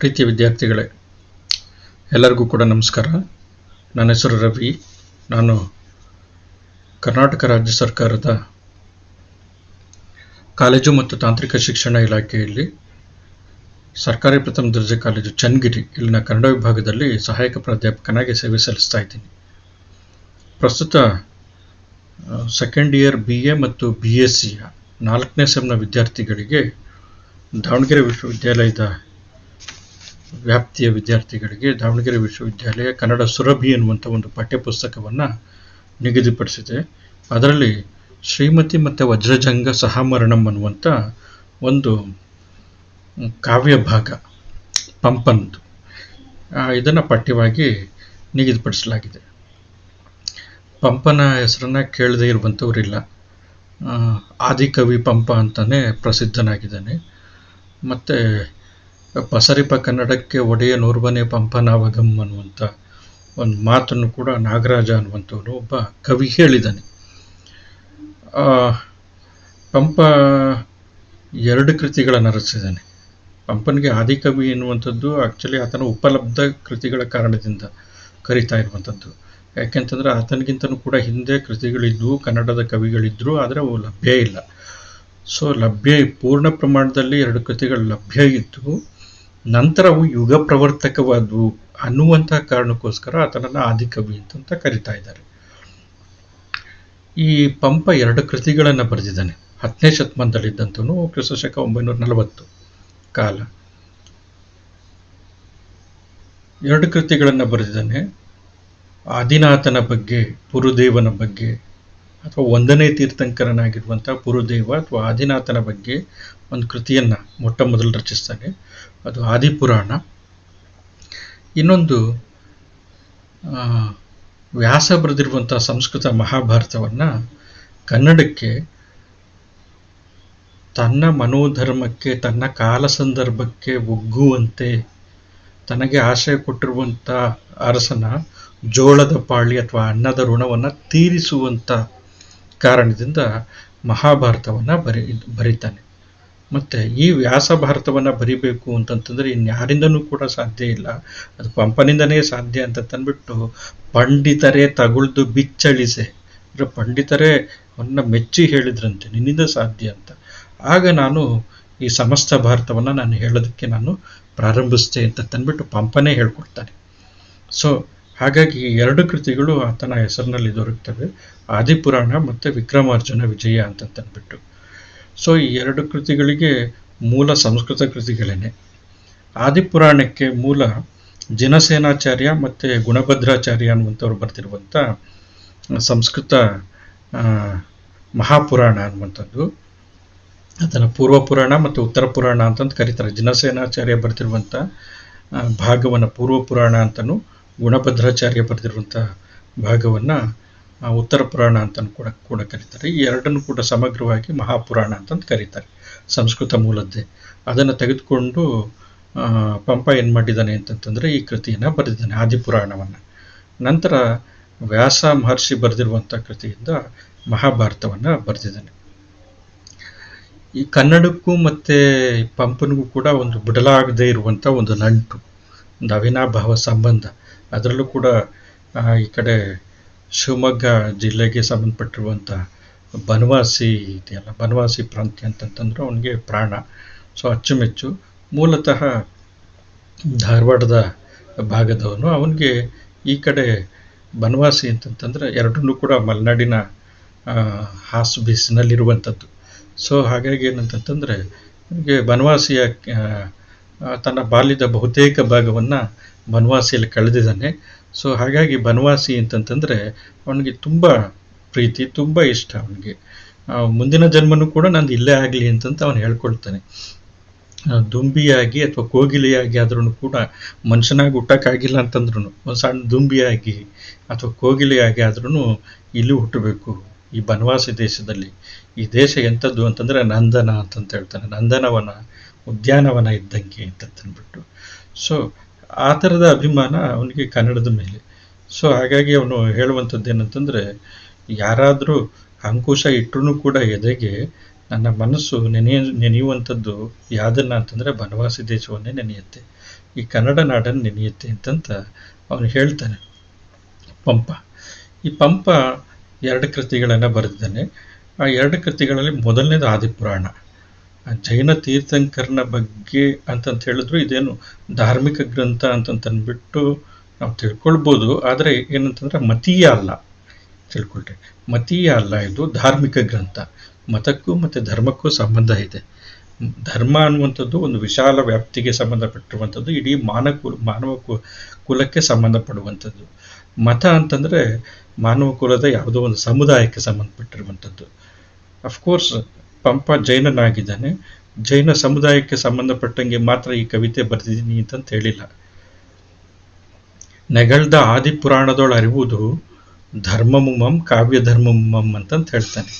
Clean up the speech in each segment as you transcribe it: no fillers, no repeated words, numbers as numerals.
ಪ್ರೀತಿಯ ವಿದ್ಯಾರ್ಥಿಗಳೇ, ಎಲ್ಲರಿಗೂ ಕೂಡ ನಮಸ್ಕಾರ. ನನ್ನ ಹೆಸರು ರವಿ. ನಾನು ಕರ್ನಾಟಕ ರಾಜ್ಯ ಸರ್ಕಾರದ ಕಾಲೇಜು ಮತ್ತು ತಾಂತ್ರಿಕ ಶಿಕ್ಷಣ ಇಲಾಖೆಯಲ್ಲಿ ಸರ್ಕಾರಿ ಪ್ರಥಮ ದರ್ಜೆ ಕಾಲೇಜು ಚನ್ನಗಿರಿ ಇಲ್ಲಿನ ಕನ್ನಡ ವಿಭಾಗದಲ್ಲಿ ಸಹಾಯಕ ಪ್ರಾಧ್ಯಾಪಕನಾಗಿ ಸೇವೆ ಸಲ್ಲಿಸ್ತಾ ಇದ್ದೀನಿ. ಪ್ರಸ್ತುತ ಸೆಕೆಂಡ್ ಇಯರ್ BA ಮತ್ತು BSc 4ನೇ ಸೆಮ್ನ ವಿದ್ಯಾರ್ಥಿಗಳಿಗೆ ದಾವಣಗೆರೆ ವಿಶ್ವವಿದ್ಯಾಲಯದ ವ್ಯಾಪ್ತಿಯ ವಿದ್ಯಾರ್ಥಿಗಳಿಗೆ ದಾವಣಗೆರೆ ವಿಶ್ವವಿದ್ಯಾಲಯ ಕನ್ನಡ ಸುರಭಿ ಎನ್ನುವಂಥ ಒಂದು ಪಠ್ಯಪುಸ್ತಕವನ್ನು ನಿಗದಿಪಡಿಸಿದೆ. ಅದರಲ್ಲಿ ಶ್ರೀಮತಿ ಮತ್ತು ವಜ್ರಜಂಗ ಸಹಮರಣಂ ಅನ್ನುವಂಥ ಒಂದು ಕಾವ್ಯ ಭಾಗ ಪಂಪನದು, ಇದನ್ನು ಪಠ್ಯವಾಗಿ ನಿಗದಿಪಡಿಸಲಾಗಿದೆ. ಪಂಪನ ಹೆಸರನ್ನು ಕೇಳದೇ ಇರುವಂಥವರಿಲ್ಲ. ಆದಿಕವಿ ಪಂಪ ಅಂತಲೇ ಪ್ರಸಿದ್ಧನಾಗಿದ್ದಾನೆ. ಮತ್ತು ಪಸರಿಪ ಕನ್ನಡಕ್ಕೆ ಒಡೆಯ ನೂರ್ವನೇ ಪಂಪನಾವಗಂ ಅನ್ನುವಂಥ ಒಂದು ಮಾತನ್ನು ಕೂಡ ನಾಗರಾಜ ಅನ್ನುವಂಥವನು ಒಬ್ಬ ಕವಿ ಹೇಳಿದ್ದಾನೆ. ಪಂಪ 2 ಕೃತಿಗಳನ್ನು ರಚಿಸಿದ್ದಾನೆ. ಪಂಪನಿಗೆ ಆದಿಕವಿ ಎನ್ನುವಂಥದ್ದು ಆ್ಯಕ್ಚುಲಿ ಆತನ ಉಪಲಬ್ಧ ಕೃತಿಗಳ ಕಾರಣದಿಂದ ಕರೀತಾ ಇರುವಂಥದ್ದು. ಯಾಕೆಂತಂದರೆ ಆತನಿಗಿಂತನೂ ಕೂಡ ಹಿಂದೆ ಕೃತಿಗಳಿದ್ವು, ಕನ್ನಡದ ಕವಿಗಳಿದ್ದರು, ಆದರೆ ಅವು ಲಭ್ಯ ಇಲ್ಲ. ಸೊ ಪೂರ್ಣ ಪ್ರಮಾಣದಲ್ಲಿ 2 ಕೃತಿಗಳು ಲಭ್ಯ ಇದ್ದು, ನಂತರ ಅವು ಯುಗ ಪ್ರವರ್ತಕವಾದವು ಅನ್ನುವಂಥ ಕಾರಣಕ್ಕೋಸ್ಕರ ಆತನನ್ನು ಆದಿಕವಿ ಅಂತ ಕರಿತಾ ಇದ್ದಾರೆ. ಈ ಪಂಪ 2 ಕೃತಿಗಳನ್ನು ಬರೆದಿದ್ದಾನೆ. 10ನೇ ಶತಮಾನದಲ್ಲಿದ್ದಂಥವನು, ಕ್ರಿಸ್ತಶಕ 940 ಕಾಲ. 2 ಕೃತಿಗಳನ್ನು ಬರೆದಿದ್ದಾನೆ. ಆದಿನಾಥನ ಬಗ್ಗೆ, ಪುರುದೇವನ ಬಗ್ಗೆ, ಅಥವಾ 1ನೇ ತೀರ್ಥಂಕರನಾಗಿರುವಂಥ ಪುರುದೇವ ಅಥವಾ ಆದಿನಾಥನ ಬಗ್ಗೆ ಒಂದು ಕೃತಿಯನ್ನು ಮೊಟ್ಟ ಮೊದಲು ರಚಿಸ್ತಾನೆ. ಅದು ಆದಿಪುರಾಣ. ಇನ್ನೊಂದು ವ್ಯಾಸ ಬರೆದಿರುವಂಥ ಸಂಸ್ಕೃತ ಮಹಾಭಾರತವನ್ನು ಕನ್ನಡಕ್ಕೆ ತನ್ನ ಮನೋಧರ್ಮಕ್ಕೆ, ತನ್ನ ಕಾಲ ಸಂದರ್ಭಕ್ಕೆ ಒಗ್ಗುವಂತೆ ತನಗೆ ಆಶ್ರಯ ಕೊಟ್ಟಿರುವಂಥ ಅರಸನ ಜೋಳದ ಪಾಳಿ ಅಥವಾ ಅನ್ನದ ಋಣವನ್ನು ತೀರಿಸುವಂಥ ಕಾರಣದಿಂದ ಮಹಾಭಾರತವನ್ನು ಬರೀತಾನೆ. ಮತ್ತು ಈ ವ್ಯಾಸ ಭಾರತವನ್ನು ಬರಿಬೇಕು ಅಂತಂತಂದರೆ ಇನ್ಯಾರಿಂದನೂ ಕೂಡ ಸಾಧ್ಯ ಇಲ್ಲ, ಅದು ಪಂಪನಿಂದನೇ ಸಾಧ್ಯ ಅಂತ ತಂದ್ಬಿಟ್ಟು ಪಂಡಿತರೇ ತಗುಳ್ದು ಬಿಚ್ಚಳಿಸೆ, ಅಂದರೆ ಪಂಡಿತರೇ ಅವನ್ನ ಮೆಚ್ಚಿ ಹೇಳಿದ್ರಂತೆ ನಿನ್ನಿಂದ ಸಾಧ್ಯ ಅಂತ. ಆಗ ನಾನು ಈ ಸಮಸ್ತ ಭಾರತವನ್ನು ನಾನು ಹೇಳೋದಕ್ಕೆ ನಾನು ಪ್ರಾರಂಭಿಸ್ತೆ ಅಂತ ತಂದ್ಬಿಟ್ಟು ಪಂಪನೇ ಹೇಳ್ಕೊಡ್ತಾನೆ. ಸೊ ಹಾಗಾಗಿ ಈ 2 ಕೃತಿಗಳು ಆತನ ಹೆಸರಿನಲ್ಲಿ ದೊರಕ್ತವೆ, ಆದಿಪುರಾಣ ಮತ್ತು ವಿಕ್ರಮಾರ್ಜುನ ವಿಜಯ ಅಂತಂದ್ಬಿಟ್ಟು. ಸೊ ಈ 2 ಕೃತಿಗಳಿಗೆ ಮೂಲ ಸಂಸ್ಕೃತ ಕೃತಿಗಳೇನೆ. ಆದಿಪುರಾಣಕ್ಕೆ ಮೂಲ ಜಿನಸೇನಾಚಾರ್ಯ ಮತ್ತು ಗುಣಭದ್ರಾಚಾರ್ಯ ಅನ್ನುವಂಥವ್ರು ಬರ್ತಿರುವಂಥ ಸಂಸ್ಕೃತ ಮಹಾಪುರಾಣ ಅನ್ನುವಂಥದ್ದು. ಅದನ್ನು ಪೂರ್ವ ಪುರಾಣ ಮತ್ತು ಉತ್ತರ ಪುರಾಣ ಅಂತಂದು ಕರೀತಾರೆ. ಜಿನಸೇನಾಚಾರ್ಯ ಬರ್ತಿರುವಂಥ ಭಾಗವನ್ನು ಪೂರ್ವ ಪುರಾಣ ಅಂತಲೂ, ಗುಣಭದ್ರಾಚಾರ್ಯ ಬರೆದಿರುವಂಥ ಭಾಗವನ್ನು ಉತ್ತರ ಪುರಾಣ ಅಂತಲೂ ಕೂಡ ಕರೀತಾರೆ. ಈ 2 ಕೂಡ ಸಮಗ್ರವಾಗಿ ಮಹಾಪುರಾಣ ಅಂತಂದು ಕರೀತಾರೆ, ಸಂಸ್ಕೃತ ಮೂಲದ್ದೇ. ಅದನ್ನು ತೆಗೆದುಕೊಂಡು ಪಂಪ ಏನು ಮಾಡಿದ್ದಾನೆ ಅಂತಂತಂದರೆ ಈ ಕೃತಿಯನ್ನು ಬರೆದಿದ್ದಾನೆ, ಆದಿಪುರಾಣವನ್ನು. ನಂತರ ವ್ಯಾಸ ಮಹರ್ಷಿ ಬರೆದಿರುವಂಥ ಕೃತಿಯಿಂದ ಮಹಾಭಾರತವನ್ನು ಬರೆದಿದ್ದಾನೆ. ಈ ಕನ್ನಡಕ್ಕೂ ಮತ್ತು ಪಂಪನಿಗೂ ಕೂಡ ಒಂದು ಬಿಡಲಾಗದೇ ಇರುವಂಥ ಒಂದು ನಂಟು, ಒಂದು ಅವಿನಾಭಾವ ಸಂಬಂಧ. ಅದರಲ್ಲೂ ಕೂಡ ಈ ಕಡೆ ಶಿವಮೊಗ್ಗ ಜಿಲ್ಲೆಗೆ ಸಂಬಂಧಪಟ್ಟಿರುವಂಥ ಬನವಾಸಿ ಇದೆಯಲ್ಲ, ಬನವಾಸಿ ಪ್ರಾಂತ್ಯ ಅಂತಂತಂದ್ರೆ ಅವನಿಗೆ ಪ್ರಾಣ. ಸೊ ಅಚ್ಚುಮೆಚ್ಚು. ಮೂಲತಃ ಧಾರವಾಡದ ಭಾಗದವನು. ಅವನಿಗೆ ಈ ಕಡೆ ಬನವಾಸಿ ಅಂತಂತಂದರೆ 2 ಕೂಡ ಮಲೆನಾಡಿನ ಹಾಸು ಬೀಸಿನಲ್ಲಿರುವಂಥದ್ದು. ಸೊ ಹಾಗಾಗಿ ಏನಂತಂತಂದರೆ ಅವನಿಗೆ ಬನವಾಸಿಯ ತನ್ನ ಬಾಲ್ಯದ ಬಹುತೇಕ ಭಾಗವನ್ನು ಬನವಾಸಿಯಲ್ಲಿ ಕಳೆದಿದ್ದಾನೆ. ಸೊ ಹಾಗಾಗಿ ಬನವಾಸಿ ಅಂತಂತಂದರೆ ಅವನಿಗೆ ತುಂಬ ಪ್ರೀತಿ, ತುಂಬ ಇಷ್ಟ. ಅವನಿಗೆ ಮುಂದಿನ ಜನ್ಮನೂ ಕೂಡ ನಂದು ಇಲ್ಲೇ ಆಗಲಿ ಅಂತಂತ ಅವನು ಹೇಳ್ಕೊಳ್ತಾನೆ. ದುಂಬಿಯಾಗಿ ಅಥವಾ ಕೋಗಿಲೆಯಾಗಿ ಆದ್ರೂ ಕೂಡ, ಮನುಷ್ಯನಾಗಿ ಹುಟ್ಟಕ್ಕಾಗಿಲ್ಲ ಅಂತಂದ್ರೂ ಒಂದು ಸಣ್ಣ ದುಂಬಿಯಾಗಿ ಅಥವಾ ಕೋಗಿಲೆಯಾಗಿ ಆದ್ರೂ ಇಲ್ಲಿ ಹುಟ್ಟಬೇಕು ಈ ಬನವಾಸಿ ದೇಶದಲ್ಲಿ. ಈ ದೇಶ ಎಂಥದ್ದು ಅಂತಂದರೆ ನಂದನ ಅಂತಂತ ಹೇಳ್ತಾನೆ. ನಂದನವನ, ಉದ್ಯಾನವನ ಇದ್ದಂಗೆ ಅಂತಂದ್ಬಿಟ್ಟು. ಸೊ ಆ ಥರದ ಅಭಿಮಾನ ಅವನಿಗೆ ಕನ್ನಡದ ಮೇಲೆ. ಸೊ ಹಾಗಾಗಿ ಅವನು ಹೇಳುವಂಥದ್ದು ಏನಂತಂದರೆ, ಯಾರಾದರೂ ಅಂಕುಶ ಇಟ್ಟರೂ ಕೂಡ ಎದೆಗೆ ನನ್ನ ಮನಸ್ಸು ನೆನೆಯುವಂಥದ್ದು ಯಾವುದನ್ನ ಅಂತಂದರೆ ಬನವಾಸಿ ದೇಶವನ್ನೇ ನೆನೆಯುತ್ತೆ, ಈ ಕನ್ನಡ ನಾಡನ್ನು ನೆನೆಯುತ್ತೆ ಅಂತಂತ ಅವನು ಹೇಳ್ತಾನೆ ಪಂಪ. ಈ ಪಂಪ 2 ಕೃತಿಗಳನ್ನು ಬರೆದಿದ್ದಾನೆ. ಆ 2 ಕೃತಿಗಳಲ್ಲಿ ಮೊದಲನೇದು ಆದಿಪುರಾಣ. ಜೈನ ತೀರ್ಥಂಕರನ ಬಗ್ಗೆ ಅಂತಂತ ಹೇಳಿದ್ರು ಇದೇನು ಧಾರ್ಮಿಕ ಗ್ರಂಥ ಅಂತಂತಂದ್ಬಿಟ್ಟು ನಾವು ತಿಳ್ಕೊಳ್ಬೋದು. ಆದರೆ ಏನಂತಂದರೆ ಮತೀಯ ಅಲ್ಲ, ತಿಳ್ಕೊಳ್ರಿ, ಮತೀಯ ಅಲ್ಲ, ಇದು ಧಾರ್ಮಿಕ ಗ್ರಂಥ. ಮತಕ್ಕೂ ಮತ್ತು ಧರ್ಮಕ್ಕೂ ಸಂಬಂಧ ಇದೆ. ಧರ್ಮ ಅನ್ನುವಂಥದ್ದು ಒಂದು ವಿಶಾಲ ವ್ಯಾಪ್ತಿಗೆ ಸಂಬಂಧಪಟ್ಟಿರುವಂಥದ್ದು, ಇಡೀ ಮಾನವ ಕುಲಕ್ಕೆ ಸಂಬಂಧಪಡುವಂಥದ್ದು. ಮತ ಅಂತಂದರೆ ಮಾನವ ಕುಲದ ಯಾವುದೋ ಒಂದು ಸಮುದಾಯಕ್ಕೆ ಸಂಬಂಧಪಟ್ಟಿರುವಂಥದ್ದು. ಅಫ್ಕೋರ್ಸ್ ಪಂಪ ಜೈನನಾಗಿದ್ದಾನೆ, ಜೈನ ಸಮುದಾಯಕ್ಕೆ ಸಂಬಂಧಪಟ್ಟಂಗೆ ಮಾತ್ರ ಈ ಕವಿತೆ ಬರೆದಿದ್ದೀನಿ ಅಂತಂತ ಹೇಳಿಲ್ಲ. ನೆಗಳ್ದ ಆದಿಪುರಾಣದೊಳ ಅರಿವುದು ಧರ್ಮಮುಮಂ ಕಾವ್ಯ ಧರ್ಮಮುಮಂ ಅಂತಂತ ಹೇಳ್ತಾನೆ.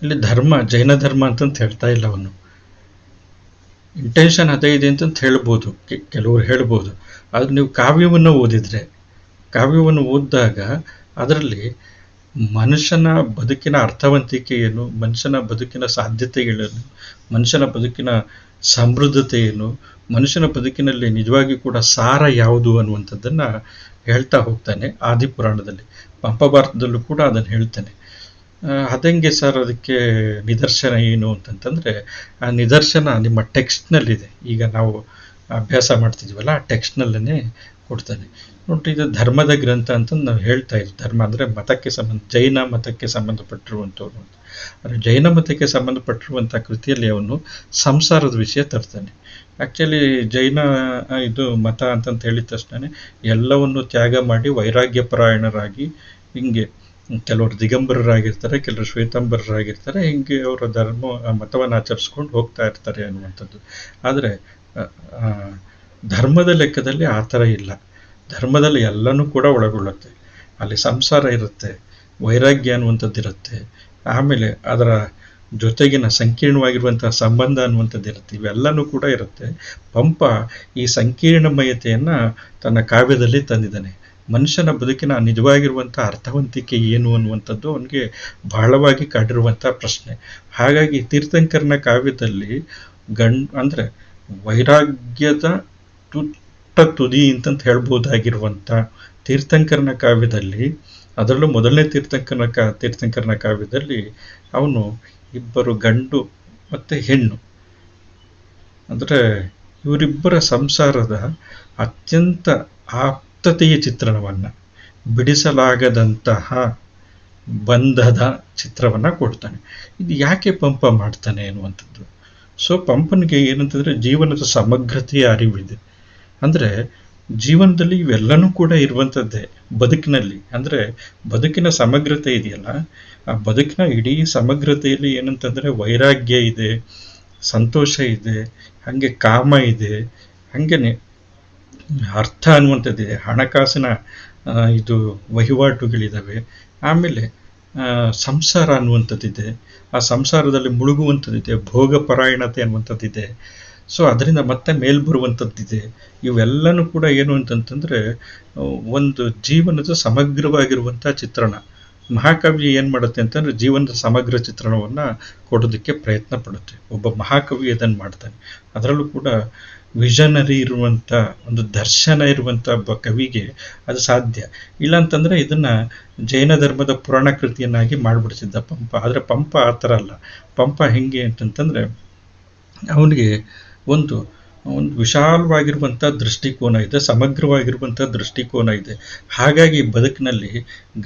ಇಲ್ಲಿ ಧರ್ಮ ಜೈನ ಧರ್ಮ ಅಂತಂತ ಹೇಳ್ತಾ ಇಲ್ಲ ಅವನು. ಇಂಟೆನ್ಷನ್ ಅದೇ ಇದೆ ಅಂತಂತ ಹೇಳ್ಬೋದು, ಕೆಲವರು ಹೇಳ್ಬೋದು. ಆದರೆ ನೀವು ಕಾವ್ಯವನ್ನು ಓದಿದರೆ, ಕಾವ್ಯವನ್ನು ಓದಿದಾಗ ಅದರಲ್ಲಿ ಮನುಷ್ಯನ ಬದುಕಿನ ಅರ್ಥವಂತಿಕೆ ಏನು, ಮನುಷ್ಯನ ಬದುಕಿನ ಸಾಧ್ಯತೆಗಳೇನು, ಮನುಷ್ಯನ ಬದುಕಿನ ಸಮೃದ್ಧತೆ ಏನು, ಮನುಷ್ಯನ ಬದುಕಿನಲ್ಲಿ ನಿಜವಾಗಿ ಕೂಡ ಸಾರ ಯಾವುದು ಅನ್ನುವಂಥದ್ದನ್ನು ಹೇಳ್ತಾ ಹೋಗ್ತಾನೆ ಆದಿಪುರಾಣದಲ್ಲಿ. ಪಂಪ ಭಾರತದಲ್ಲೂ ಕೂಡ ಅದನ್ನು ಹೇಳ್ತಾನೆ. ಅದಂಗೆ ಸರ್ ಅದಕ್ಕೆ ನಿದರ್ಶನ ಏನು ಅಂತಂತಂದರೆ, ಆ ನಿದರ್ಶನ ನಿಮ್ಮ ಟೆಕ್ಸ್ಟ್ನಲ್ಲಿದೆ. ಈಗ ನಾವು ಅಭ್ಯಾಸ ಮಾಡ್ತಿದ್ವಲ್ಲ, ಆ ಟೆಕ್ಸ್ಟ್ನಲ್ಲೇ ಕೊಡ್ತಾನೆ. ನೋಡ್ರಿ, ಇದು ಧರ್ಮದ ಗ್ರಂಥ ಅಂತ ನಾವು ಹೇಳ್ತಾ ಇದ್ವಿ. ಧರ್ಮ ಅಂದರೆ ಮತಕ್ಕೆ ಜೈನ ಮತಕ್ಕೆ ಸಂಬಂಧಪಟ್ಟಿರುವಂಥವ್ರು. ಆದರೆ ಜೈನ ಮತಕ್ಕೆ ಸಂಬಂಧಪಟ್ಟಿರುವಂಥ ಕೃತಿಯಲ್ಲಿ ಅವನು ಸಂಸಾರದ ವಿಷಯ ತರ್ತಾನೆ. ಆ್ಯಕ್ಚುಲಿ ಜೈನ ಇದು ಮತ ಅಂತಂತ ಹೇಳಿದ ತಕ್ಷಣ ಎಲ್ಲವನ್ನು ತ್ಯಾಗ ಮಾಡಿ ವೈರಾಗ್ಯ ಪರಾಯಣರಾಗಿ, ಹಿಂಗೆ ಕೆಲವರು ದಿಗಂಬರರಾಗಿರ್ತಾರೆ, ಕೆಲವರು ಶ್ವೇತಾಂಬರರಾಗಿರ್ತಾರೆ, ಹಿಂಗೆ ಅವರ ಮತವನ್ನು ಆಚರಿಸ್ಕೊಂಡು ಹೋಗ್ತಾ ಇರ್ತಾರೆ ಅನ್ನುವಂಥದ್ದು. ಆದರೆ ಧರ್ಮದ ಲೆಕ್ಕದಲ್ಲಿ ಆ ಥರ ಇಲ್ಲ. ಧರ್ಮದಲ್ಲಿ ಎಲ್ಲನೂ ಕೂಡ ಒಳಗೊಳ್ಳುತ್ತೆ. ಅಲ್ಲಿ ಸಂಸಾರ ಇರುತ್ತೆ, ವೈರಾಗ್ಯ ಅನ್ನುವಂಥದ್ದು ಇರುತ್ತೆ, ಆಮೇಲೆ ಅದರ ಜೊತೆಗಿನ ಸಂಕೀರ್ಣವಾಗಿರುವಂತಹ ಸಂಬಂಧ ಅನ್ನುವಂಥದ್ದು ಇರುತ್ತೆ, ಇವೆಲ್ಲನೂ ಕೂಡ ಇರುತ್ತೆ. ಪಂಪ ಈ ಸಂಕೀರ್ಣಮಯತೆಯನ್ನು ತನ್ನ ಕಾವ್ಯದಲ್ಲಿ ತಂದಿದ್ದಾನೆ. ಮನುಷ್ಯನ ಬದುಕಿನ ನಿಜವಾಗಿರುವಂಥ ಅರ್ಥವಂತಿಕೆ ಏನು ಅನ್ನುವಂಥದ್ದು ಅವನಿಗೆ ಬಹಳವಾಗಿ ಕಾಡಿರುವಂಥ ಪ್ರಶ್ನೆ. ಹಾಗಾಗಿ ತೀರ್ಥಂಕರನ ಕಾವ್ಯದಲ್ಲಿ ಅಂದರೆ ವೈರಾಗ್ಯದ ತುದಿ ಅಂತಂತ ಹೇಳ್ಬೋದಾಗಿರುವಂಥ ತೀರ್ಥಂಕರನ ಕಾವ್ಯದಲ್ಲಿ, ಅದರಲ್ಲೂ ಮೊದಲನೇ ತೀರ್ಥಂಕರನ ಕಾವ್ಯದಲ್ಲಿ ಅವನು ಇಬ್ಬರು ಗಂಡು ಮತ್ತು ಹೆಣ್ಣು, ಅಂದರೆ ಇವರಿಬ್ಬರ ಸಂಸಾರದ ಅತ್ಯಂತ ಆಪ್ತತೆಯ ಚಿತ್ರಣವನ್ನು, ಬಿಡಿಸಲಾಗದಂತಹ ಬಂಧದ ಚಿತ್ರವನ್ನು ಕೊಡ್ತಾನೆ. ಇದು ಯಾಕೆ ಪಂಪ ಮಾಡ್ತಾನೆ ಅನ್ನುವಂಥದ್ದು. ಸೊ ಪಂಪನಿಗೆ ಏನಂತಂದರೆ ಜೀವನದ ಸಮಗ್ರತೆಯ ಅರಿವಿದೆ. ಅಂದರೆ ಜೀವನದಲ್ಲಿ ಇವೆಲ್ಲನೂ ಕೂಡ ಇರುವಂಥದ್ದೇ ಬದುಕಿನಲ್ಲಿ. ಅಂದರೆ ಬದುಕಿನ ಸಮಗ್ರತೆ ಇದೆಯಲ್ಲ, ಆ ಬದುಕಿನ ಇಡೀ ಸಮಗ್ರತೆಯಲ್ಲಿ ಏನಂತಂದರೆ ವೈರಾಗ್ಯ ಇದೆ, ಸಂತೋಷ ಇದೆ, ಹಾಗೆ ಕಾಮ ಇದೆ, ಹಾಗೆಯೇ ಅರ್ಥ ಅನ್ನುವಂಥದ್ದಿದೆ, ಹಣಕಾಸಿನ ಇದು ವಹಿವಾಟುಗಳಿದ್ದಾವೆ, ಆಮೇಲೆ ಸಂಸಾರ ಅನ್ನುವಂಥದ್ದಿದೆ, ಆ ಸಂಸಾರದಲ್ಲಿ ಮುಳುಗುವಂಥದ್ದಿದೆ, ಭೋಗಪರಾಯಣತೆ ಅನ್ನುವಂಥದ್ದಿದೆ. ಸೊ ಅದರಿಂದ ಮತ್ತೆ ಬರುವಂಥದ್ದಿದೆ. ಇವೆಲ್ಲನೂ ಕೂಡ ಏನು ಅಂತಂತಂದರೆ ಒಂದು ಜೀವನದ ಸಮಗ್ರವಾಗಿರುವಂಥ ಚಿತ್ರಣ. ಮಹಾಕವಿ ಏನು ಮಾಡುತ್ತೆ ಅಂತಂದರೆ ಜೀವನದ ಸಮಗ್ರ ಚಿತ್ರಣವನ್ನು ಕೊಡೋದಕ್ಕೆ ಪ್ರಯತ್ನ ಪಡುತ್ತೆ. ಒಬ್ಬ ಮಹಾಕವಿ ಅದನ್ನು ಮಾಡ್ತಾನೆ. ಅದರಲ್ಲೂ ಕೂಡ ವಿಷನರಿ ಇರುವಂಥ ಒಂದು ದರ್ಶನ ಇರುವಂಥ ಒಬ್ಬ ಕವಿಗೆ ಅದು ಸಾಧ್ಯ ಇಲ್ಲ. ಅಂತಂದರೆ ಇದನ್ನು ಜೈನ ಧರ್ಮದ ಪುರಾಣ ಕೃತಿಯನ್ನಾಗಿ ಮಾಡಿಬಿಡ್ತಿದ್ದ ಪಂಪ. ಆದರೆ ಪಂಪ ಆ ಥರ ಅಲ್ಲ. ಪಂಪ ಹೆಂಗೆ ಅಂತಂತಂದರೆ ಅವನಿಗೆ ಒಂದು ವಿಶಾಲವಾಗಿರುವಂಥ ದೃಷ್ಟಿಕೋನ ಇದೆ, ಸಮಗ್ರವಾಗಿರುವಂಥ ದೃಷ್ಟಿಕೋನ ಇದೆ. ಹಾಗಾಗಿ ಬದುಕಿನಲ್ಲಿ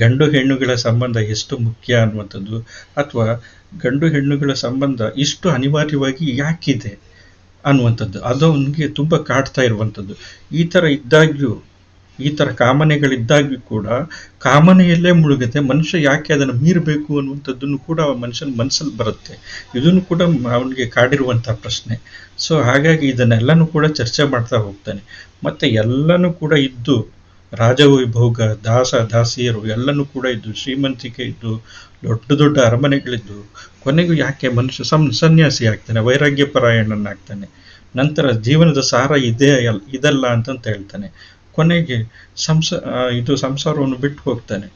ಗಂಡು ಹೆಣ್ಣುಗಳ ಸಂಬಂಧ ಎಷ್ಟು ಮುಖ್ಯ ಅನ್ನುವಂಥದ್ದು, ಅಥವಾ ಗಂಡು ಹೆಣ್ಣುಗಳ ಸಂಬಂಧ ಇಷ್ಟು ಅನಿವಾರ್ಯವಾಗಿ ಯಾಕಿದೆ ಅನ್ನುವಂಥದ್ದು, ಅದು ಅವನಿಗೆ ತುಂಬ ಕಾಡ್ತಾ ಇರುವಂಥದ್ದು. ಈ ಥರ ಇದ್ದಾಗ್ಯೂ, ಈ ಥರ ಕಾಮನೆಗಳಿದ್ದಾಗ್ಯೂ ಕೂಡ ಕಾಮನೆಯಲ್ಲೇ ಮುಳುಗುತ್ತೆ. ಮನುಷ್ಯ ಯಾಕೆ ಅದನ್ನು ಮೀರಬೇಕು ಅನ್ನುವಂಥದ್ದನ್ನು ಕೂಡ ಮನುಷ್ಯನ ಮನಸ್ಸಲ್ಲಿ ಬರುತ್ತೆ. ಇದನ್ನು ಕೂಡ ಅವನಿಗೆ ಕಾಡಿರುವಂಥ ಪ್ರಶ್ನೆ. ಸೊ ಹಾಗಾಗಿ ಇದನ್ನೆಲ್ಲನೂ ಕೂಡ ಚರ್ಚೆ ಮಾಡ್ತಾ ಹೋಗ್ತಾನೆ. ಮತ್ತು ಎಲ್ಲನೂ ಕೂಡ ಇದ್ದು, ರಾಜವೈಭೋಗ, ದಾಸಿಯರು ಎಲ್ಲನೂ ಕೂಡ ಇದ್ದು, ಶ್ರೀಮಂತಿಕೆ ಇದ್ದು, ದೊಡ್ಡ ದೊಡ್ಡ ಅರಮನೆಗಳಿದ್ದು, ಕೊನೆಗೂ ಯಾಕೆ ಮನುಷ್ಯ ಸನ್ಯಾಸಿ ಆಗ್ತಾನೆ, ವೈರಾಗ್ಯ ಪರಾಯಣನಾಗ್ತಾನೆ. ನಂತರ ಜೀವನದ ಸಾರ ಇದಲ್ಲ ಅಂತಂತ ಹೇಳ್ತಾನೆ. ಕೊನೆಗೆ ಸಂಸಾರವನ್ನು ಬಿಟ್ಟು ಹೋಗ್ತಾನೆ.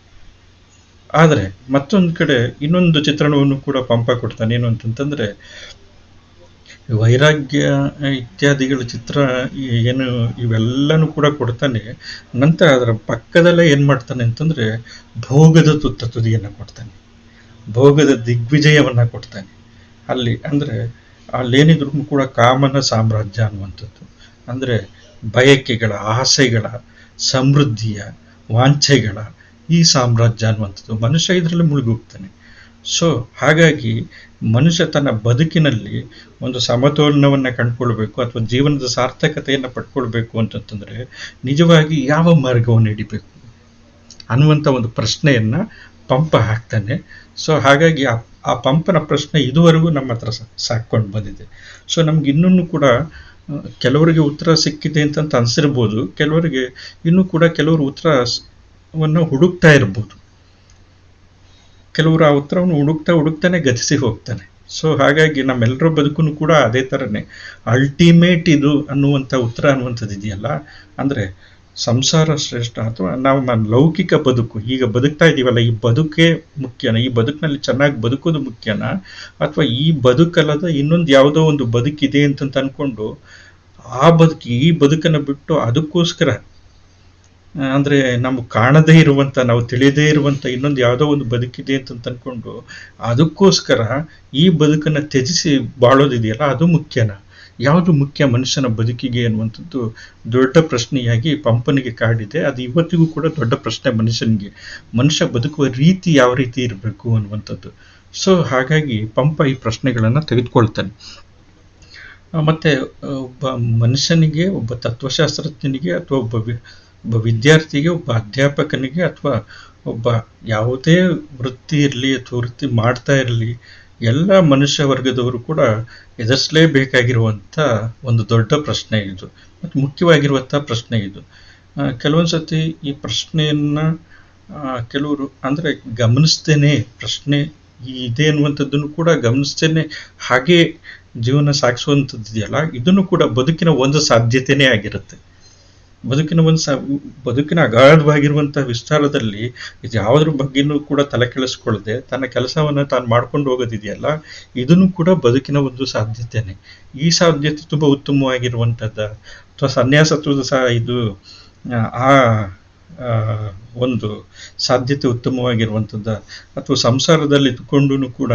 ಆದರೆ ಮತ್ತೊಂದು ಕಡೆ ಇನ್ನೊಂದು ಚಿತ್ರಣವನ್ನು ಕೂಡ ಪಂಪ ಕೊಡ್ತಾನೆ. ಏನು ಅಂತಂತಂದರೆ, ವೈರಾಗ್ಯ ಇತ್ಯಾದಿಗಳ ಚಿತ್ರ ಏನು ಇವೆಲ್ಲನೂ ಕೂಡ ಕೊಡ್ತಾನೆ. ನಂತರ ಅದರ ಪಕ್ಕದಲ್ಲೇ ಏನು ಮಾಡ್ತಾನೆ ಅಂತಂದರೆ, ಭೋಗದ ತುತ್ತ ತುದಿಯನ್ನು ಕೊಡ್ತಾನೆ, ಭೋಗದ ದಿಗ್ವಿಜಯವನ್ನು ಕೊಡ್ತಾನೆ. ಅಲ್ಲಿ ಅಂದರೆ ಅಲ್ಲೇನಿದ್ರು ಕೂಡ ಕಾಮನ ಸಾಮ್ರಾಜ್ಯ ಅನ್ನುವಂಥದ್ದು, ಅಂದರೆ ಬಯಕೆಗಳ, ಆಸೆಗಳ, ಸಮೃದ್ಧಿಯ, ವಾಂಛೆಗಳ ಈ ಸಾಮ್ರಾಜ್ಯ ಅನ್ನುವಂಥದ್ದು. ಮನುಷ್ಯ ಇದರಲ್ಲಿ ಮುಳುಗೋಗ್ತಾನೆ. ಸೊ ಹಾಗಾಗಿ ಮನುಷ್ಯ ತನ್ನ ಬದುಕಿನಲ್ಲಿ ಒಂದು ಸಮತೋಲನವನ್ನು ಕಂಡುಕೊಳ್ಬೇಕು ಅಥವಾ ಜೀವನದ ಸಾರ್ಥಕತೆಯನ್ನು ಪಡ್ಕೊಳ್ಬೇಕು ಅಂತಂತಂದರೆ ನಿಜವಾಗಿ ಯಾವ ಮಾರ್ಗವನ್ನು ಹಿಡಿಬೇಕು ಅನ್ನುವಂಥ ಒಂದು ಪ್ರಶ್ನೆಯನ್ನು ಪಂಪ ಹಾಕ್ತಾನೆ. ಸೊ ಹಾಗಾಗಿ ಆ ಪಂಪನ ಪ್ರಶ್ನೆ ಇದುವರೆಗೂ ನಮ್ಮ ಹತ್ರ ಸಾಕ್ಕೊಂಡು ಬಂದಿದೆ. ಸೊ ನಮ್ಗೆ ಇನ್ನೂ ಕೂಡ ಕೆಲವರಿಗೆ ಉತ್ತರ ಸಿಕ್ಕಿದೆ ಅಂತ ಅನಿಸಿರ್ಬೋದು, ಕೆಲವರಿಗೆ ಇನ್ನೂ ಕೂಡ ಕೆಲವರು ಉತ್ತರವನ್ನು ಹುಡುಕ್ತಾ ಇರ್ಬೋದು, ಕೆಲವರು ಆ ಉತ್ತರವನ್ನು ಹುಡುಕ್ತಾನೆ ಗತಿಸಿ ಹೋಗ್ತಾನೆ. ಸೊ ಹಾಗಾಗಿ ನಮ್ಮೆಲ್ಲರ ಬದುಕು ಕೂಡ ಅದೇ ಥರನೇ ಅಲ್ಟಿಮೇಟ್ ಇದು ಅನ್ನುವಂಥ ಉತ್ತರ ಅನ್ನುವಂಥದ್ದು ಇದೆಯಲ್ಲ, ಅಂದರೆ ಸಂಸಾರ ಶ್ರೇಷ್ಠ ಅಥವಾ ನಾವು ಲೌಕಿಕ ಬದುಕು ಈಗ ಬದುಕ್ತಾ ಇದ್ದೀವಲ್ಲ, ಈ ಬದುಕೇ ಮುಖ್ಯನಾ, ಈ ಬದುಕಿನಲ್ಲಿ ಚೆನ್ನಾಗಿ ಬದುಕೋದು ಮುಖ್ಯನಾ, ಅಥವಾ ಈ ಬದುಕಲ್ಲದ ಇನ್ನೊಂದು ಯಾವುದೋ ಒಂದು ಬದುಕಿದೆ ಅಂತಂತ ಅಂದ್ಕೊಂಡು ಈ ಬದುಕನ್ನು ಬಿಟ್ಟು ಅದಕ್ಕೋಸ್ಕರ ಅಂದರೆ ನಮಗೆ ಕಾಣದೇ ಇರುವಂಥ, ನಾವು ತಿಳಿದೇ ಇರುವಂಥ ಇನ್ನೊಂದು ಯಾವುದೋ ಒಂದು ಬದುಕಿದೆ ಅಂತ ಅಂದ್ಕೊಂಡು ಅದಕ್ಕೋಸ್ಕರ ಈ ಬದುಕನ್ನು ತ್ಯಜಿಸಿ ಬಾಳೋದಿದೆಯಲ್ಲ, ಅದು ಮುಖ್ಯನಾ? ಯಾವುದು ಮುಖ್ಯ ಮನುಷ್ಯನ ಬದುಕಿಗೆ ಅನ್ನುವಂಥದ್ದು ದೊಡ್ಡ ಪ್ರಶ್ನೆಯಾಗಿ ಪಂಪನಿಗೆ ಕಾಡಿದೆ. ಅದು ಇವತ್ತಿಗೂ ಕೂಡ ದೊಡ್ಡ ಪ್ರಶ್ನೆ ಮನುಷ್ಯನಿಗೆ. ಮನುಷ್ಯ ಬದುಕುವ ರೀತಿ ಯಾವ ರೀತಿ ಇರಬೇಕು ಅನ್ನುವಂಥದ್ದು. ಸೊ ಹಾಗಾಗಿ ಪಂಪ ಈ ಪ್ರಶ್ನೆಗಳನ್ನು ತೆಗೆದುಕೊಳ್ತಾನೆ. ಮತ್ತು ಒಬ್ಬ ಮನುಷ್ಯನಿಗೆ, ಒಬ್ಬ ತತ್ವಶಾಸ್ತ್ರಜ್ಞನಿಗೆ ಅಥವಾ ಒಬ್ಬ ವಿದ್ಯಾರ್ಥಿಗೆ, ಒಬ್ಬ ಅಧ್ಯಾಪಕನಿಗೆ ಅಥವಾ ಒಬ್ಬ ಯಾವುದೇ ವೃತ್ತಿ ಇರಲಿ ಅಥವಾ ವೃತ್ತಿ ಮಾಡ್ತಾ ಇರಲಿ, ಎಲ್ಲ ಮನುಷ್ಯ ವರ್ಗದವರು ಕೂಡ ಎದುರಿಸಲೇಬೇಕಾಗಿರುವಂಥ ಒಂದು ದೊಡ್ಡ ಪ್ರಶ್ನೆ ಇದು, ಮತ್ತು ಮುಖ್ಯವಾಗಿರುವಂಥ ಪ್ರಶ್ನೆ ಇದು. ಕೆಲವೊಂದು ಸತಿ ಈ ಪ್ರಶ್ನೆಯನ್ನು ಕೆಲವರು ಅಂದರೆ ಗಮನಿಸ್ತೇನೆ, ಪ್ರಶ್ನೆ ಇದೆ ಅನ್ನುವಂಥದ್ದನ್ನು ಕೂಡ ಗಮನಿಸ್ತೇನೆ ಹಾಗೇ ಜೀವನ ಸಾಗಿಸುವಂಥದ್ದು ಇದೆಯಲ್ಲ, ಇದನ್ನು ಕೂಡ ಬದುಕಿನ ಒಂದು ಸಾಧ್ಯತೆಯೇ ಆಗಿರುತ್ತೆ. ಬದುಕಿನ ಅಗಾಧವಾಗಿರುವಂಥ ವಿಸ್ತಾರದಲ್ಲಿ ಇದು ಯಾವುದ್ರ ಬಗ್ಗೆನೂ ಕೂಡ ತಲೆ ಕೆಡಿಸ್ಕೊಳ್ಳದೆ ತನ್ನ ಕೆಲಸವನ್ನು ತಾನು ಮಾಡ್ಕೊಂಡು ಹೋಗೋದಿದೆಯಲ್ಲ, ಇದನ್ನು ಕೂಡ ಬದುಕಿನ ಒಂದು ಸಾಧ್ಯತೆಯೇ. ಈ ಸಾಧ್ಯತೆ ತುಂಬ ಉತ್ತಮವಾಗಿರುವಂಥದ್ದು, ಅಥವಾ ಸನ್ಯಾಸತ್ವದ ಸಹ ಇದು ಆ ಒಂದು ಸಾಧ್ಯತೆ ಉತ್ತಮವಾಗಿರುವಂಥದ್ದು, ಅಥವಾ ಸಂಸಾರದಲ್ಲಿ ಇದ್ದುಕೊಂಡು ಕೂಡ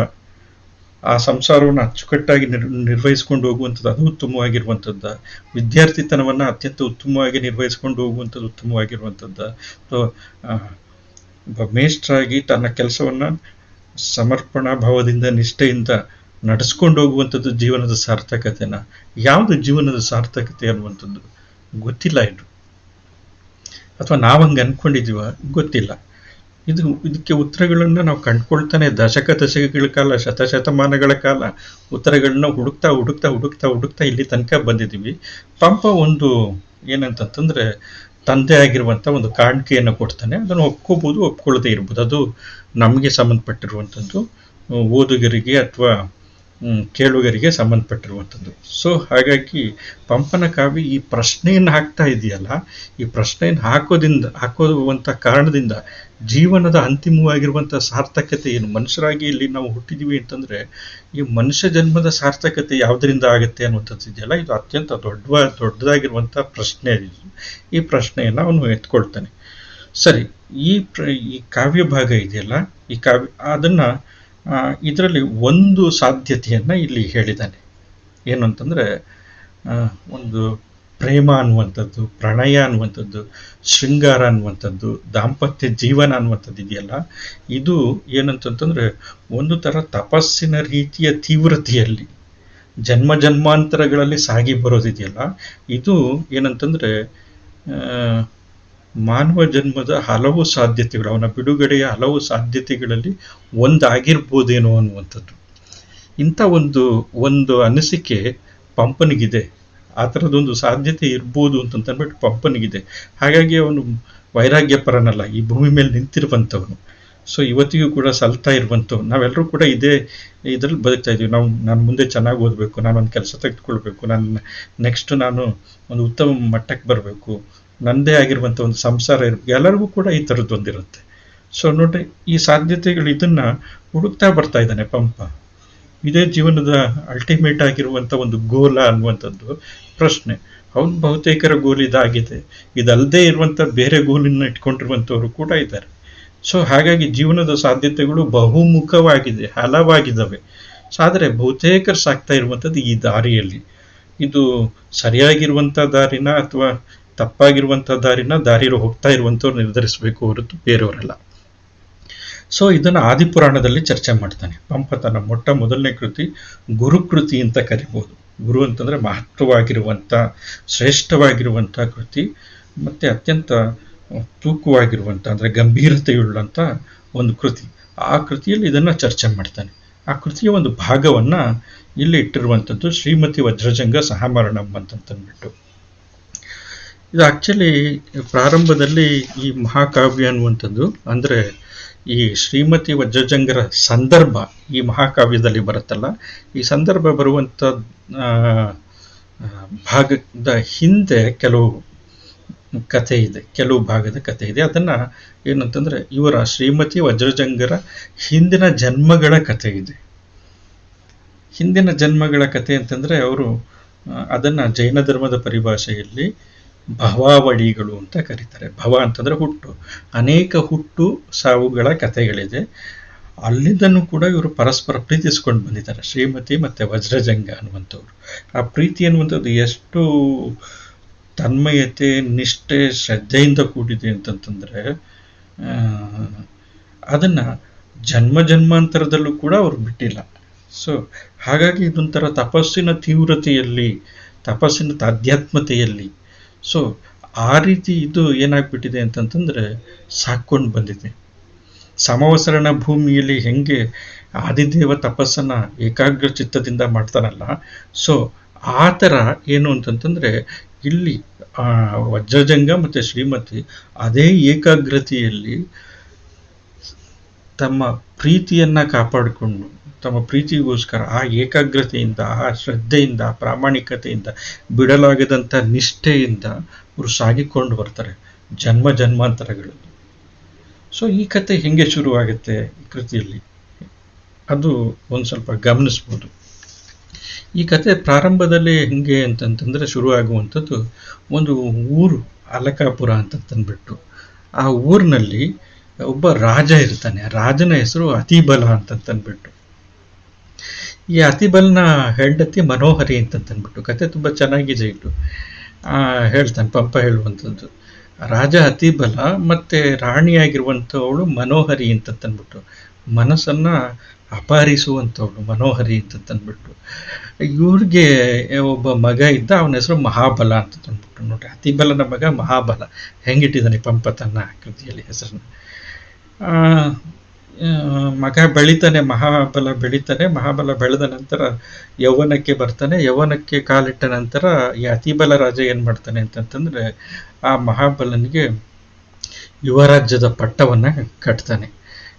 ಆ ಸಂಸಾರವನ್ನು ಅಚ್ಚುಕಟ್ಟಾಗಿ ನಿರ್ವಹಿಸ್ಕೊಂಡು ಹೋಗುವಂಥದ್ದು ಅದು ಉತ್ತಮವಾಗಿರುವಂಥದ್ದು, ವಿದ್ಯಾರ್ಥಿತನವನ್ನು ಅತ್ಯಂತ ಉತ್ತಮವಾಗಿ ನಿರ್ವಹಿಸ್ಕೊಂಡು ಹೋಗುವಂಥದ್ದು ಉತ್ತಮವಾಗಿರುವಂಥದ್ದು, ಅಥವಾ ಮೇಷ್ಟ್ರಾಗಿ ತನ್ನ ಕೆಲಸವನ್ನು ಸಮರ್ಪಣಾ ಭಾವದಿಂದ ನಿಷ್ಠೆಯಿಂದ ನಡೆಸ್ಕೊಂಡು ಹೋಗುವಂಥದ್ದು ಜೀವನದ ಸಾರ್ಥಕತೆನ. ಯಾವುದು ಜೀವನದ ಸಾರ್ಥಕತೆ ಅನ್ನುವಂಥದ್ದು ಗೊತ್ತಿಲ್ಲ ಇದು, ಅಥವಾ ನಾವು ಹಂಗೆ ಅಂದ್ಕೊಂಡಿದ್ದೀವ ಗೊತ್ತಿಲ್ಲ. ಇದಕ್ಕೆ ಉತ್ತರಗಳನ್ನು ನಾವು ಕಂಡುಕೊಳ್ತಾನೆ ದಶಕಗಳ ಕಾಲ, ಶತಮಾನಗಳ ಕಾಲ ಉತ್ತರಗಳನ್ನ ಹುಡುಕ್ತಾ ಇಲ್ಲಿ ತನಕ ಬಂದಿದ್ದೀವಿ. ಪಂಪ ಒಂದು ಏನಂತಂತಂದರೆ ತಂದೆ ಆಗಿರುವಂಥ ಒಂದು ಕಾಣಿಕೆಯನ್ನು ಕೊಡ್ತಾನೆ. ಅದನ್ನು ಒಪ್ಕೋಬೋದು, ಒಪ್ಕೊಳ್ಳದೇ ಇರ್ಬೋದು, ಅದು ನಮಗೆ ಸಂಬಂಧಪಟ್ಟಿರುವಂಥದ್ದು, ಓದುಗರಿಗೆ ಅಥವಾ ಕೇಳುಗರಿಗೆ ಸಂಬಂಧಪಟ್ಟಿರುವಂಥದ್ದು. ಸೊ ಹಾಗಾಗಿ ಪಂಪನ ಕಾವ್ಯ ಈ ಪ್ರಶ್ನೆಯನ್ನು ಹಾಕ್ತಾ ಇದೆಯಲ್ಲ, ಈ ಪ್ರಶ್ನೆಯನ್ನು ಹಾಕುವಂಥ ಕಾರಣದಿಂದ ಜೀವನದ ಅಂತಿಮವಾಗಿರುವಂಥ ಸಾರ್ಥಕತೆ ಏನು, ಮನುಷ್ಯರಾಗಿ ಇಲ್ಲಿ ನಾವು ಹುಟ್ಟಿದ್ದೀವಿ ಅಂತಂದರೆ ಈ ಮನುಷ್ಯ ಜನ್ಮದ ಸಾರ್ಥಕತೆ ಯಾವುದರಿಂದ ಆಗುತ್ತೆ ಅನ್ನುವಂಥದ್ದು ಇದೆಯಲ್ಲ, ಇದು ಅತ್ಯಂತ ದೊಡ್ಡದಾಗಿರುವಂಥ ಪ್ರಶ್ನೆ. ಈ ಪ್ರಶ್ನೆಯನ್ನು ಅವನು ಎತ್ಕೊಳ್ತಾನೆ. ಸರಿ, ಈ ಕಾವ್ಯ ಭಾಗ ಇದೆಯಲ್ಲ, ಈ ಕಾವ್ಯ ಅದನ್ನು ಇದರಲ್ಲಿ ಒಂದು ಸಾಧ್ಯತೆಯನ್ನು ಇಲ್ಲಿ ಹೇಳಿದ್ದಾನೆ. ಏನು ಅಂತಂದರೆ, ಒಂದು ಪ್ರೇಮ ಅನ್ನುವಂಥದ್ದು, ಪ್ರಣಯ ಅನ್ನುವಂಥದ್ದು, ಶೃಂಗಾರ ಅನ್ನುವಂಥದ್ದು, ದಾಂಪತ್ಯ ಜೀವನ ಅನ್ನುವಂಥದ್ದು ಇದೆಯಲ್ಲ, ಇದು ಏನಂತಂತಂದರೆ ಒಂದು ಥರ ತಪಸ್ಸಿನ ರೀತಿಯ ತೀವ್ರತೆಯಲ್ಲಿ ಜನ್ಮಾಂತರಗಳಲ್ಲಿ ಸಾಗಿ ಬರೋದಿದೆಯಲ್ಲ, ಇದು ಏನಂತಂದರೆ ಮಾನವ ಜನ್ಮದ ಹಲವು ಸಾಧ್ಯತೆಗಳು, ಅವನ ಬಿಡುಗಡೆಯ ಹಲವು ಸಾಧ್ಯತೆಗಳಲ್ಲಿ ಒಂದಾಗಿರ್ಬೋದೇನೋ ಅನ್ನುವಂಥದ್ದು. ಇಂಥ ಒಂದು ಅನಿಸಿಕೆ ಪಂಪನಿಗಿದೆ. ಆ ಥರದೊಂದು ಸಾಧ್ಯತೆ ಇರ್ಬೋದು ಅಂತಂದ್ಬಿಟ್ಟು ಪಂಪನಿಗಿದೆ. ಹಾಗಾಗಿ ಅವನು ವೈರಾಗ್ಯ ಪರನಲ್ಲ, ಈ ಭೂಮಿ ಮೇಲೆ ನಿಂತಿರುವಂಥವನು. ಸೊ ಇವತ್ತಿಗೂ ಕೂಡ ಸಲ್ತಾ ಇರುವಂಥವ್ನು. ನಾವೆಲ್ಲರೂ ಕೂಡ ಇದರಲ್ಲಿ ಬದುಕ್ತಾ ಇದ್ದೀವಿ. ನಾನು ಮುಂದೆ ಚೆನ್ನಾಗಿ ಓದಬೇಕು, ನಾನೊಂದು ಕೆಲಸ ತೆಗೆದುಕೊಳ್ಬೇಕು, ನೆಕ್ಸ್ಟ್ ನಾನು ಒಂದು ಉತ್ತಮ ಮಟ್ಟಕ್ಕೆ ಬರಬೇಕು, ನನ್ನದೇ ಆಗಿರುವಂಥ ಒಂದು ಸಂಸಾರ ಇರಬೇಕು. ಎಲ್ಲರಿಗೂ ಕೂಡ ಈ ಥರದ್ದೊಂದಿರುತ್ತೆ. ಸೊ ನೋಡ್ರಿ, ಈ ಸಾಧ್ಯತೆಗಳು ಇದನ್ನ ಹುಡುಕ್ತಾ ಬರ್ತಾ ಇದ್ದಾನೆ ಪಂಪ. ಇದೇ ಜೀವನದ ಅಲ್ಟಿಮೇಟ್ ಆಗಿರುವಂಥ ಒಂದು ಗೋಲ ಅನ್ನುವಂಥದ್ದು ಪ್ರಶ್ನೆ. ಅವನು ಬಹುತೇಕರ ಗೋಲ್ ಇದಾಗಿದೆ. ಇದಲ್ಲದೆ ಇರುವಂಥ ಬೇರೆ ಗೋಲನ್ನು ಇಟ್ಕೊಂಡಿರುವಂಥವ್ರು ಕೂಡ ಇದ್ದಾರೆ. ಸೊ ಹಾಗಾಗಿ ಜೀವನದ ಸಾಧ್ಯತೆಗಳು ಬಹುಮುಖವಾಗಿದೆ, ಹಲವಾಗಿದ್ದಾವೆ. ಆದರೆ ಬಹುತೇಕರು ಸಾಕ್ತಾ ಇರುವಂಥದ್ದು ಈ ದಾರಿಯಲ್ಲಿ. ಇದು ಸರಿಯಾಗಿರುವಂಥ ದಾರಿನ ಅಥವಾ ತಪ್ಪಾಗಿರುವಂಥ ದಾರಿ로 ಹೋಗ್ತಾ ಇರುವಂಥವ್ರು ನಿರ್ಧರಿಸಬೇಕು ಹೊರತು ಬೇರೆಯವರಲ್ಲ. ಸೊ ಇದನ್ನು ಆದಿಪುರಾಣದಲ್ಲಿ ಚರ್ಚೆ ಮಾಡ್ತಾನೆ ಪಂಪ. ತನ್ನ ಮೊದಲನೇ ಕೃತಿ ಗುರುಕೃತಿ ಅಂತ ಕರಿಬೋದು. ಗುರು ಅಂತಂದರೆ ಮಹತ್ವವಾಗಿರುವಂಥ, ಶ್ರೇಷ್ಠವಾಗಿರುವಂಥ ಕೃತಿ, ಮತ್ತು ಅತ್ಯಂತ ತೂಕವಾಗಿರುವಂಥ, ಅಂದರೆ ಗಂಭೀರತೆಯುಳ್ಳಂಥ ಒಂದು ಕೃತಿ. ಆ ಕೃತಿಯಲ್ಲಿ ಇದನ್ನು ಚರ್ಚೆ ಮಾಡ್ತಾನೆ. ಆ ಕೃತಿಯ ಒಂದು ಭಾಗವನ್ನು ಇಲ್ಲಿ ಇಟ್ಟಿರುವಂಥದ್ದು ಶ್ರೀಮತಿ ವಜ್ರಜಂಗ ಸಹಮರಣಂ ಅಂತಂದ್ಬಿಟ್ಟು. ಇದು ಆ್ಯಕ್ಚುಲಿ ಪ್ರಾರಂಭದಲ್ಲಿ ಈ ಮಹಾಕಾವ್ಯ ಅನ್ನುವಂಥದ್ದು, ಅಂದರೆ ಈ ಶ್ರೀಮತಿ ವಜ್ರಜಂಗರ ಸಂದರ್ಭ ಈ ಮಹಾಕಾವ್ಯದಲ್ಲಿ ಬರುತ್ತಲ್ಲ, ಈ ಸಂದರ್ಭ ಬರುವಂಥ ಭಾಗದ ಹಿಂದೆ ಕೆಲವು ಕಥೆ ಇದೆ, ಕೆಲವು ಭಾಗದ ಕಥೆ ಇದೆ. ಅದನ್ನು ಏನಂತಂದರೆ ಇವರ ಶ್ರೀಮತಿ ವಜ್ರಜಂಗರ ಹಿಂದಿನ ಜನ್ಮಗಳ ಕಥೆ ಇದೆ. ಹಿಂದಿನ ಜನ್ಮಗಳ ಕಥೆ ಅಂತಂದರೆ ಅವರು ಅದನ್ನು ಜೈನ ಧರ್ಮದ ಪರಿಭಾಷೆಯಲ್ಲಿ ಭವಾವಳಿಗಳು ಅಂತ ಕರೀತಾರೆ. ಭವ ಅಂತಂದರೆ ಹುಟ್ಟು. ಅನೇಕ ಹುಟ್ಟು ಸಾವುಗಳ ಕಥೆಗಳಿದೆ. ಅಲ್ಲಿಂದನೂ ಕೂಡ ಇವರು ಪರಸ್ಪರ ಪ್ರೀತಿಸ್ಕೊಂಡು ಬಂದಿದ್ದಾರೆ, ಶ್ರೀಮತಿ ಮತ್ತು ವಜ್ರಜಂಗ ಅನ್ನುವಂಥವ್ರು. ಆ ಪ್ರೀತಿ ಅನ್ನುವಂಥದ್ದು ಎಷ್ಟು ತನ್ಮಯತೆ, ನಿಷ್ಠೆ, ಶ್ರದ್ಧೆಯಿಂದ ಕೂಡಿದೆ ಅಂತಂತಂದರೆ ಅದನ್ನು ಜನ್ಮಾಂತರದಲ್ಲೂ ಕೂಡ ಅವ್ರು ಬಿಟ್ಟಿಲ್ಲ. ಸೊ ಹಾಗಾಗಿ ಇದೊಂಥರ ತಪಸ್ಸಿನ ತೀವ್ರತೆಯಲ್ಲಿ, ತಪಸ್ಸಿನ ಆಧ್ಯಾತ್ಮತೆಯಲ್ಲಿ, ಸೊ ಆ ರೀತಿ ಇದು ಏನಾಗ್ಬಿಟ್ಟಿದೆ ಅಂತಂತಂದರೆ ಸಾಕ್ಕೊಂಡು ಬಂದಿದೆ. ಸಮವಸರಣ ಭೂಮಿಯಲ್ಲಿ ಹೆಂಗೆ ಆದಿದೇವ ತಪಸ್ಸನ್ನು ಏಕಾಗ್ರ ಚಿತ್ತದಿಂದ ಮಾಡ್ತಾನಲ್ಲ, ಸೊ ಆ ಥರ ಏನು ಅಂತಂತಂದರೆ ಇಲ್ಲಿ ವಜ್ರಜಂಗ ಮತ್ತು ಶ್ರೀಮತಿ ಅದೇ ಏಕಾಗ್ರತೆಯಲ್ಲಿ ತಮ್ಮ ಪ್ರೀತಿಯನ್ನು ಕಾಪಾಡಿಕೊಂಡು, ತಮ್ಮ ಪ್ರೀತಿಗೋಸ್ಕರ ಆ ಏಕಾಗ್ರತೆಯಿಂದ, ಆ ಶ್ರದ್ಧೆಯಿಂದ, ಪ್ರಾಮಾಣಿಕತೆಯಿಂದ, ಬಿಡಲಾಗದಂಥ ನಿಷ್ಠೆಯಿಂದ ಅವರು ಸಾಗಿಕೊಂಡು ಬರ್ತಾರೆ ಜನ್ಮಾಂತರಗಳಲ್ಲಿ. ಸೊ ಈ ಕತೆ ಹೆಂಗೆ ಶುರುವಾಗುತ್ತೆ ಈ ಕೃತಿಯಲ್ಲಿ, ಅದು ಒಂದು ಸ್ವಲ್ಪ ಗಮನಿಸ್ಬೋದು. ಈ ಕತೆ ಪ್ರಾರಂಭದಲ್ಲಿ ಹೆಂಗೆ ಅಂತಂತಂದರೆ ಶುರುವಾಗುವಂಥದ್ದು ಒಂದು ಊರು, ಅಲಕಾಪುರ ಅಂತಂದ್ಬಿಟ್ಟು. ಆ ಊರಿನಲ್ಲಿ ಒಬ್ಬ ರಾಜ ಇರ್ತಾನೆ. ರಾಜನ ಹೆಸರು ಅತಿಬಲ ಅಂತಂದ್ಬಿಟ್ಟು. ಈ ಅತಿಬಲನ ಹೆಂಡತಿ ಮನೋಹರಿ ಅಂತಂದ್ಬಿಟ್ಟು. ಕತೆ ತುಂಬ ಚೆನ್ನಾಗಿದೆ. ಇಟ್ಟು ಹೇಳ್ತಾನೆ ಪಂಪ ಹೇಳುವಂಥದ್ದು. ರಾಜ ಅತಿಬಲ ಮತ್ತು ರಾಣಿಯಾಗಿರುವಂಥವಳು ಮನೋಹರಿ ಅಂತಂದ್ಬಿಟ್ಟು, ಮನಸ್ಸನ್ನು ಅಪಹರಿಸುವಂಥವಳು ಮನೋಹರಿ ಅಂತಂದ್ಬಿಟ್ಟು. ಇವ್ರಿಗೆ ಒಬ್ಬ ಮಗ ಇದ್ದ, ಅವನ ಹೆಸರು ಮಹಾಬಲ ಅಂತಂದ್ಬಿಟ್ಟು. ನೋಡ್ರಿ, ಅತಿಬಲನ ಮಗ ಮಹಾಬಲ ಹೆಂಗಿಟ್ಟಿದ್ದಾನೆ ಪಂಪ ತನ್ನ ಕೃತಿಯಲ್ಲಿ ಹೆಸರನ್ನು. ಮಗ ಬೆಳಿತಾನೆ, ಮಹಾಬಲ ಬೆಳಿತಾನೆ. ಮಹಾಬಲ ಬೆಳೆದ ನಂತರ ಯೌವನಕ್ಕೆ ಬರ್ತಾನೆ. ಯೌವನಕ್ಕೆ ಕಾಲಿಟ್ಟ ನಂತರ ಈ ಅತಿಬಲ ರಾಜ ಏನು ಮಾಡ್ತಾನೆ ಅಂತಂತಂದರೆ ಆ ಮಹಾಬಲನಿಗೆ ಯುವರಾಜ್ಯದ ಪಟ್ಟವನ್ನು ಕಟ್ತಾನೆ.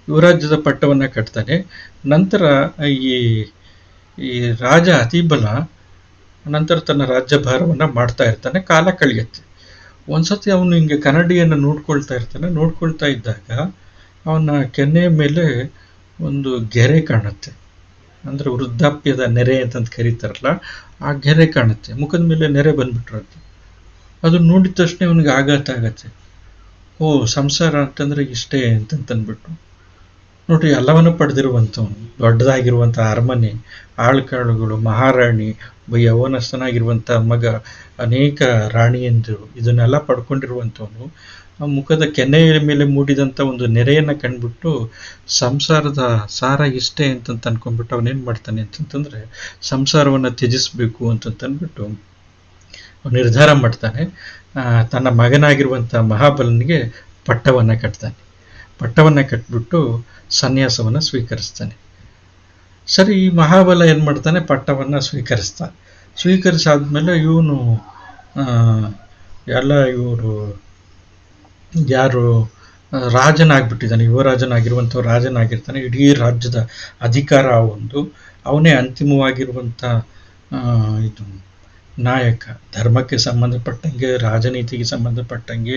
ಯುವರಾಜ್ಯದ ಪಟ್ಟವನ್ನು ಕಟ್ತಾನೆ. ನಂತರ ಈ ರಾಜ ಅತಿಬಲ ನಂತರ ತನ್ನ ರಾಜ್ಯಭಾರವನ್ನು ಮಾಡ್ತಾ ಇರ್ತಾನೆ. ಕಾಲ ಕಳೆಯುತ್ತೆ. ಒಂದ್ಸತಿ ಅವನು ಹಿಂಗೆ ಕನ್ನಡಿಯನ್ನು ನೋಡ್ಕೊಳ್ತಾ ಇರ್ತಾನೆ. ನೋಡ್ಕೊಳ್ತಾ ಇದ್ದಾಗ ಅವನ ಕೆನ್ನೆಯ ಮೇಲೆ ಒಂದು ಗೆರೆ ಕಾಣುತ್ತೆ. ಅಂದರೆ ವೃದ್ಧಾಪ್ಯದ ನೆರೆ ಅಂತಂದು ಕರೀತಾರಲ್ಲ, ಆ ಗೆರೆ ಕಾಣುತ್ತೆ. ಮುಖದ ಮೇಲೆ ನೆರೆ ಬಂದ್ಬಿಟ್ಟಿರುತ್ತೆ. ಅದು ನೋಡಿದ ತಕ್ಷಣ ಅವನಿಗೆ ಆಘಾತ ಆಗತ್ತೆ. ಓ, ಸಂಸಾರ ಅಂತಂದರೆ ಇಷ್ಟೇ ಅಂತಂತಂದ್ಬಿಟ್ಟು. ನೋಡ್ರಿ, ಎಲ್ಲವನ್ನು ಪಡೆದಿರುವಂಥವನು, ದೊಡ್ಡದಾಗಿರುವಂಥ ಅರಮನೆ, ಆಳ್ಕಾಳುಗಳು, ಮಹಾರಾಣಿ, ಯೌವನಸ್ಥನಾಗಿರುವಂಥ ಮಗ, ಅನೇಕ ರಾಣಿಯಂದಿರು, ಇದನ್ನೆಲ್ಲ ಪಡ್ಕೊಂಡಿರುವಂಥವನು ಆ ಮುಖದ ಕೆನ್ನೆಯ ಮೇಲೆ ಮೂಡಿದಂಥ ಒಂದು ನೆರೆಯನ್ನು ಕಂಡುಬಿಟ್ಟು ಸಂಸಾರದ ಸಾರ ಇಷ್ಟೇ ಅಂತಂತ ಅನ್ಕೊಂಡ್ಬಿಟ್ಟು ಅವನೇನು ಮಾಡ್ತಾನೆ ಅಂತಂತಂದರೆ ಸಂಸಾರವನ್ನು ತ್ಯಜಿಸಬೇಕು ಅಂತಂತಂದ್ಬಿಟ್ಟು ನಿರ್ಧಾರ ಮಾಡ್ತಾನೆ. ತನ್ನ ಮಗನಾಗಿರುವಂಥ ಮಹಾಬಲನಿಗೆ ಪಟ್ಟವನ್ನು ಕಟ್ತಾನೆ. ಪಟ್ಟವನ್ನು ಕಟ್ಬಿಟ್ಟು ಸನ್ಯಾಸವನ್ನು ಸ್ವೀಕರಿಸ್ತಾನೆ. ಸರಿ, ಈ ಮಹಾಬಲ ಏನು ಮಾಡ್ತಾನೆ, ಪಟ್ಟವನ್ನು ಸ್ವೀಕರಿಸಾದ್ಮೇಲೆ ಇವನು ಇವರು ಯಾರು ರಾಜನಾಗ್ಬಿಟ್ಟಿದ್ದಾನೆ, ಯುವರಾಜನಾಗಿರುವಂಥ ರಾಜನಾಗಿರ್ತಾನೆ. ಇಡೀ ರಾಜ್ಯದ ಅಧಿಕಾರ ಅವನೇ ಅಂತಿಮವಾಗಿರುವಂಥ ಇದು ನಾಯಕ ಧರ್ಮಕ್ಕೆ ಸಂಬಂಧಪಟ್ಟಂಗೆ, ರಾಜನೀತಿಗೆ ಸಂಬಂಧಪಟ್ಟಂಗೆ,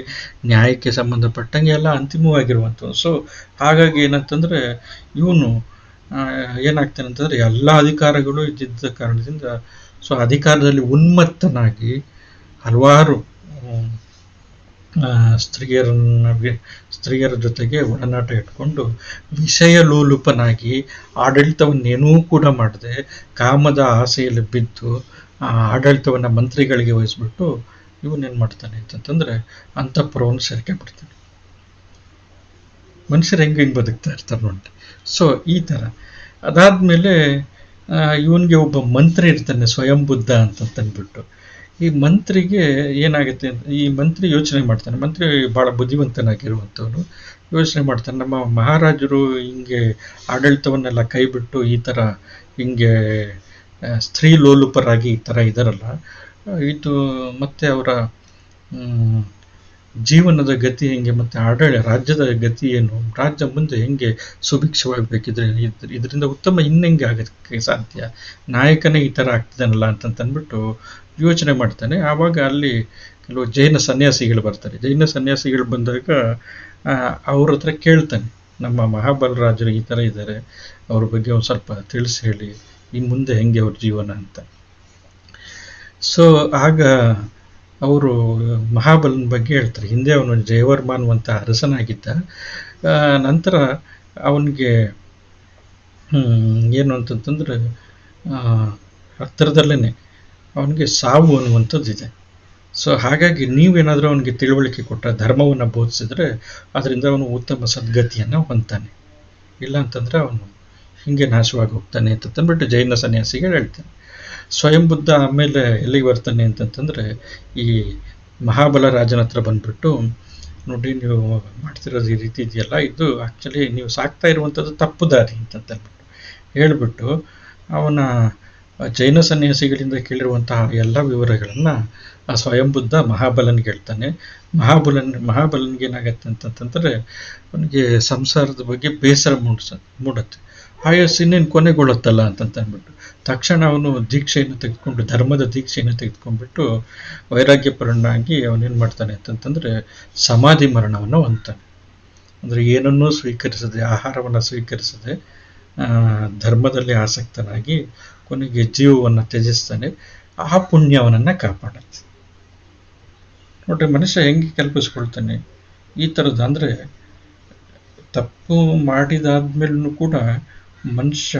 ನ್ಯಾಯಕ್ಕೆ ಸಂಬಂಧಪಟ್ಟಂಗೆ ಎಲ್ಲ ಅಂತಿಮವಾಗಿರುವಂಥದ್ದು. ಸೊ ಹಾಗಾಗಿ ಏನಂತಂದರೆ ಇವನು ಏನಾಗ್ತಾನೆ ಅಂತಂದರೆ ಎಲ್ಲ ಅಧಿಕಾರಗಳು ಇದ್ದಿದ್ದ ಕಾರಣದಿಂದ ಸೊ ಅಧಿಕಾರದಲ್ಲಿ ಉನ್ಮತ್ತನಾಗಿ ಹಲವಾರು ಸ್ತ್ರೀಯರ ಜೊತೆಗೆ ಒಡನಾಟ ಇಟ್ಕೊಂಡು ವಿಷಯ ಲೋಲುಪನಾಗಿ ಆಡಳಿತವನ್ನೇನೂ ಕೂಡ ಮಾಡದೆ ಕಾಮದ ಆಸೆಯಲ್ಲಿ ಬಿದ್ದು ಆ ಆಡಳಿತವನ್ನು ಮಂತ್ರಿಗಳಿಗೆ ವಹಿಸ್ಬಿಟ್ಟು ಇವನೇನು ಮಾಡ್ತಾನೆ ಅಂತಂತಂದರೆ ಅಂತಃಪುರವನ್ನು ಸೇರ್ಕೆ ಬಿಡ್ತಾನೆ. ಮನುಷ್ಯರು ಹೆಂಗೆ ಬದುಕ್ತಾ ಇರ್ತಾರೆ ನೋಡಿ. ಸೊ ಈ ಥರ ಅದಾದಮೇಲೆ ಇವನಿಗೆ ಒಬ್ಬ ಮಂತ್ರಿ ಇರ್ತಾನೆ, ಸ್ವಯಂ ಬುದ್ಧ ಅಂತಂದ್ಬಿಟ್ಟು. ಈ ಮಂತ್ರಿಗೆ ಏನಾಗುತ್ತೆ, ಈ ಮಂತ್ರಿ ಯೋಚನೆ ಮಾಡ್ತಾನೆ, ಮಂತ್ರಿ ಭಾಳ ಬುದ್ಧಿವಂತನಾಗಿರುವಂಥವನು ಯೋಚನೆ ಮಾಡ್ತಾನೆ, ನಮ್ಮ ಮಹಾರಾಜರು ಹಿಂಗೆ ಆಡಳಿತವನ್ನೆಲ್ಲ ಕೈಬಿಟ್ಟು ಈ ಥರ ಹಿಂಗೆ ಸ್ತ್ರೀ ಲೋಲುಪರಾಗಿ ಈ ಥರ ಇದ್ದಾರಲ್ಲ, ಇದು ಮತ್ತು ಅವರ ಜೀವನದ ಗತಿ ಹೆಂಗೆ, ಮತ್ತು ರಾಜ್ಯದ ಗತಿ ಏನು, ರಾಜ್ಯ ಮುಂದೆ ಹೆಂಗೆ ಸುಭಿಕ್ಷವಾಗಬೇಕಿದ್ರೆ ಇದರಿಂದ ಉತ್ತಮ ಇನ್ನೆಂಗೆ ಆಗೋಕ್ಕೆ ಸಾಧ್ಯ, ನಾಯಕನೇ ಈ ಥರ ಆಗ್ತಿದ್ದಾನಲ್ಲ ಅಂತಂದ್ಬಿಟ್ಟು ಯೋಚನೆ ಮಾಡ್ತಾನೆ. ಆವಾಗ ಅಲ್ಲಿ ಕೆಲವು ಜೈನ ಸನ್ಯಾಸಿಗಳು ಬರ್ತಾರೆ. ಜೈನ ಸನ್ಯಾಸಿಗಳು ಬಂದಾಗ ಅವ್ರ ಹತ್ರ ಕೇಳ್ತಾನೆ, ನಮ್ಮ ಮಹಾಬಲರಾಜರು ಈ ಥರ ಇದ್ದಾರೆ, ಅವ್ರ ಬಗ್ಗೆ ಒಂದು ಸ್ವಲ್ಪ ತಿಳಿಸಿ ಹೇಳಿ, ಇನ್ನು ಮುಂದೆ ಹೆಂಗೆ ಅವ್ರ ಜೀವನ ಅಂತ. ಸೊ ಆಗ ಅವರು ಮಹಾಬಲನ ಬಗ್ಗೆ ಹೇಳ್ತಾರೆ. ಹಿಂದೆ ಅವನು ಜಯವರ್ಮ ಅನ್ನುವಂಥ ಅರಸನಾಗಿದ್ದ. ನಂತರ ಅವನಿಗೆ ಏನು ಅಂತಂತಂದರೆ ಹತ್ತಿರದಲ್ಲೇ ಅವನಿಗೆ ಸಾವು ಅನ್ನುವಂಥದ್ದಿದೆ. ಸೊ ಹಾಗಾಗಿ ನೀವೇನಾದರೂ ಅವನಿಗೆ ತಿಳುವಳಿಕೆ ಕೊಟ್ಟ ಧರ್ಮವನ್ನು ಬೋಧಿಸಿದ್ರೆ ಅದರಿಂದ ಅವನು ಉತ್ತಮ ಸದ್ಗತಿಯನ್ನು ಹೊಂದ್ತಾನೆ, ಇಲ್ಲ ಅಂತಂದರೆ ಅವನು ಹೀಗೆ ನಾಶವಾಗಿ ಹೋಗ್ತಾನೆ ಅಂತಂದ್ಬಿಟ್ಟು ಜೈನ ಸನ್ಯಾಸಿಗಳು ಹೇಳ್ತಾನೆ. ಸ್ವಯಂ ಬುದ್ಧ ಆಮೇಲೆ ಎಲ್ಲಿಗೆ ಬರ್ತಾನೆ ಅಂತಂತಂದರೆ ಈ ಮಹಾಬಲ ರಾಜನ ಹತ್ರ ಬಂದ್ಬಿಟ್ಟು, ನೋಡಿ ನೀವು ಮಾಡ್ತಿರೋದು ಈ ರೀತಿ ಇದೆಯಲ್ಲ, ಇದು ಆ್ಯಕ್ಚುಲಿ ನೀವು ಸಾಕ್ತಾ ಇರುವಂಥದ್ದು ತಪ್ಪು ದಾರಿ ಅಂತಂದ್ಬಿಟ್ಟು ಹೇಳಿಬಿಟ್ಟು ಅವನ ಜೈನ ಸನ್ಯಾಸಿಗಳಿಂದ ಕೇಳಿರುವಂತಹ ಎಲ್ಲ ವಿವರಗಳನ್ನು ಆ ಸ್ವಯಂ ಬುದ್ಧ ಮಹಾಬಲನ್ಗೆ ಹೇಳ್ತಾನೆ. ಮಹಾಬಲನ್ಗೆ ಏನಾಗತ್ತೆ ಅಂತಂತಂದರೆ ಅವನಿಗೆ ಸಂಸಾರದ ಬಗ್ಗೆ ಬೇಸರ ಮೂಡುತ್ತೆ. ಆಯಸ್ಸು ಇನ್ನೇನು ಕೊನೆಗೊಳ್ಳುತ್ತಲ್ಲ ಅಂತಂದ್ಬಿಟ್ಟು ತಕ್ಷಣ ಅವನು ದೀಕ್ಷೆಯನ್ನು ತೆಗೆದುಕೊಂಡು, ಧರ್ಮದ ದೀಕ್ಷೆಯನ್ನು ತೆಗೆದುಕೊಂಡ್ಬಿಟ್ಟು ವೈರಾಗ್ಯಪರನಾಗಿ ಅವನೇನು ಮಾಡ್ತಾನೆ ಅಂತಂತಂದರೆ ಸಮಾಧಿ ಮರಣವನ್ನು ಹೊಂದ್ತಾನೆ. ಅಂದರೆ ಏನನ್ನೂ ಸ್ವೀಕರಿಸದೆ, ಆಹಾರವನ್ನು ಸ್ವೀಕರಿಸದೆ ಧರ್ಮದಲ್ಲಿ ಆಸಕ್ತನಾಗಿ ಕೊನೆಗೆ ಜೀವವನ್ನು ತ್ಯಜಿಸ್ತಾನೆ. ಆ ಪುಣ್ಯ ಅವನನ್ನು ಕಾಪಾಡುತ್ತೆ. ನೋಡ್ರಿ ಮನುಷ್ಯ ಹೆಂಗೆ ಕಲ್ಪಿಸ್ಕೊಳ್ತಾನೆ ಈ ಥರದ್ದು. ಅಂದರೆ ತಪ್ಪು ಮಾಡಿದಾದ್ಮೇಲೂ ಕೂಡ ಮನುಷ್ಯ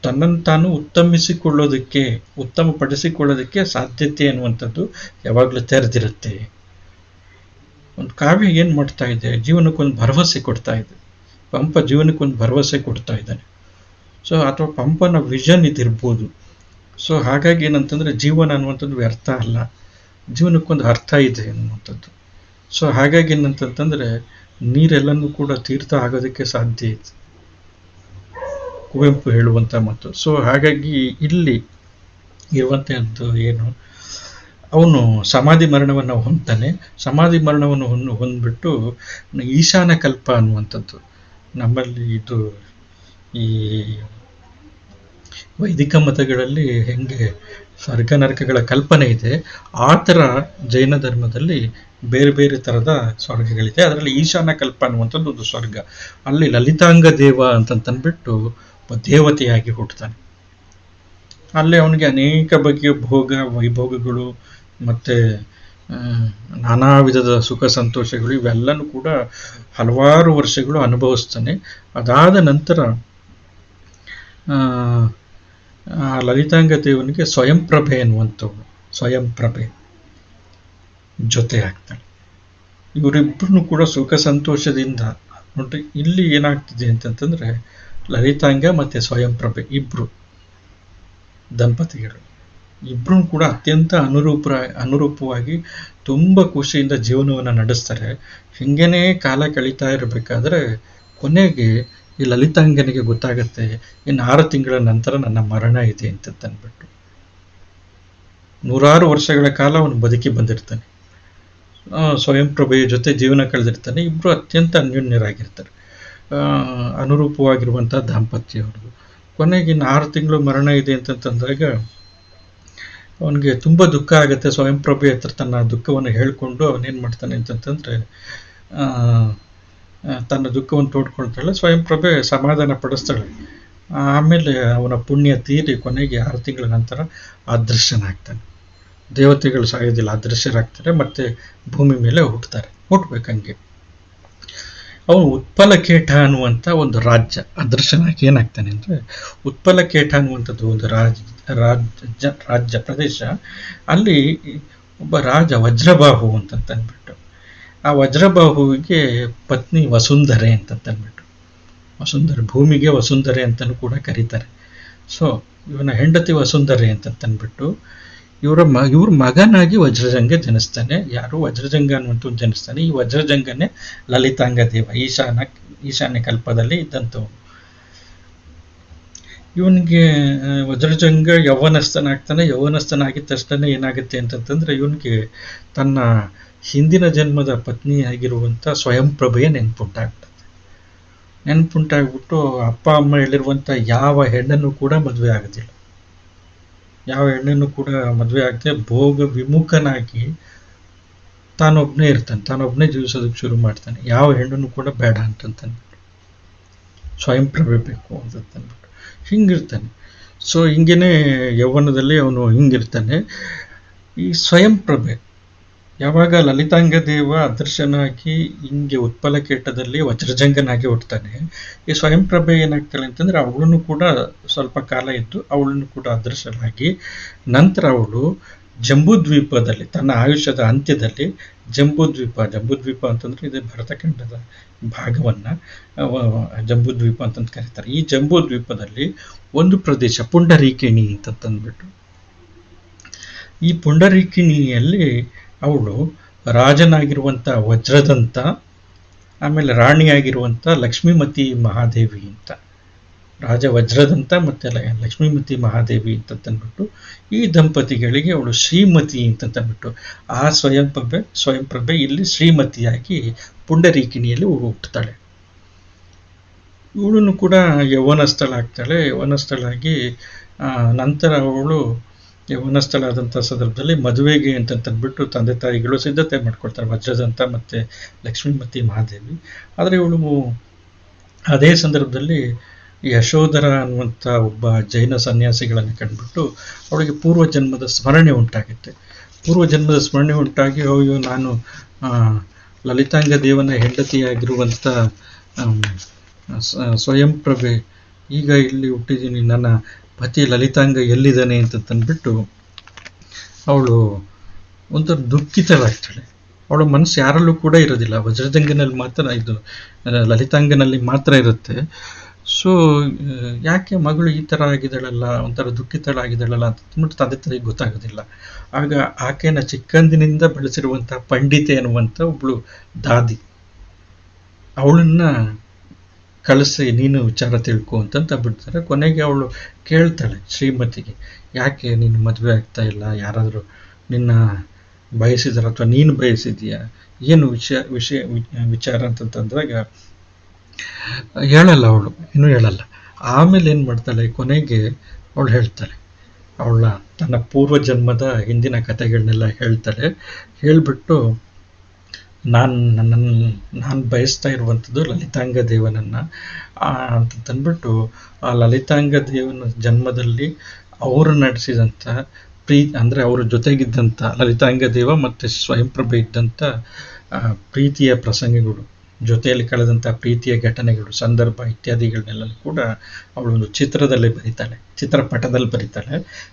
ತನ್ನನ್ನು ತಾನು ಉತ್ತಮಪಡಿಸಿಕೊಳ್ಳೋದಕ್ಕೆ ಸಾಧ್ಯತೆ ಅನ್ನುವಂಥದ್ದು ಯಾವಾಗಲೂ ತೆರೆದಿರುತ್ತೆ. ಒಂದು ಕಾವ್ಯ ಏನು ಮಾಡ್ತಾ ಇದೆ, ಜೀವನಕ್ಕೊಂದು ಭರವಸೆ ಕೊಡ್ತಾ ಇದೆ. ಪಂಪ ಜೀವನಕ್ಕೊಂದು ಭರವಸೆ ಕೊಡ್ತಾ ಇದ್ದಾನೆ. ಸೊ ಅಥವಾ ಪಂಪನ ವಿಷನ್ ಇದಿರ್ಬೋದು. ಸೊ ಹಾಗಾಗಿ ಏನಂತಂದರೆ ಜೀವನ ಅನ್ನುವಂಥದ್ದು ವ್ಯರ್ಥ ಅಲ್ಲ, ಜೀವನಕ್ಕೊಂದು ಅರ್ಥ ಇದೆ ಅನ್ನುವಂಥದ್ದು. ಸೊ ಹಾಗಾಗಿ ಏನಂತಂತಂದರೆ ನೀರೆಲ್ಲನೂ ಕೂಡ ತೀರ್ಥ ಆಗೋದಕ್ಕೆ ಸಾಧ್ಯ ಇದೆ, ಕುವೆಂಪು ಹೇಳುವಂಥ ಮಾತು. ಸೊ ಹಾಗಾಗಿ ಇಲ್ಲಿ ಇರುವಂಥದ್ದು ಏನು, ಅವನು ಸಮಾಧಿ ಮರಣವನ್ನು ಹೊಂದ್ತಾನೆ. ಸಮಾಧಿ ಮರಣವನ್ನು ಹೊಂದ್ಬಿಟ್ಟು ಈಶಾನ ಕಲ್ಪ ಅನ್ನುವಂಥದ್ದು ನಮ್ಮಲ್ಲಿ ಇದು ಈ ವೈದಿಕ ಮತಗಳಲ್ಲಿ ಹೆಂಗೆ ಸ್ವರ್ಗ ನರಕಗಳ ಕಲ್ಪನೆ ಇದೆ, ಆ ಥರ ಜೈನ ಧರ್ಮದಲ್ಲಿ ಬೇರೆ ಬೇರೆ ಥರದ ಸ್ವರ್ಗಗಳಿದೆ. ಅದರಲ್ಲಿ ಈಶಾನ ಕಲ್ಪ ಅನ್ನುವಂಥದ್ದು ಒಂದು ಸ್ವರ್ಗ. ಅಲ್ಲಿ ಲಲಿತಾಂಗ ದೇವ ಅಂತಂತಂದ್ಬಿಟ್ಟು ದೇವತೆಯಾಗಿ ಹುಟ್ಟುತ್ತಾನೆ. ಅಲ್ಲಿ ಅವನಿಗೆ ಅನೇಕ ಬಗೆಯ ವೈಭೋಗಗಳು ಮತ್ತು ನಾನಾ ವಿಧದ ಸುಖ ಸಂತೋಷಗಳು ಇವೆಲ್ಲನೂ ಕೂಡ ಹಲವಾರು ವರ್ಷಗಳು ಅನುಭವಿಸ್ತಾನೆ. ಅದಾದ ನಂತರ ಲಲಿತಾಂಗ ದೇವನಿಗೆ ಸ್ವಯಂಪ್ರಭೆ ಅನ್ನುವಂಥವ್ರು, ಸ್ವಯಂಪ್ರಭೆ ಜೊತೆ ಆಗ್ತಾಳೆ. ಇವರಿಬ್ಬರನ್ನು ಕೂಡ ಸುಖ ಸಂತೋಷದಿಂದ ನೋಡ್ರಿ ಇಲ್ಲಿ ಏನಾಗ್ತಿದೆ ಅಂತಂತಂದರೆ ಲಲಿತಾಂಗ ಮತ್ತು ಸ್ವಯಂಪ್ರಭೆ ಇಬ್ಬರು ದಂಪತಿಗಳು ಇಬ್ಬರೂ ಕೂಡ ಅತ್ಯಂತ ಅನುರೂಪವಾಗಿ ತುಂಬ ಖುಷಿಯಿಂದ ಜೀವನವನ್ನು ನಡೆಸ್ತಾರೆ. ಹಿಂಗೇನೆ ಕಾಲ ಕಳೀತಾ ಇರಬೇಕಾದ್ರೆ ಕೊನೆಗೆ ಈ ಲಲಿತಾಂಗನಿಗೆ ಗೊತ್ತಾಗತ್ತೆ, ಇನ್ನು 6 ತಿಂಗಳ ನಂತರ ನನ್ನ ಮರಣ ಇದೆ ಅಂತಂದ್ಬಿಟ್ಟು. 100 ವರ್ಷಗಳ ಕಾಲ ಅವನು ಬದುಕಿ ಬಂದಿರ್ತಾನೆ, ಸ್ವಯಂಪ್ರಭೆಯ ಜೊತೆ ಜೀವನ ಕಳೆದಿರ್ತಾನೆ. ಇಬ್ಬರು ಅತ್ಯಂತ ಅನ್ಯೋನ್ಯರಾಗಿರ್ತಾರೆ, ಅನುರೂಪವಾಗಿರುವಂಥ ದಾಂಪತ್ಯ ಅವ್ರದ್ದು. ಕೊನೆಗೆ ಇನ್ನು 6 ತಿಂಗಳು ಮರಣ ಇದೆ ಅಂತಂದಾಗ ಅವನಿಗೆ ತುಂಬ ದುಃಖ ಆಗುತ್ತೆ. ಸ್ವಯಂಪ್ರಭೆ ಹತ್ರ ತನ್ನ ದುಃಖವನ್ನು ಹೇಳಿಕೊಂಡು ಅವನೇನು ಮಾಡ್ತಾನೆ ಅಂತಂತಂದರೆ ತನ್ನ ದುಃಖವನ್ನು ತೋಡ್ಕೊಳ್ತಾಳೆ. ಸ್ವಯಂಪ್ರಭೆ ಸಮಾಧಾನ ಪಡಿಸ್ತಾಳೆ. ಆಮೇಲೆ ಅವನ ಪುಣ್ಯ ತೀರಿ ಕೊನೆಗೆ 6 ತಿಂಗಳ ನಂತರ ಅದೃಶ್ಯನಾಗ್ತಾನೆ. ದೇವತೆಗಳು ಸಾಯೋದಿಲ್ಲ, ಅದೃಶ್ಯರಾಗ್ತಾರೆ, ಮತ್ತು ಭೂಮಿ ಮೇಲೆ ಹುಟ್ಟಬೇಕಂಗೆ. ಅವನು ಉತ್ಪಲಕೇಟ ಅನ್ನುವಂಥ ಒಂದು ರಾಜ್ಯ ಅದೃಶ್ಯನಾಗಿ ಏನಾಗ್ತಾನೆ ಅಂದರೆ, ಉತ್ಪಲಕೇಟ ಅನ್ನುವಂಥದ್ದು ಒಂದು ರಾಜ್ಯ ಪ್ರದೇಶ. ಅಲ್ಲಿ ಒಬ್ಬ ರಾಜ ವಜ್ರಬಾಹು ಅಂತಂದ್ಬಿಟ್ಟು, ಆ ವಜ್ರಬಾಹುವಿಗೆ ಪತ್ನಿ ವಸುಂಧರೆ ಅಂತಂದ್ಬಿಟ್ಟು, ವಸುಂಧರೆ, ಭೂಮಿಗೆ ವಸುಂಧರೆ ಅಂತಲೂ ಕೂಡ ಕರೀತಾರೆ. ಸೊ ಇವನ ಹೆಂಡತಿ ವಸುಂಧರೆ ಅಂತಂದ್ಬಿಟ್ಟು ಇವ್ರ ಮಗನಾಗಿ ವಜ್ರಜಂಗ ಜನಿಸ್ತಾನೆ. ಯಾರು? ವಜ್ರಜಂಗ ಅನ್ನುವಂಥ ಜನಿಸ್ತಾನೆ. ಈ ವಜ್ರಜಂಗನೇ ಲಲಿತಾಂಗ ದೇವ, ಈಶಾನ್ಯ ಕಲ್ಪದಲ್ಲಿ ಇದ್ದಂಥವನು. ಇವನಿಗೆ ವಜ್ರಜಂಗ ಯೌವನಸ್ಥನಾಗ್ತಾನೆ. ಯೌವನಸ್ಥನಾಗಿದ್ದ ತಕ್ಷಣ ಏನಾಗುತ್ತೆ ಅಂತಂತಂದ್ರೆ, ಇವನಿಗೆ ತನ್ನ ಹಿಂದಿನ ಜನ್ಮದ ಪತ್ನಿಯಾಗಿರುವಂಥ ಸ್ವಯಂಪ್ರಭೆಯ ನೆನಪುಂಟಾಗ್ಬಿಟ್ಟು ಅಪ್ಪ ಅಮ್ಮ ಹೇಳಿರುವಂಥ ಯಾವ ಹೆಣ್ಣನ್ನು ಕೂಡ ಮದುವೆ ಆಗೋದಿಲ್ಲ. ಯಾವ ಹೆಣ್ಣನ್ನು ಕೂಡ ಮದುವೆ ಆಗದೆ ಭೋಗ ವಿಮುಖನಾಗಿ ತಾನೊಬ್ಬನೇ ಇರ್ತಾನೆ, ತಾನೊಬ್ಬನೇ ಜೀವಿಸೋದಕ್ಕೆ ಶುರು ಮಾಡ್ತಾನೆ. ಯಾವ ಹೆಣ್ಣನ್ನು ಕೂಡ ಬೇಡ ಅಂತಂದ್ಬಿಟ್ಟು, ಸ್ವಯಂಪ್ರಭೆ ಬೇಕು ಅಂತಂದ್ಬಿಟ್ಟು ಹಿಂಗಿರ್ತಾನೆ. ಸೊ ಹಿಂಗೇನೆ ಯೌವನದಲ್ಲಿ ಅವನು ಹಿಂಗಿರ್ತಾನೆ. ಈ ಸ್ವಯಂಪ್ರಭೆ ಯಾವಾಗ ಲಲಿತಾಂಗ ದೇವ ಅದೃಶ್ಯನಾಗಿ ಹಿಂಗೆ ಉತ್ಪಲಕೇಟದಲ್ಲಿ ವಜ್ರಜಂಗನಾಗಿ ಹುಟ್ಟುತ್ತಾನೆ, ಈ ಸ್ವಯಂಪ್ರಭೆ ಏನಾಗ್ತಾಳೆ ಅಂತಂದರೆ, ಅವಳನ್ನು ಕೂಡ ಸ್ವಲ್ಪ ಕಾಲ ಇದ್ದು ಅವಳನ್ನು ಕೂಡ ಅದೃಶ್ಯನಾಗಿ, ನಂತರ ಅವಳು ಜಂಬೂದ್ವೀಪದಲ್ಲಿ ತನ್ನ ಆಯುಷ್ಯದ ಅಂತ್ಯದಲ್ಲಿ ಜಂಬೂದ್ವೀಪ ಅಂತಂದರೆ ಇದು ಭರತಖಂಡದ ಭಾಗವನ್ನು ಜಂಬೂದ್ವೀಪ ಅಂತಂದು ಕರೀತಾರೆ. ಈ ಜಂಬೂದ್ವೀಪದಲ್ಲಿ ಒಂದು ಪ್ರದೇಶ ಪುಂಡರೀಕಿಣಿ ಅಂತಂದ್ಬಿಟ್ಟು, ಈ ಪುಂಡರೀಕಿಣಿಯಲ್ಲಿ ಅವಳು ರಾಜನಾಗಿರುವಂಥ ವಜ್ರದಂತ, ಆಮೇಲೆ ರಾಣಿಯಾಗಿರುವಂಥ ಲಕ್ಷ್ಮೀಮತಿ ಮಹಾದೇವಿ ಅಂತ, ರಾಜ ವಜ್ರದಂತ ಮತ್ತು ಲಕ್ಷ್ಮೀಮತಿ ಮಹಾದೇವಿ ಅಂತಂದ್ಬಿಟ್ಟು ಈ ದಂಪತಿಗಳಿಗೆ ಅವಳು ಶ್ರೀಮತಿ ಅಂತಂದ್ಬಿಟ್ಟು, ಆ ಸ್ವಯಂಪ್ರಭೆ ಇಲ್ಲಿ ಶ್ರೀಮತಿಯಾಗಿ ಪುಂಡರೀಕಿಣಿಯಲ್ಲಿ ಹುಟ್ಟುತ್ತಾಳೆ. ಇವಳನ್ನು ಕೂಡ ಯೌವನಸ್ಥಳಾಗಿ ನಂತರ ಅವಳು ಯೌವನಸ್ಥಳಾದಂಥ ಸಂದರ್ಭದಲ್ಲಿ ಮದುವೆಗೆ ಅಂತಂದ್ಬಿಟ್ಟು ತಂದೆ ತಾಯಿಗಳು ಸಿದ್ಧತೆ ಮಾಡ್ಕೊಳ್ತಾರೆ, ವಜ್ರದಂತ ಮತ್ತು ಲಕ್ಷ್ಮೀಮತಿ ಮಹಾದೇವಿ. ಆದರೆ ಇವಳು ಅದೇ ಸಂದರ್ಭದಲ್ಲಿ ಯಶೋಧರ ಅನ್ನುವಂಥ ಒಬ್ಬ ಜೈನ ಸನ್ಯಾಸಿಗಳನ್ನು ಕಂಡುಬಿಟ್ಟು ಅವಳಿಗೆ ಪೂರ್ವಜನ್ಮದ ಸ್ಮರಣೆ ಉಂಟಾಗುತ್ತೆ. ಪೂರ್ವಜನ್ಮದ ಸ್ಮರಣೆ ಉಂಟಾಗಿ ಅಯ್ಯೋ, ನಾನು ಲಲಿತಾಂಗ ದೇವನ ಹೆಂಡತಿಯಾಗಿರುವಂಥ ಸ್ವಯಂಪ್ರಭೆ ಈಗ ಇಲ್ಲಿ ಹುಟ್ಟಿದ್ದೀನಿ, ನನ್ನ ಪತಿ ಲಲಿತಾಂಗ ಎಲ್ಲಿದ್ದಾನೆ ಅಂತಂದ್ಬಿಟ್ಟು ಅವಳು ಒಂಥರ ದುಃಖಿತಳಾಗ್ತಾಳೆ. ಅವಳ ಮನಸ್ಸು ಯಾರಲ್ಲೂ ಕೂಡ ಇರೋದಿಲ್ಲ, ವಜ್ರಜಂಗನಲ್ಲಿ ಮಾತ್ರ, ಇದು ಲಲಿತಾಂಗನಲ್ಲಿ ಮಾತ್ರ ಇರುತ್ತೆ. ಸೊ ಯಾಕೆ ಮಗಳು ಈ ಥರ ಆಗಿದ್ದಾಳಲ್ಲ, ಒಂಥರ ದುಃಖಿತಳಾಗಿದ್ದಾಳಲ್ಲ ಅಂತಂದ್ಬಿಟ್ಟು ತಂದೆ ತಾಯಿಗೆ ಗೊತ್ತಾಗೋದಿಲ್ಲ. ಆಗ ಆಕೆನ ಚಿಕ್ಕಂದಿನಿಂದ ಬೆಳೆಸಿರುವಂಥ ಪಂಡಿತೆ ಅನ್ನುವಂಥ ಒಬ್ಬಳು ದಾದಿ, ಅವಳನ್ನ ಕಳಿಸಿ ನೀನು ವಿಚಾರ ತಿಳ್ಕೊ ಅಂತ ಬಿಡ್ತಾರೆ. ಕೊನೆಗೆ ಅವಳು ಕೇಳ್ತಾಳೆ ಶ್ರೀಮತಿಗೆ, ಯಾಕೆ ನೀನು ಮದುವೆ ಆಗ್ತಾ ಇಲ್ಲ, ಯಾರಾದರೂ ನಿನ್ನ ಬಯಸಿದಾರ ಅಥವಾ ನೀನು ಬಯಸಿದೀಯಾ, ಏನು ವಿಚಾರ ಅಂತಂತಂದಾಗ ಹೇಳಲ್ಲ, ಅವಳು ಇನ್ನೂ ಹೇಳಲ್ಲ. ಆಮೇಲೆ ಏನು ಮಾಡ್ತಾಳೆ, ಕೊನೆಗೆ ಅವಳು ಹೇಳ್ತಾಳೆ, ಅವಳ ತನ್ನ ಪೂರ್ವಜನ್ಮದ ಹಿಂದಿನ ಕಥೆಗಳನ್ನೆಲ್ಲ ಹೇಳ್ತಾಳೆ. ಹೇಳಿಬಿಟ್ಟು ನಾನು ಬಯಸ್ತಾ ಇರುವಂಥದ್ದು ಲಲಿತಾಂಗ ದೇವನನ್ನು ಅಂತಂದ್ಬಿಟ್ಟು, ಆ ಲಲಿತಾಂಗ ದೇವನ ಜನ್ಮದಲ್ಲಿ ಅವರು ನಡೆಸಿದಂಥ ಅಂದರೆ ಅವರ ಜೊತೆಗಿದ್ದಂಥ ಲಲಿತಾಂಗ ದೇವ ಮತ್ತು ಸ್ವಯಂಪ್ರಭೆ ಇದ್ದಂಥ ಪ್ರೀತಿಯ ಪ್ರಸಂಗಗಳು, ಜೊತೆಯಲ್ಲಿ ಕಳೆದಂಥ ಪ್ರೀತಿಯ ಘಟನೆಗಳು, ಸಂದರ್ಭ ಇತ್ಯಾದಿಗಳನ್ನೆಲ್ಲ ಕೂಡ ಅವಳೊಂದು ಚಿತ್ರಪಟದಲ್ಲಿ ಬರೀತಾಳೆ.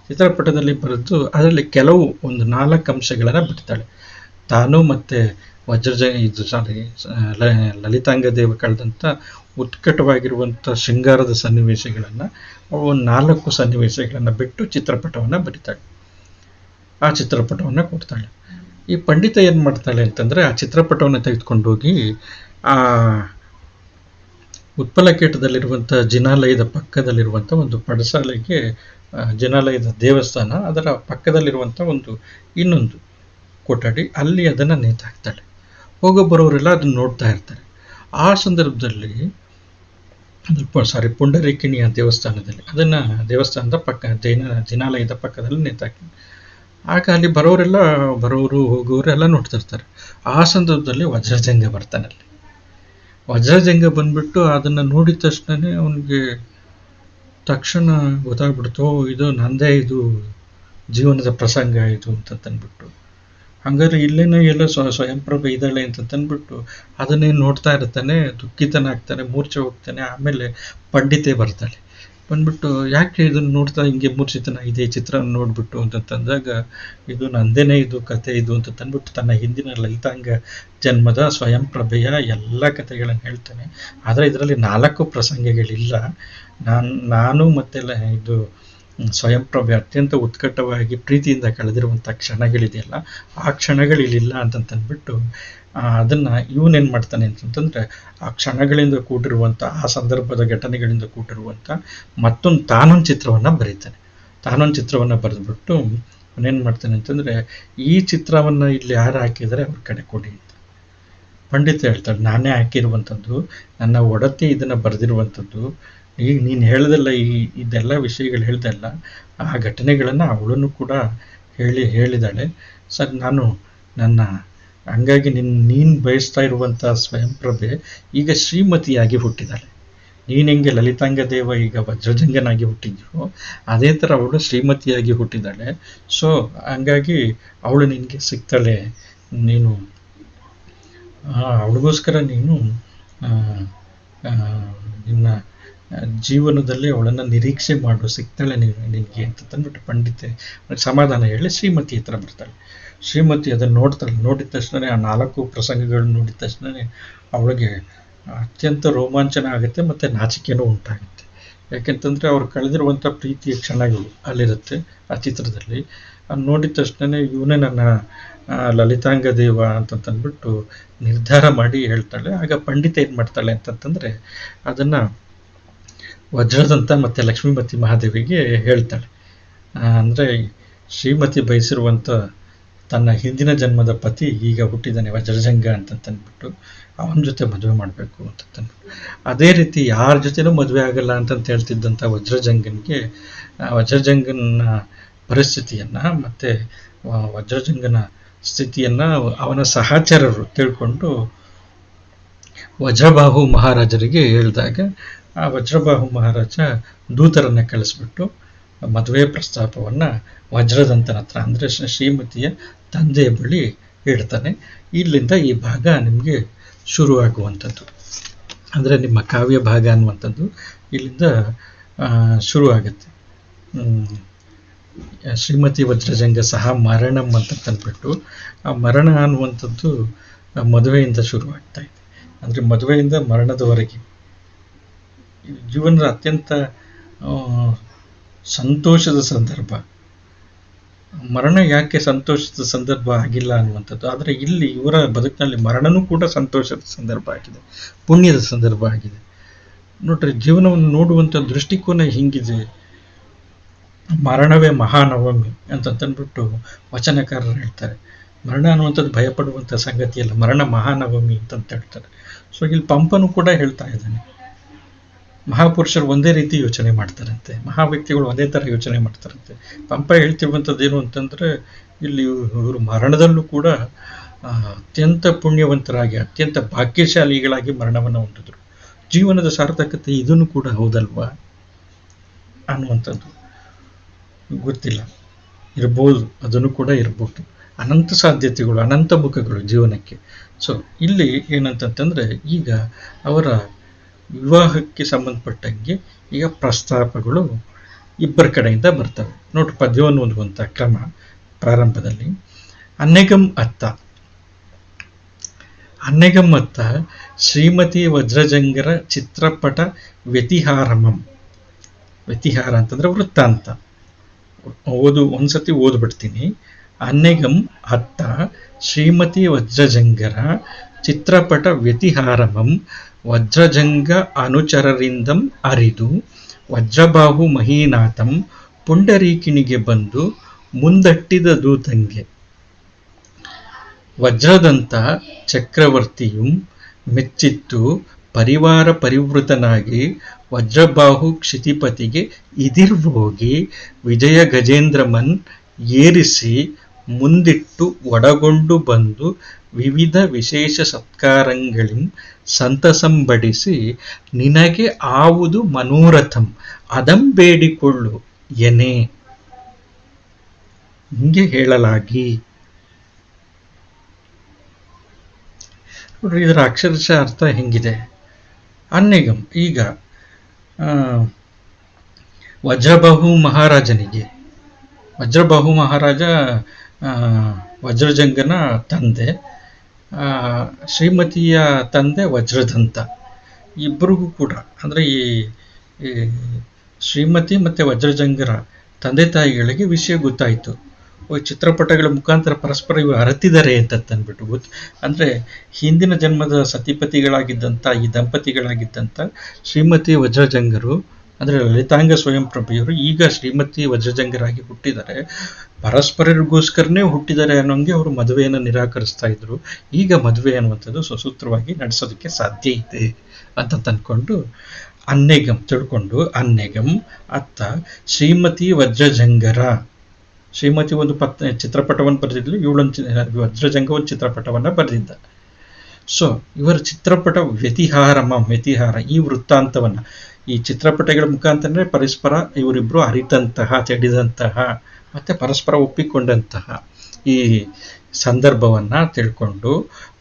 ಚಿತ್ರಪಟದಲ್ಲಿ ಬರೆದು ಅದರಲ್ಲಿ ಕೆಲವು ಒಂದು 4 ಅಂಶಗಳನ್ನು ಬರೀತಾಳೆ. ತಾನು ಮತ್ತು ಲಲಿತಾಂಗ ದೇವ ಕಳೆದಂಥ ಉತ್ಕಟವಾಗಿರುವಂಥ ಶೃಂಗಾರದ ಸನ್ನಿವೇಶಗಳನ್ನು, ಅವಳು 4 ಸನ್ನಿವೇಶಗಳನ್ನು ಬಿಟ್ಟು ಚಿತ್ರಪಟವನ್ನು ಬರೀತಾಳೆ. ಆ ಚಿತ್ರಪಟವನ್ನು ಕೊಡ್ತಾಳೆ. ಈ ಪಂಡಿತ ಏನು ಮಾಡ್ತಾಳೆ ಅಂತಂದರೆ, ಆ ಚಿತ್ರಪಟವನ್ನು ತೆಗೆದುಕೊಂಡೋಗಿ ಆ ಉತ್ಪಲಕೇಟದಲ್ಲಿರುವಂಥ ಜಿನಾಲಯದ ಪಕ್ಕದಲ್ಲಿರುವಂಥ ಒಂದು ಪಡಸಾಲೆಗೆ, ಜಿನಾಲಯದ ದೇವಸ್ಥಾನ ಅದರ ಪಕ್ಕದಲ್ಲಿರುವಂಥ ಇನ್ನೊಂದು ಕೊಠಡಿ, ಅಲ್ಲಿ ಅದನ್ನು ನೇತಾಕ್ತಾಳೆ. ಹೋಗೋಬರೋರೆಲ್ಲ ಅದನ್ನು ನೋಡ್ತಾ ಇರ್ತಾರೆ. ಆ ಸಂದರ್ಭದಲ್ಲಿ ಪುಂಡರೀಕಿಣಿಯ ದೇವಸ್ಥಾನದಲ್ಲಿ, ಅದನ್ನು ದೇವಸ್ಥಾನದ ಪಕ್ಕ ಜಿನಾಲಯದ ಪಕ್ಕದಲ್ಲಿ ನೇತಾಕಿ ಆಗ ಅಲ್ಲಿ ಬರೋರು ಹೋಗೋರು ಎಲ್ಲ ನೋಡ್ತಿರ್ತಾರೆ. ಆ ಸಂದರ್ಭದಲ್ಲಿ ವಜ್ರಜಂಗ ಬರ್ತಾನಲ್ಲಿ. ವಜ್ರಜಂಗ ಬಂದ್ಬಿಟ್ಟು ಅದನ್ನು ನೋಡಿದ ತಕ್ಷಣನೇ ಅವನಿಗೆ ತಕ್ಷಣ ಗೊತ್ತಾಗ್ಬಿಡ್ತು, ಇದು ನಂದೇ, ಇದು ಜೀವನದ ಪ್ರಸಂಗ ಇದು ಅಂತಂದ್ಬಿಟ್ಟು. ಹಂಗಾದ್ರೆ ಇಲ್ಲೇನೋ ಎಲ್ಲೋ ಸ್ವಯಂಪ್ರಭೆ ಇದ್ದಾಳೆ ಅಂತಂದ್ಬಿಟ್ಟು ಅದನ್ನೇ ನೋಡ್ತಾ ಇರ್ತಾನೆ, ದುಃಖಿತನಾಗ್ತಾನೆ, ಮೂರ್ಛೆ ಹೋಗ್ತಾನೆ. ಆಮೇಲೆ ಪಂಡಿತೆ ಬರ್ತಾಳೆ, ಬಂದ್ಬಿಟ್ಟು ಯಾಕೆ ಇದನ್ನು ನೋಡ್ತಾ ಹಿಂಗೆ ಮೂರ್ಛಿತನಾಗಿದೆ ಈ ಚಿತ್ರವನ್ನು ನೋಡ್ಬಿಟ್ಟು ಅಂತಂದಾಗ, ಇದು ನಂದೇನೆ, ಇದು ಕತೆ ಇದು ಅಂತ ತಂದ್ಬಿಟ್ಟು ತನ್ನ ಹಿಂದಿನ ಲಲಿತಾಂಗ ಜನ್ಮದ ಸ್ವಯಂಪ್ರಭೆಯ ಎಲ್ಲ ಕಥೆಗಳನ್ನು ಹೇಳ್ತಾನೆ. ಆದರೆ ಇದರಲ್ಲಿ 4 ಪ್ರಸಂಗಗಳಿಲ್ಲ. ನಾನು ಮತ್ತೆಲ್ಲ ಇದು ಸ್ವಯಂಪ್ರಭೆ ಅತ್ಯಂತ ಉತ್ಕಟವಾಗಿ ಪ್ರೀತಿಯಿಂದ ಕಳೆದಿರುವಂಥ ಕ್ಷಣಗಳಿದೆಯಲ್ಲ, ಆ ಕ್ಷಣಗಳಿಲ್ಲ ಅಂತಂದ್ಬಿಟ್ಟು ಅದನ್ನು ಇವನೇನು ಮಾಡ್ತಾನೆ ಅಂತಂತಂದರೆ, ಆ ಕ್ಷಣಗಳಿಂದ ಕೂಡಿರುವಂಥ, ಆ ಸಂದರ್ಭದ ಘಟನೆಗಳಿಂದ ಕೂಡಿರುವಂಥ ತಾನೊಂದು ಚಿತ್ರವನ್ನು ಬರೀತಾನೆ. ತಾನೊಂದು ಚಿತ್ರವನ್ನು ಬರೆದ್ಬಿಟ್ಟು ಅವನೇನು ಮಾಡ್ತಾನೆ ಅಂತಂದರೆ, ಈ ಚಿತ್ರವನ್ನು ಇಲ್ಲಿ ಯಾರು ಹಾಕಿದರೆ ಅವ್ರ ಕಡೆ ಕೊಡಿ ಅಂತ. ಪಂಡಿತ ಹೇಳ್ತಾಳೆ, ನಾನೇ ಹಾಕಿರುವಂಥದ್ದು, ನನ್ನ ಒಡತಿ ಇದನ್ನು ಬರೆದಿರುವಂಥದ್ದು. ಈಗ ನೀನು ಹೇಳ್ದಲ್ಲ, ಇದೆಲ್ಲ ವಿಷಯಗಳು ಹೇಳ್ದಲ್ಲ, ಆ ಘಟನೆಗಳನ್ನು ಅವಳನ್ನು ಕೂಡ ಹೇಳಿದಾಳೆ ಸರ್. ಹಂಗಾಗಿ ನೀನು ಬಯಸ್ತಾ ಇರುವಂಥ ಸ್ವಯಂಪ್ರಭೆ ಈಗ ಶ್ರೀಮತಿಯಾಗಿ ಹುಟ್ಟಿದಾಳೆ. ನೀನು ಹೆಂಗೆ ಲಲಿತಾಂಗ ದೇವ ಈಗ ವಜ್ರಜಂಗನಾಗಿ ಹುಟ್ಟಿದ್ಯೋ, ಅದೇ ಥರ ಅವಳು ಶ್ರೀಮತಿಯಾಗಿ ಹುಟ್ಟಿದ್ದಾಳೆ. ಸೊ ಹಂಗಾಗಿ ಅವಳು ನಿನಗೆ ಸಿಗ್ತಾಳೆ. ನೀನು ಅವಳಿಗೋಸ್ಕರ ನೀನು ನಿನ್ನ ಜೀವನದಲ್ಲಿ ಅವಳನ್ನು ನಿರೀಕ್ಷೆ ಮಾಡು, ಸಿಗ್ತಾಳೆ ನಿನಗೆ ಅಂತ ತಂದ್ಬಿಟ್ಟು ಪಂಡಿತೆ ಸಮಾಧಾನ ಹೇಳಿ ಶ್ರೀಮತಿ ಹತ್ರ ಬರ್ತಾಳೆ. ಶ್ರೀಮತಿ ಅದನ್ನು ನೋಡ್ತಾಳೆ. ನೋಡಿದ ತಕ್ಷಣ ಆ 4 ಪ್ರಸಂಗಗಳನ್ನ ನೋಡಿದ ತಕ್ಷಣ ಅವಳಿಗೆ ಅತ್ಯಂತ ರೋಮಾಂಚನ ಆಗುತ್ತೆ ಮತ್ತು ನಾಚಿಕೆನೂ ಉಂಟಾಗುತ್ತೆ. ಯಾಕೆಂತಂದರೆ ಅವ್ರು ಕಳೆದಿರುವಂಥ ಪ್ರೀತಿಯ ಕ್ಷಣಗಳು ಅಲ್ಲಿರುತ್ತೆ ಆ ಚಿತ್ರದಲ್ಲಿ. ಅದು ನೋಡಿದ ತಕ್ಷಣ ಇವನೇ ನನ್ನ ಲಲಿತಾಂಗ ದೇವ ಅಂತಂದ್ಬಿಟ್ಟು ನಿರ್ಧಾರ ಮಾಡಿ ಹೇಳ್ತಾಳೆ. ಆಗ ಪಂಡಿತ ಏನು ಮಾಡ್ತಾಳೆ ಅಂತಂತಂದರೆ, ಅದನ್ನು ವಜ್ರದಂತ ಮತ್ತು ಲಕ್ಷ್ಮೀಮತಿ ಮಹಾದೇವಿಗೆ ಹೇಳ್ತಾಳೆ. ಅಂದರೆ ಶ್ರೀಮತಿ ಬಯಸಿರುವಂಥ ತನ್ನ ಹಿಂದಿನ ಜನ್ಮದ ಪತಿ ಈಗ ಹುಟ್ಟಿದ್ದಾನೆ ವಜ್ರಜಂಗ ಅಂತಂದ್ಬಿಟ್ಟು ಅವನ ಜೊತೆ ಮದುವೆ ಮಾಡಬೇಕು ಅಂತಂದ್ಬಿಟ್ಟು. ಅದೇ ರೀತಿ ಯಾರ ಜೊತೆನೂ ಮದುವೆ ಆಗಲ್ಲ ಅಂತಂತ ಹೇಳ್ತಿದ್ದಂಥ ವಜ್ರಜಂಗನ ಪರಿಸ್ಥಿತಿಯನ್ನು ಮತ್ತು ವಜ್ರಜಂಗನ ಸ್ಥಿತಿಯನ್ನು ಅವನ ಸಹಚರರು ತಿಳ್ಕೊಂಡು ವಜ್ರಬಾಹು ಮಹಾರಾಜರಿಗೆ ಹೇಳಿದಾಗ, ಆ ವಜ್ರಬಾಹು ಮಹಾರಾಜ ದೂತರನ್ನು ಕಳಿಸ್ಬಿಟ್ಟು ಮದುವೆ ಪ್ರಸ್ತಾಪವನ್ನು ವಜ್ರದಂತನ ಹತ್ರ, ಅಂದರೆ ಶ್ರೀಮತಿಯ ತಂದೆಯ ಬಳಿ ಇಡ್ತಾನೆ. ಇಲ್ಲಿಂದ ಈ ಭಾಗ ನಿಮಗೆ ಶುರುವಾಗುವಂಥದ್ದು, ಅಂದರೆ ನಿಮ್ಮ ಕಾವ್ಯ ಭಾಗ ಅನ್ನುವಂಥದ್ದು ಇಲ್ಲಿಂದ ಶುರುವಾಗುತ್ತೆ. ಶ್ರೀಮತಿ ವಜ್ರಜಂಗ ಸಹ ಮರಣಂ ಅಂತ ತಂದ್ಬಿಟ್ಟು, ಆ ಮರಣ ಅನ್ನುವಂಥದ್ದು ಮದುವೆಯಿಂದ ಶುರುವಾಗ್ತಾ ಇದೆ. ಅಂದರೆ ಮದುವೆಯಿಂದ ಮರಣದವರೆಗೆ ಜೀವನದ ಅತ್ಯಂತ ಸಂತೋಷದ ಸಂದರ್ಭ. ಮರಣ ಯಾಕೆ ಸಂತೋಷದ ಸಂದರ್ಭ ಆಗಿಲ್ಲ ಅನ್ನುವಂಥದ್ದು. ಆದರೆ ಇಲ್ಲಿ ಇವರ ಬದುಕಿನಲ್ಲಿ ಮರಣನೂ ಕೂಡ ಸಂತೋಷದ ಸಂದರ್ಭ ಆಗಿದೆ, ಪುಣ್ಯದ ಸಂದರ್ಭ ಆಗಿದೆ. ನೋಡ್ರಿ, ಜೀವನವನ್ನು ನೋಡುವಂಥ ದೃಷ್ಟಿಕೋನ ಹಿಂಗಿದೆ. ಮರಣವೇ ಮಹಾನವಮಿ ಅಂತಂದ್ಬಿಟ್ಟು ವಚನಕಾರರು ಹೇಳ್ತಾರೆ. ಮರಣ ಅನ್ನುವಂಥದ್ದು ಭಯಪಡುವಂಥ ಸಂಗತಿಯಲ್ಲ, ಮರಣ ಮಹಾನವಮಿ ಅಂತಂತ ಹೇಳ್ತಾರೆ. ಸೊ ಇಲ್ಲಿ ಪಂಪನು ಕೂಡ ಹೇಳ್ತಾ ಇದ್ದಾನೆ, ಮಹಾಪುರುಷರು ಒಂದೇ ರೀತಿ ಯೋಚನೆ ಮಾಡ್ತಾರಂತೆ, ಮಹಾ ವ್ಯಕ್ತಿಗಳು ಒಂದೇ ಥರ ಯೋಚನೆ ಮಾಡ್ತಾರಂತೆ. ಪಂಪ ಹೇಳ್ತಿರುವಂಥದ್ದು ಏನು ಅಂತಂದರೆ, ಇಲ್ಲಿ ಇವರು ಮರಣದಲ್ಲೂ ಕೂಡ ಅತ್ಯಂತ ಪುಣ್ಯವಂತರಾಗಿ ಅತ್ಯಂತ ಭಾಗ್ಯಶಾಲಿಗಳಾಗಿ ಮರಣವನ್ನು ಹೊಂದಿದ್ರು. ಜೀವನದ ಸಾರ್ಥಕತೆ ಇದನ್ನು ಕೂಡ ಹೌದಲ್ವಾ ಅನ್ನುವಂಥದ್ದು ಗೊತ್ತಿಲ್ಲ, ಇರ್ಬೋದು, ಅದನ್ನು ಕೂಡ ಇರ್ಬೋದು. ಅನಂತ ಸಾಧ್ಯತೆಗಳು, ಅನಂತ ಮುಖಗಳು ಜೀವನಕ್ಕೆ. ಸೊ ಇಲ್ಲಿ ಏನಂತಂತಂದರೆ, ಈಗ ಅವರ ವಿವಾಹಕ್ಕೆ ಸಂಬಂಧಪಟ್ಟಂಗೆ ಈಗ ಪ್ರಸ್ತಾಪಗಳು ಇಬ್ಬರ ಕಡೆಯಿಂದ ಬರ್ತವೆ. ನೋಡ್ರಿ, ಪದ್ಯವನ್ನು ಓದುವಂಥ ಕ್ರಮ ಪ್ರಾರಂಭದಲ್ಲಿ ಅನ್ನೆಗಂ ಅತ್ತ ಶ್ರೀಮತಿ ವಜ್ರಜಂಗರ ಚಿತ್ರಪಟ ವ್ಯತಿಹಾರಮಂ. ವ್ಯತಿಹಾರ ಅಂತಂದ್ರೆ ವೃತ್ತಾಂತ. ಒಂದ್ಸತಿ ಓದ್ಬಿಡ್ತೀನಿ. ಅನ್ನೆಗಂ ಅತ್ತ ಶ್ರೀಮತಿ ವಜ್ರಜಂಗರ ಚಿತ್ರಪಟ ವ್ಯತಿಹಾರಮಂ ವಜ್ರಜಂಗ ಅನುಚರರಿಂದಂ ಅರಿದು ವಜ್ರಬಾಹು ಮಹೀನಾಥಂ ಪುಂಡರೀಕಿಣಿಗೆ ಬಂದು ಮುಂದಟ್ಟಿದ ದೂತಂಗೆ. ವಜ್ರದಂತ ಚಕ್ರವರ್ತಿಯು ಮೆಚ್ಚಿತ್ತು ಪರಿವಾರ ಪರಿವೃತನಾಗಿ ವಜ್ರಬಾಹು ಕ್ಷಿತಿಪತಿಗೆ ಇದಿರ್ವೋಗಿ ವಿಜಯ ಗಜೇಂದ್ರಮನ್ ಏರಿಸಿ ಮುಂದಿಟ್ಟು ಒಡಗೊಂಡು ಬಂದು ವಿವಿಧ ವಿಶೇಷ ಸತ್ಕಾರಗಳಿಂ ಸಂತಸಂಬಡಿಸಿ ನಿನಗೆ ಆವುದು ಮನೋರಥಂ ಅದಂ ಬೇಡಿಕೊಳ್ಳು ಎನೆ. ಹಿಂಗೆ ಹೇಳಲಾಗಿ. ನೋಡ್ರಿ, ಇದರ ಅಕ್ಷರಶಃ ಅರ್ಥ ಹೆಂಗಿದೆ. ಅನ್ನಿಗಂ ಈಗ ವಜ್ರಬಾಹು ಮಹಾರಾಜನಿಗೆ, ವಜ್ರಬಾಹು ಮಹಾರಾಜ ವಜ್ರಜಂಗನ ತಂದೆ, ಶ್ರೀಮತಿಯ ತಂದೆ ವಜ್ರದಂತ. ಇಬ್ಬರಿಗೂ ಕೂಡ ಅಂದರೆ ಈ ಶ್ರೀಮತಿ ಮತ್ತು ವಜ್ರಜಂಗರ ತಂದೆ ತಾಯಿಗಳಿಗೆ ವಿಷಯ ಗೊತ್ತಾಯಿತು. ಚಿತ್ರಪಟಗಳ ಮುಖಾಂತರ ಪರಸ್ಪರ ಇವು ಅರತಿದ್ದಾರೆ ಅಂತಂದ್ಬಿಟ್ಟು ಅಂದರೆ ಹಿಂದಿನ ಜನ್ಮದ ಸತಿಪತಿಗಳಾಗಿದ್ದಂಥ ಈ ದಂಪತಿಗಳಾಗಿದ್ದಂಥ ಶ್ರೀಮತಿ ವಜ್ರಜಂಗರು ಅಂದರೆ ಲಲಿತಾಂಗ ಸ್ವಯಂ ಪ್ರಭೆಯವರು ಈಗ ಶ್ರೀಮತಿ ವಜ್ರಜಂಗರಾಗಿ ಹುಟ್ಟಿದ್ದಾರೆ. ಪರಸ್ಪರರಿಗೋಸ್ಕರನೇ ಹುಟ್ಟಿದ್ದಾರೆ ಅನ್ನೋಂಗೆ ಅವರು ಮದುವೆಯನ್ನು ನಿರಾಕರಿಸ್ತಾ ಇದ್ರು. ಈಗ ಮದುವೆ ಅನ್ನುವಂಥದ್ದು ಸುಸೂತ್ರವಾಗಿ ನಡೆಸೋದಕ್ಕೆ ಸಾಧ್ಯ ಇದೆ ಅಂತ ತಂದ್ಕೊಂಡು ಅನ್ನೆಗಂ ತಿಳ್ಕೊಂಡು, ಅನ್ನೆಗಂ ಅತ್ತ ಶ್ರೀಮತಿ ವಜ್ರಜಂಗರ, ಶ್ರೀಮತಿ ಒಂದು ಚಿತ್ರಪಟವನ್ನು ಬರೆದಿದ್ಲು, ಇವಳೊಂದು ವಜ್ರಜಂಗ ಒಂದು ಚಿತ್ರಪಟವನ್ನು ಬರೆದಿದ್ದ. ಸೊ ಇವರ ಚಿತ್ರಪಟ ವ್ಯತಿಹಾರ ಈ ವೃತ್ತಾಂತವನ್ನು ಈ ಚಿತ್ರಪಟಗಳ ಮುಖಾಂತರ ಪರಸ್ಪರ ಇವರಿಬ್ಬರು ಅರಿತಂತಹ, ತಿಳಿದಂತಹ ಮತ್ತು ಪರಸ್ಪರ ಒಪ್ಪಿಕೊಂಡಂತಹ ಈ ಸಂದರ್ಭವನ್ನು ತಿಳ್ಕೊಂಡು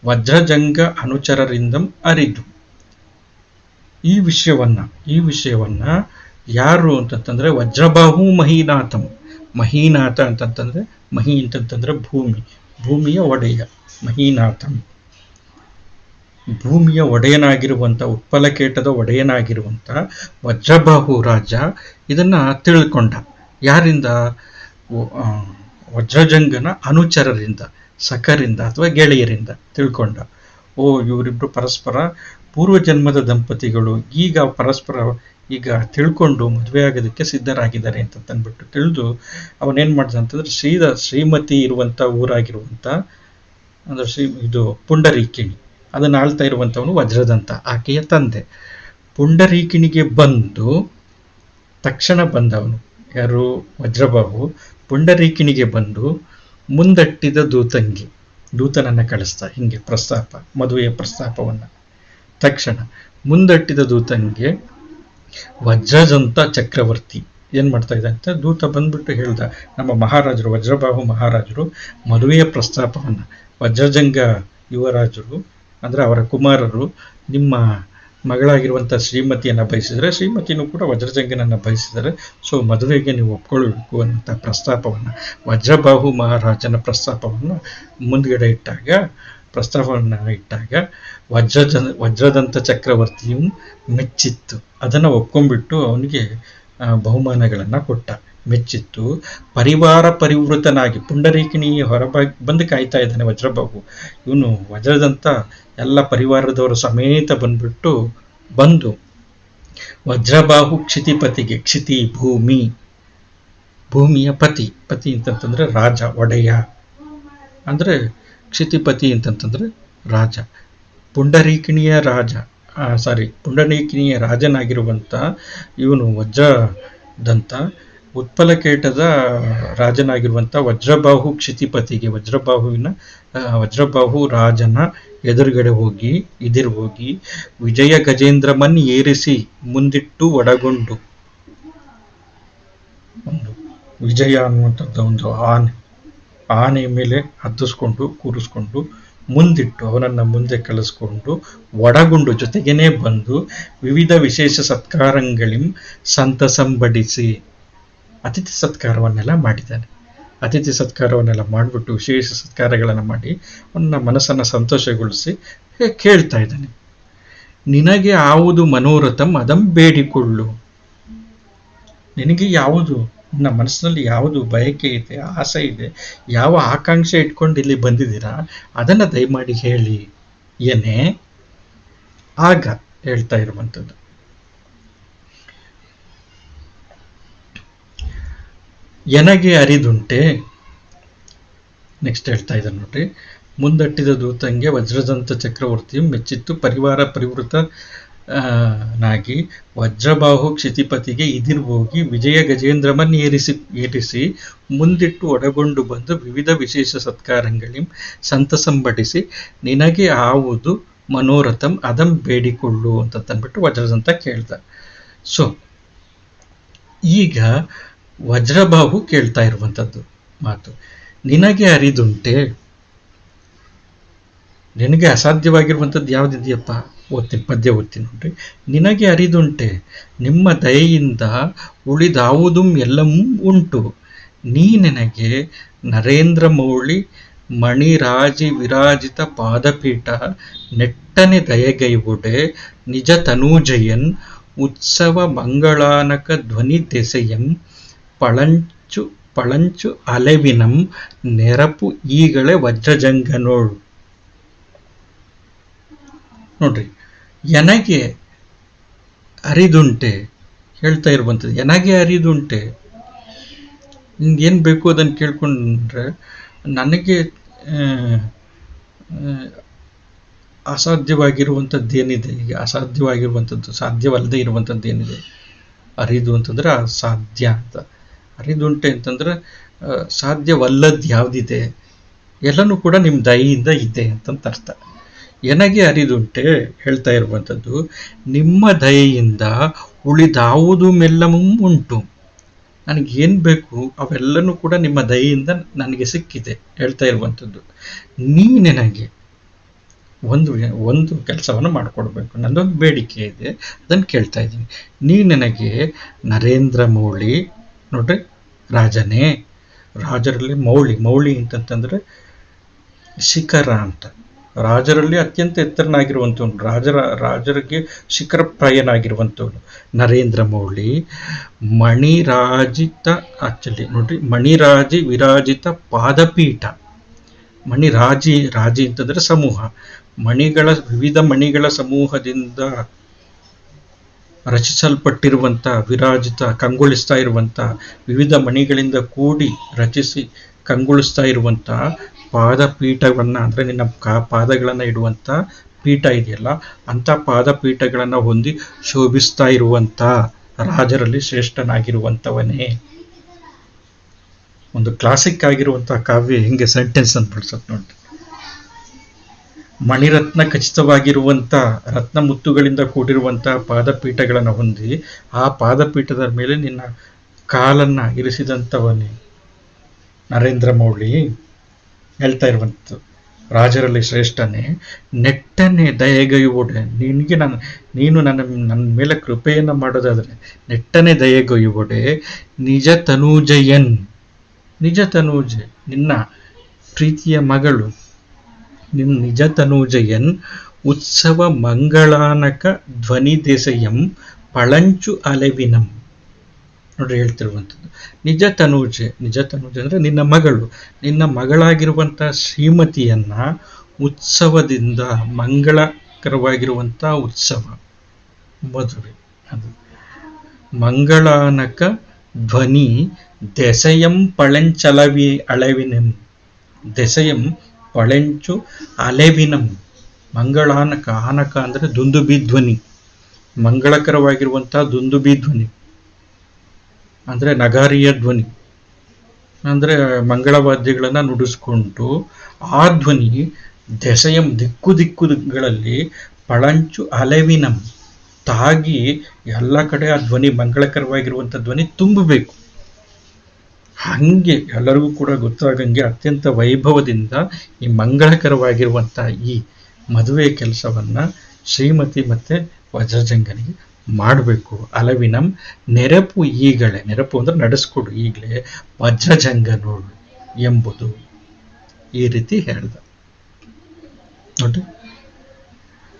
ವಜ್ರಜಂಗ ಅನುಚರರಿಂದ ಅರಿದು ಈ ವಿಷಯವನ್ನು ಯಾರು ಅಂತಂತಂದರೆ ವಜ್ರಬಾಹು ಮಹೀನಾಥಂ. ಮಹೀನಾಥ ಅಂತಂತಂದರೆ ಮಹಿ ಅಂತಂತಂದರೆ ಭೂಮಿಯ ಒಡೆಯ. ಮಹೀನಾಥಂ ಭೂಮಿಯ ಒಡೆಯನಾಗಿರುವಂಥ, ಉತ್ಪಲಕೇಟದ ಒಡೆಯನಾಗಿರುವಂಥ ವಜ್ರಬಾಹು ರಾಜ ಇದನ್ನು ತಿಳ್ಕೊಂಡ. ಯಾರಿಂದ? ವಜ್ರಜಂಗನ ಅನುಚರರಿಂದ, ಸಖರಿಂದ ಅಥವಾ ಗೆಳೆಯರಿಂದ ತಿಳ್ಕೊಂಡ. ಇವರಿಬ್ಬರು ಪರಸ್ಪರ ಪೂರ್ವಜನ್ಮದ ದಂಪತಿಗಳು, ಈಗ ಪರಸ್ಪರ ಈಗ ತಿಳ್ಕೊಂಡು ಮದುವೆ ಆಗೋದಕ್ಕೆ ಸಿದ್ಧರಾಗಿದ್ದಾರೆ ಅಂತ ತಂದ್ಬಿಟ್ಟು ತಿಳಿದು ಅವನೇನು ಮಾಡ್ದ ಅಂತಂದ್ರೆ ಶ್ರೀಮತಿ ಇರುವಂಥ ಊರಾಗಿರುವಂಥ ಅಂದರೆ ಇದು ಪುಂಡರೀಕಿಣಿ, ಅದನ್ನು ಆಳ್ತಾ ಇರುವಂಥವನು ವಜ್ರದಂತ, ಆಕೆಯ ತಂದೆ. ಪುಂಡರೀಕಿಣಿಗೆ ಬಂದು ತಕ್ಷಣ ಬಂದವನು ಯಾರು? ವಜ್ರಬಾಹು. ಪುಂಡರೀಕಿಣಿಗೆ ಬಂದು ಮುಂದಟ್ಟಿದ ದೂತನನ್ನು ಕಳಿಸ್ತಾ ಹಿಂಗೆ ಪ್ರಸ್ತಾಪ, ಮದುವೆಯ ಪ್ರಸ್ತಾಪವನ್ನು. ತಕ್ಷಣ ಮುಂದಟ್ಟಿದ ದೂತನಿಗೆ ವಜ್ರದಂತ ಚಕ್ರವರ್ತಿ ಏನು ಮಾಡ್ತಾ ಇದ್ದ ಅಂತ ದೂತ ಬಂದ್ಬಿಟ್ಟು ಹೇಳ್ದ, ನಮ್ಮ ಮಹಾರಾಜರು ವಜ್ರಬಾಹು ಮಹಾರಾಜರು ಮದುವೆಯ ಪ್ರಸ್ತಾಪವನ್ನು ವಜ್ರಜಂಗ ಯುವರಾಜರು ಅಂದರೆ ಅವರ ಕುಮಾರರು ನಿಮ್ಮ ಮಗಳಾಗಿರುವಂಥ ಶ್ರೀಮತಿಯನ್ನು ಬಯಸಿದರೆ, ಶ್ರೀಮತಿನೂ ಕೂಡ ವಜ್ರಜಂಗನನ್ನು ಬಯಸಿದರೆ, ಸೊ ಮದುವೆಗೆ ನೀವು ಒಪ್ಕೊಳ್ಬೇಕು ಅನ್ನೋಂಥ ಪ್ರಸ್ತಾಪವನ್ನು, ವಜ್ರಬಾಹು ಮಹಾರಾಜನ ಪ್ರಸ್ತಾಪವನ್ನು ಮುಂದ್ಗಡೆ ಪ್ರಸ್ತಾಪವನ್ನು ಇಟ್ಟಾಗ ವಜ್ರದಂತ ಚಕ್ರವರ್ತಿಯು ಮೆಚ್ಚಿತ್ತು. ಅದನ್ನು ಒಪ್ಕೊಂಡ್ಬಿಟ್ಟು ಅವನಿಗೆ ಬಹುಮಾನಗಳನ್ನು ಕೊಟ್ಟ. ಮೆಚ್ಚಿತ್ತು. ಪರಿವಾರ ಪರಿವೃತನಾಗಿ ಪುಂಡರೀಕಿಣಿ ಬಂದು ಕಾಯ್ತಾ ಇದ್ದಾನೆ ವಜ್ರಬಾಹು. ಇವನು ವಜ್ರದಂತ ಎಲ್ಲ ಪರಿವಾರದವರು ಸಮೇತ ಬಂದು ವಜ್ರಬಾಹು ಕ್ಷಿತಿಪತಿಗೆ, ಕ್ಷಿತಿ ಭೂಮಿಯ ಪತಿ ಅಂತಂತಂದ್ರೆ ರಾಜ, ಒಡೆಯ ಅಂದರೆ ಕ್ಷಿತಿಪತಿ ಅಂತಂತಂದ್ರೆ ರಾಜ. ಪುಂಡರೀಕಿಣಿಯ ರಾಜನಾಗಿರುವಂಥ ಇವನು ವಜ್ರದಂತ ಉತ್ಪಲಕೇಟದ ರಾಜನಾಗಿರುವಂಥ ವಜ್ರಬಾಹು ಕ್ಷಿತಿಪತಿಗೆ, ವಜ್ರಬಾಹು ರಾಜನ ಎದುರುಗಡೆ ಹೋಗಿ ವಿಜಯ ಗಜೇಂದ್ರಮನ್ ಏರಿಸಿ ಮುಂದಿಟ್ಟು ಒಡಗೊಂಡು, ಒಂದು ವಿಜಯ ಅನ್ನುವಂಥದ್ದು ಒಂದು ಆನೆ ಮೇಲೆ ಹತ್ತಿಸ್ಕೊಂಡು ಕೂರಿಸ್ಕೊಂಡು ಮುಂದಿಟ್ಟು ಅವನನ್ನು ಮುಂದೆ ಕಳಿಸ್ಕೊಂಡು ಒಡಗುಂಡು ಜೊತೆಗೇನೆ ಬಂದು ವಿವಿಧ ವಿಶೇಷ ಸತ್ಕಾರಗಳಿಂ ಸಂತಸಂಬಡಿಸಿ ಅತಿಥಿ ಸತ್ಕಾರವನ್ನೆಲ್ಲ ಮಾಡಿದ್ದಾನೆ. ಅತಿಥಿ ಸತ್ಕಾರವನ್ನೆಲ್ಲ ಮಾಡಿಬಿಟ್ಟು ವಿಶೇಷ ಸತ್ಕಾರಗಳನ್ನು ಮಾಡಿ ಅವನ ಮನಸ್ಸನ್ನು ಸಂತೋಷಗೊಳಿಸಿ ಕೇಳ್ತಾ ಇದ್ದಾನೆ. ನಿನಗೆ ಯಾವುದು ಮನೋರಥಂ ಅದಂ ಬೇಡಿಕೊಳ್ಳು. ನಿನಗೆ ಯಾವುದು, ನನ್ನ ಮನಸ್ಸಿನಲ್ಲಿ ಯಾವುದು ಬಯಕೆ ಇದೆ, ಆಸೆ ಇದೆ, ಯಾವ ಆಕಾಂಕ್ಷೆ ಇಟ್ಕೊಂಡು ಇಲ್ಲಿ ಬಂದಿದ್ದೀರಾ ಅದನ್ನು ದಯಮಾಡಿ ಹೇಳಿ ಏನೇ. ಆಗ ಹೇಳ್ತಾ ಇರುವಂಥದ್ದು, ಎನಗೆ ಅರಿದುಂಟೆ. ನೆಕ್ಸ್ಟ್ ಹೇಳ್ತಾ ಇದ್ದಾನೆ ನೋಡ್ರಿ. ಮುಂದಟ್ಟಿದ ದೂತಂಗೆ ವಜ್ರದಂತ ಚಕ್ರವರ್ತಿಯು ಮೆಚ್ಚಿತ್ತು. ಪರಿವಾರ ಪರಿವೃತ ನಾಗಿ ವಜ್ರಬಾಹು ಕ್ಷಿತಿಪತಿಗೆ ಇದಿರ್ಬೋಗಿ ವಿಜಯ ಗಜೇಂದ್ರಮನ್ ಏರಿಸಿ ಮುಂದಿಟ್ಟು ಒಡಗೊಂಡು ಬಂದು ವಿವಿಧ ವಿಶೇಷ ಸತ್ಕಾರಗಳಿಂ ಸಂತಸಂಬಡಿಸಿ ನಿನಗೆ ಆವುದು ಮನೋರಥಂ ಅದಂ ಬೇಡಿಕೊಳ್ಳು ಅಂತಂದ್ಬಿಟ್ಟು ವಜ್ರದಂತ ಕೇಳ್ದ. ಸೊ ಈಗ ವಜ್ರಬಾಹು ಕೇಳ್ತಾ ಇರುವಂಥದ್ದು ಮಾತು, ನಿನಗೆ ಅರಿದುಂಟೆ, ನಿನಗೆ ಅಸಾಧ್ಯವಾಗಿರುವಂಥದ್ದು ಯಾವುದಿದೆಯಪ್ಪ? ಓದ್ತೀನಿ, ಪದ್ಯ ಓದ್ತೀನಿ ನೋಡ್ರಿ. ನಿನಗೆ ಅರಿದುಂಟೆ ನಿಮ್ಮ ದಯೆಯಿಂದ ಉಳಿದಾವುದೂ ಎಲ್ಲವೂ ಉಂಟು, ನೀ ನನಗೆ ನರೇಂದ್ರ ಮೌಳಿ ಮಣಿರಾಜಿ ವಿರಾಜಿತ ಪಾದಪೀಠ ನೆಟ್ಟನೆ ದಯಗೈವುಡೆ ನಿಜ ತನೂಜಯನ್ ಉತ್ಸವ ಮಂಗಳಾನಕ ಧ್ವನಿ ದೆಸೆಯಂ ಪಳಂಚು ಅಲೆವಿನಂ ನೆರಪು ಈಗಳೆ ವಜ್ರಜಂಗನೋಳು. ನೋಡ್ರಿ, ಎನಗೆ ಅರಿದುಂಟೆ ಹೇಳ್ತಾ ಇರುವಂಥದ್ದು. ಎನಗೆ ಅರಿದುಂಟೆ, ನಿಮ್ಗೇನು ಬೇಕು ಅದನ್ನು ಕೇಳ್ಕೊಂಡ್ರೆ, ನನಗೆ ಅಸಾಧ್ಯವಾಗಿರುವಂಥದ್ದೇನಿದೆ, ಈಗ ಅಸಾಧ್ಯವಾಗಿರುವಂಥದ್ದು, ಸಾಧ್ಯವಲ್ಲದೆ ಇರುವಂಥದ್ದೇನಿದೆ, ಅರಿದು ಅಂತಂದ್ರೆ ಅಸಾಧ್ಯ ಅಂತ, ಅರಿದುಂಟೆ ಅಂತಂದ್ರೆ ಸಾಧ್ಯವಲ್ಲದ್ದು ಯಾವುದಿದೆ ಎಲ್ಲನೂ ಕೂಡ ನಿಮ್ಮ ದಯೆಯಿಂದ ಇದೆ ಅಂತಂತ ಅರ್ಥ. ಎನಗೆ ಅರಿದುಂಟೆ ಹೇಳ್ತಾ ಇರುವಂಥದ್ದು, ನಿಮ್ಮ ದಯೆಯಿಂದ ಉಳಿದಾವುದು ಮೆಲ್ಲವೂ ಉಂಟು, ನನಗೇನು ಬೇಕು ಅವೆಲ್ಲನೂ ಕೂಡ ನಿಮ್ಮ ದಯೆಯಿಂದ ನನಗೆ ಸಿಕ್ಕಿದೆ ಹೇಳ್ತಾ ಇರುವಂಥದ್ದು. ನೀ ನನಗೆ ಒಂದು ಕೆಲಸವನ್ನು ಮಾಡಿಕೊಡ್ಬೇಕು, ನನ್ನೊಂದು ಬೇಡಿಕೆ ಇದೆ, ಅದನ್ನು ಕೇಳ್ತಾ ಇದ್ದೀನಿ. ನೀ ನನಗೆ ನರೇಂದ್ರ ಮೌಳಿ, ನೋಡ್ರಿ ರಾಜನೇ, ರಾಜರಲ್ಲಿ ಮೌಳಿ ಅಂತಂತಂದ್ರೆ ಶಿಖರ ಅಂತ, ರಾಜರಲ್ಲಿ ಅತ್ಯಂತ ಎತ್ತರನಾಗಿರುವಂಥವನು, ರಾಜರಿಗೆ ಶಿಖರಪ್ರಾಯನಾಗಿರುವಂಥವನು ನರೇಂದ್ರ ಮೌಳಿ. ಮಣಿರಾಜಿತ, ನೋಡ್ರಿ ಮಣಿರಾಜಿ ವಿರಾಜಿತ ಪಾದಪೀಠ. ರಾಜಿ ಅಂತಂದ್ರೆ ಸಮೂಹ, ವಿವಿಧ ಮಣಿಗಳ ಸಮೂಹದಿಂದ ರಚಿಸಲ್ಪಟ್ಟಿರುವಂಥ, ವಿರಾಜಿತ ಕಂಗೊಳಿಸ್ತಾ ಇರುವಂಥ, ವಿವಿಧ ಮಣಿಗಳಿಂದ ಕೂಡಿ ರಚಿಸಿ ಕಂಗೊಳಿಸ್ತಾ ಇರುವಂಥ ಪಾದಪೀಠವನ್ನು, ಅಂದರೆ ನಿನ್ನ ಪಾದಗಳನ್ನು ಇಡುವಂಥ ಪೀಠ ಇದೆಯಲ್ಲ, ಅಂಥ ಪಾದಪೀಠಗಳನ್ನು ಹೊಂದಿ ಶೋಭಿಸ್ತಾ ಇರುವಂಥ ರಾಜರಲ್ಲಿ ಶ್ರೇಷ್ಠನಾಗಿರುವಂಥವನೇ. ಒಂದು ಕ್ಲಾಸಿಕ್ ಆಗಿರುವಂಥ ಕಾವ್ಯ ಹೆಂಗೆ ಸೆಂಟೆನ್ಸ್ ಅಂತ ಬಿಡ್ಸತ್ ನೋಡಿ. ಮಣಿರತ್ನ ಖಚಿತವಾಗಿರುವಂಥ ರತ್ನ ಮುತ್ತುಗಳಿಂದ ಕೂಡಿರುವಂಥ ಪಾದಪೀಠಗಳನ್ನು ಹೊಂದಿ ಆ ಪಾದಪೀಠದ ಮೇಲೆ ನಿನ್ನ ಕಾಲನ್ನು ಇರಿಸಿದಂಥವನೇ ನರೇಂದ್ರ ಮೌಳಿ ಹೇಳ್ತಾ ಇರುವಂಥದ್ದು. ರಾಜರಲ್ಲಿ ಶ್ರೇಷ್ಠನೇ, ನೆಟ್ಟನೆ ದಯೆಗೈಯುವುಡೆ, ನೀನು ನನ್ನ ಮೇಲೆ ಕೃಪೆಯನ್ನು ಮಾಡೋದಾದರೆ ನೆಟ್ಟನೆ ದಯೆಗೈಯುವುಡೆ ನಿಜ ತನೂಜಯನ್, ನಿಜ ತನೂಜೆ ನಿನ್ನ ಪ್ರೀತಿಯ ಮಗಳು, ನಿಜ ತನೂಜಯನ್ ಉತ್ಸವ ಮಂಗಳಾನಕ ಧ್ವನಿ ದೆಸೆಯಂ ಪಳಂಚು ಅಲೆವಿನಂ. ನೋಡ್ರಿ ಹೇಳ್ತಿರುವಂಥದ್ದು, ನಿಜ ತನೂಜೆ ಅಂದರೆ ನಿನ್ನ ಮಗಳಾಗಿರುವಂಥ ಶ್ರೀಮತಿಯನ್ನ ಉತ್ಸವದಿಂದ, ಮಂಗಳಕರವಾಗಿರುವಂಥ ಉತ್ಸವ ಮದುವೆ, ಅದು ಮಂಗಳಾನಕ ಧ್ವನಿ ದೆಸೆಯಂ ಅಳೆವಿನಂ, ದೆಸೆಯಂ ಪಳೆಂಚು ಅಲೆವಿನಂ. ಮಂಗಳಾನಕ, ಆನಕ ಅಂದರೆ ದುಂದುಬಿ ಧ್ವನಿ, ಮಂಗಳಕರವಾಗಿರುವಂಥ ದುಂದುಬಿ ಧ್ವನಿ ಅಂದರೆ ನಗಾರಿಯ ಧ್ವನಿ, ಅಂದರೆ ಮಂಗಳವಾದ್ಯಗಳನ್ನು ನುಡಿಸ್ಕೊಂಡು ಆ ಧ್ವನಿ ದೆಸೆಯಂ ದಿಕ್ಕುಗಳಲ್ಲಿ ಪಳಂಚು ಅಲೆವಿನಂ ತಾಗಿ ಎಲ್ಲ ಕಡೆ ಆ ಧ್ವನಿ, ಮಂಗಳಕರವಾಗಿರುವಂಥ ಧ್ವನಿ ತುಂಬಬೇಕು. ಹಾಗೆ ಎಲ್ಲರಿಗೂ ಕೂಡ ಗೊತ್ತಾಗಂಗೆ ಅತ್ಯಂತ ವೈಭವದಿಂದ ಈ ಮಂಗಳಕರವಾಗಿರುವಂಥ ಈ ಮದುವೆ ಕೆಲಸವನ್ನು ಶ್ರೀಮತಿ ಮತ್ತು ವಜ್ರಜಂಗನಿಗೆ ಮಾಡಬೇಕು. ಅಲವಿನಂ ನೆರಪು ಈಗಲೇ, ನೆರಪು ಅಂದರೆ ನಡೆಸ್ಕೊಡು ಈಗಲೇ ವಜ್ರಜಂಗನೋಳು ಎಂಬುದು, ಈ ರೀತಿ ಹೇಳ್ದ. ನೋಡಿ,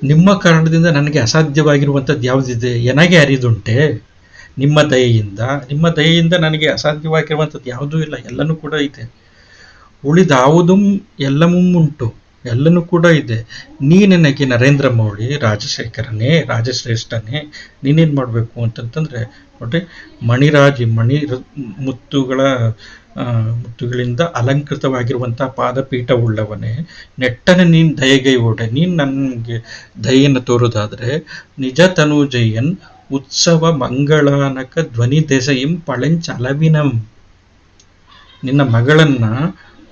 ನಿಮ್ಮ ಕಾರಣದಿಂದ ನನಗೆ ಅಸಾಧ್ಯವಾಗಿರುವಂಥದ್ದು ಯಾವುದಿದೆ, ಎನಗೆ ಅರಿದುಂಟೆ ನಿಮ್ಮ ದಯೆಯಿಂದ ನನಗೆ ಅಸಾಧ್ಯವಾಗಿರುವಂಥದ್ದು ಯಾವುದೂ ಇಲ್ಲ, ಎಲ್ಲನೂ ಕೂಡ ಇದೆ. ಉಳಿದಾವುದೂ ಎಲ್ಲವೂ ಉಂಟು, ಎಲ್ಲನೂ ಕೂಡ ಇದೆ. ನೀ ನನಗೆ ನರೇಂದ್ರ ಮೌಳಿ, ರಾಜಶೇಖರನೇ, ರಾಜಶ್ರೇಷ್ಠನೇ, ನೀನೇನು ಮಾಡಬೇಕು ಅಂತಂತಂದರೆ ನೋಡ್ರಿ, ಮಣಿ ಮುತ್ತುಗಳ ಮುತ್ತುಗಳಿಂದ ಅಲಂಕೃತವಾಗಿರುವಂಥ ಪಾದಪೀಠವುಳ್ಳವನೇ, ನೆಟ್ಟನೆ ನೀನು ದಯೆಗೈವೊಡೆ, ನೀನು ನನಗೆ ದಯೆಯನ್ನು ತೋರೋದಾದರೆ ನಿಜ ತನುಜಯನ್ ಉತ್ಸವ ಮಂಗಳಾನಕ ಧ್ವನಿ ದೆಸೆಯಿಂ ಪಳೆಂಚಲವಿನಂ, ನಿನ್ನ ಮಗಳನ್ನ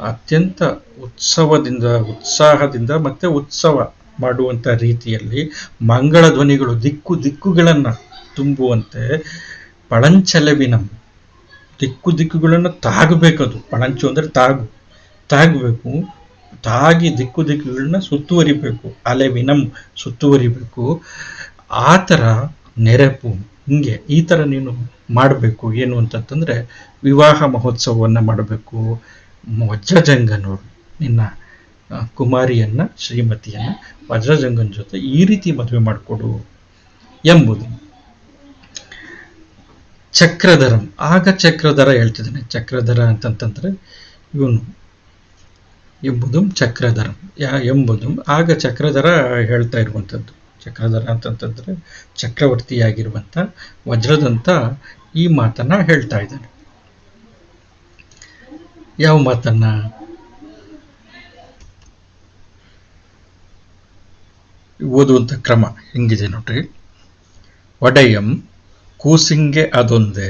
ಅತ್ಯಂತ ಉತ್ಸಾಹದಿಂದ ಮತ್ತೆ ಉತ್ಸವ ಮಾಡುವಂಥ ರೀತಿಯಲ್ಲಿ ಮಂಗಳ ಧ್ವನಿಗಳು ದಿಕ್ಕುಗಳನ್ನು ತುಂಬುವಂತೆ ಪಳಂಚಲವಿನಂ, ದಿಕ್ಕುಗಳನ್ನು ತಾಗಬೇಕದು. ಪಳಂಚು ಅಂದರೆ ತಾಗಬೇಕು, ತಾಗಿ ದಿಕ್ಕುಗಳನ್ನ ಸುತ್ತುವರಿಬೇಕು, ಅಲೆವಿನಂ ಸುತ್ತುವರಿಬೇಕು. ಆ ಥರ ನೆರಪು, ಹಿಂಗೆ ಈ ಥರ ನೀನು ಮಾಡಬೇಕು. ಏನು ಅಂತಂತಂದರೆ ವಿವಾಹ ಮಹೋತ್ಸವವನ್ನು ಮಾಡಬೇಕು. ವಜ್ರಜಂಗನೋಡು ನಿನ್ನ ಕುಮಾರಿಯನ್ನ, ಶ್ರೀಮತಿಯನ್ನ ವಜ್ರಜಂಗನ ಜೊತೆ ಈ ರೀತಿ ಮದುವೆ ಮಾಡಿಕೊಡು ಎಂಬುದು. ಚಕ್ರಧರಂ, ಆಗ ಚಕ್ರಧರ ಹೇಳ್ತಿದ್ದಾನೆ. ಚಕ್ರಧರ ಅಂತಂತಂದ್ರೆ ಇವನು ಎಂಬುದು ಚಕ್ರಧರಂ ಎಂಬುದು ಆಗ ಚಕ್ರಧರ ಹೇಳ್ತಾ ಇರುವಂಥದ್ದು. ಚಕ್ರಧರ ಅಂತಂತಂದ್ರೆ ಚಕ್ರವರ್ತಿಯಾಗಿರುವಂಥ ವಜ್ರದಂತ ಈ ಮಾತನ್ನ ಹೇಳ್ತಾ ಇದ್ದಾನೆ. ಯಾವ ಮಾತನ್ನ? ಓದುವಂಥ ಕ್ರಮ ಹೆಂಗಿದೆ ನೋಡ್ರಿ. ಒಡೆಯಂ ಕೂಸಿಂಗೆ ಅದೊಂದೇ,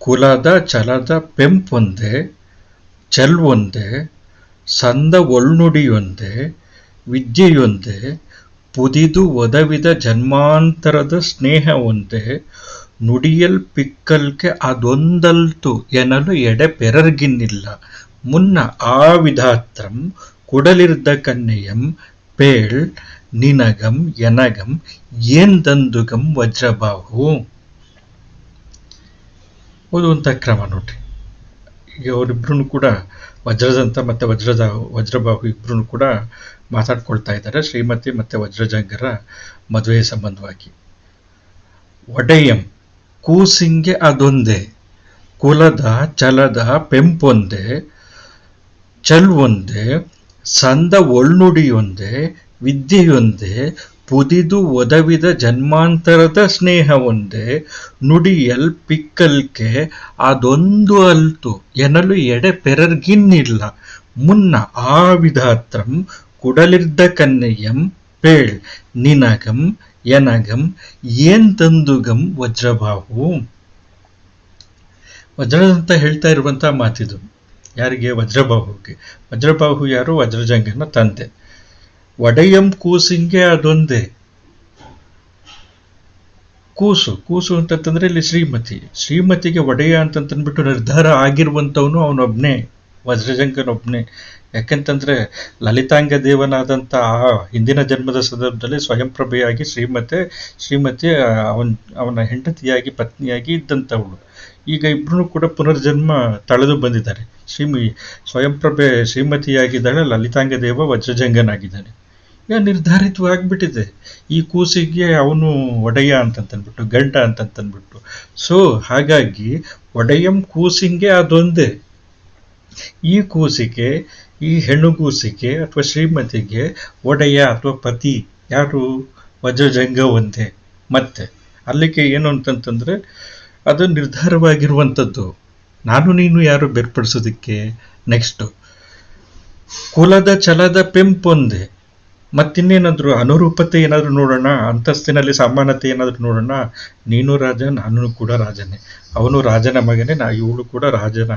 ಕುಲದ ಚಲದ ಪೆಂಪೊಂದೆ, ಚೆಲ್ವೊಂದೆ, ಸಂದ ಒಳ್ನುಡಿಯೊಂದೆ, ವಿದ್ಯೆಯೊಂದೆ, ಪುದಿದು ಒದವಿದ ಜನ್ಮಾಂತರದ ಸ್ನೇಹ ಒಂದೇ, ನುಡಿಯಲ್ ಪಿಕ್ಕಲ್ಗೆ ಅದೊಂದಲ್ತು ಎನ್ನಲು ಎಡೆ ಪೆರರ್ಗಿನ್ನಿಲ್ಲ, ಮುನ್ನ ಆ ವಿಧಾತ್ರಂ ಕುಡಲಿರ್ದ ಕನ್ನೆಯಂ ಪೇಳ್ ನಿನಗಂ ಎನಗಂ ಏಂದಂದುಗಂ ವಜ್ರಬಾಹು. ಓದುವಂಥ ಕ್ರಮ ನೋಡ್ರಿ. ಈಗ ಅವರಿಬ್ರು ಕೂಡ ವಜ್ರದಂತ ಮತ್ತೆ ವಜ್ರಬಾಹು ಇಬ್ರು ಕೂಡ ಮಾತಾಡ್ಕೊಳ್ತಾ ಇದ್ದಾರೆ, ಶ್ರೀಮತಿ ಮತ್ತೆ ವಜ್ರಜಂಗರ ಮದುವೆ ಸಂಬಂಧವಾಗಿ. ಒಡೆಯಂ ಕೂಸಿಂಗೆ ಅದೊಂದೇ, ಕುಲದ ಚಲದ ಪೆಂಪೊಂದೆ, ಚಲ್ವೊಂದೆ, ಸಂದ ಒಳ್ನುಡಿಯೊಂದೆ, ವಿದ್ಯೆಯೊಂದೆ, ಪುದಿದು ಒದವಿದ ಜನ್ಮಾಂತರದ ಸ್ನೇಹ ಒಂದೇ, ನುಡಿಯಲ್ ಪಿಕ್ಕಲ್ಕೆ ಅದೊಂದು ಅಲ್ತು ಎನ್ನಲು ಎಡೆ ಪೆರರ್ಗಿನ್ನಿಲ್ಲ, ಮುನ್ನ ಆ ವಿಧಾತ್ರಂ ಕುಡಲಿರ್ದ ಕನ್ನೆಯಂ ಪೇಳ್ ನಿನಗಂ ಎನಗಂ ಏಂದಂದುಗಂ ವಜ್ರಬಾಹು. ವಜ್ರದಂತ ಹೇಳ್ತಾ ಇರುವಂತ ಮಾತಿದು. ಯಾರಿಗೆ? ವಜ್ರಬಾಹುಗೆ. ವಜ್ರಬಾಹು ಯಾರು? ವಜ್ರಜಂಗನ ತಂದೆ. ಒಡೆಯಂ ಕೂಸಿಂಗೆ ಅದೊಂದೇ. ಕೂಸು ಅಂತಂದ್ರೆ ಇಲ್ಲಿ ಶ್ರೀಮತಿಗೆ ಒಡೆಯ ಅಂತಂತಂದ್ಬಿಟ್ಟು ನಿರ್ಧಾರ ಆಗಿರುವಂಥವನು ಅವನೊಬ್ನೇ, ವಜ್ರಜಂಗನೊಬ್ನೇ. ಯಾಕೆಂತಂದ್ರೆ ಲಲಿತಾಂಗ ದೇವನಾದಂಥ ಆ ಹಿಂದಿನ ಜನ್ಮದ ಸಂದರ್ಭದಲ್ಲಿ ಸ್ವಯಂ ಪ್ರಭೆಯಾಗಿ ಶ್ರೀಮತಿ ಅವನ ಹೆಂಡತಿಯಾಗಿ ಪತ್ನಿಯಾಗಿ ಇದ್ದಂಥವಳು. ಈಗ ಇಬ್ರು ಕೂಡ ಪುನರ್ಜನ್ಮ ತಳೆದು ಬಂದಿದ್ದಾರೆ. ಸ್ವಯಂ ಪ್ರಭೆ ಶ್ರೀಮತಿಯಾಗಿದ್ದಾಳೆ, ಲಲಿತಾಂಗ ದೇವ ವಜ್ರಜಂಗನಾಗಿದ್ದಾನೆ. ಈಗ ನಿರ್ಧಾರಿತವಾಗ್ಬಿಟ್ಟಿದೆ ಈ ಕೂಸಿಗೆ ಅವನು ಒಡೆಯ ಅಂತಂತಂದ್ಬಿಟ್ಟು, ಗಂಡ ಅಂತಂತಂದ್ಬಿಟ್ಟು. ಸೊ ಹಾಗಾಗಿ ಒಡೆಯಂ ಕೂಸಿಂಗೆ ಅದೊಂದೇ. ಈ ಕೂಸಿಗೆ, ಈ ಹೆಣ್ಣುಗೂಸಿಗೆ ಅಥವಾ ಶ್ರೀಮತಿಗೆ ಒಡೆಯ ಅಥವಾ ಪತಿ ಯಾರು? ವಜ್ರಜಂಗ ಒಂದೇ. ಮತ್ತೆ ಅಲ್ಲಿಗೆ ಏನು ಅಂತಂತಂದ್ರೆ ಅದು ನಿರ್ಧಾರವಾಗಿರುವಂಥದ್ದು. ನಾನು ನೀನು ಯಾರು ಬೇರ್ಪಡಿಸೋದಕ್ಕೆ? ನೆಕ್ಸ್ಟ್, ಕುಲದ ಛಲದ ಪೆಂಪೊಂದೆ. ಮತ್ತಿನ್ನೇನಾದ್ರು ಅನುರೂಪತೆ ಏನಾದ್ರು ನೋಡೋಣ, ಅಂತಸ್ತಿನಲ್ಲಿ ಸಮಾನತೆ ಏನಾದ್ರು ನೋಡೋಣ. ನೀನು ರಾಜ, ನಾನು ಕೂಡ ರಾಜನೇ. ಅವನು ರಾಜನ ಮಗನೇ, ಇವಳು ಕೂಡ ರಾಜನ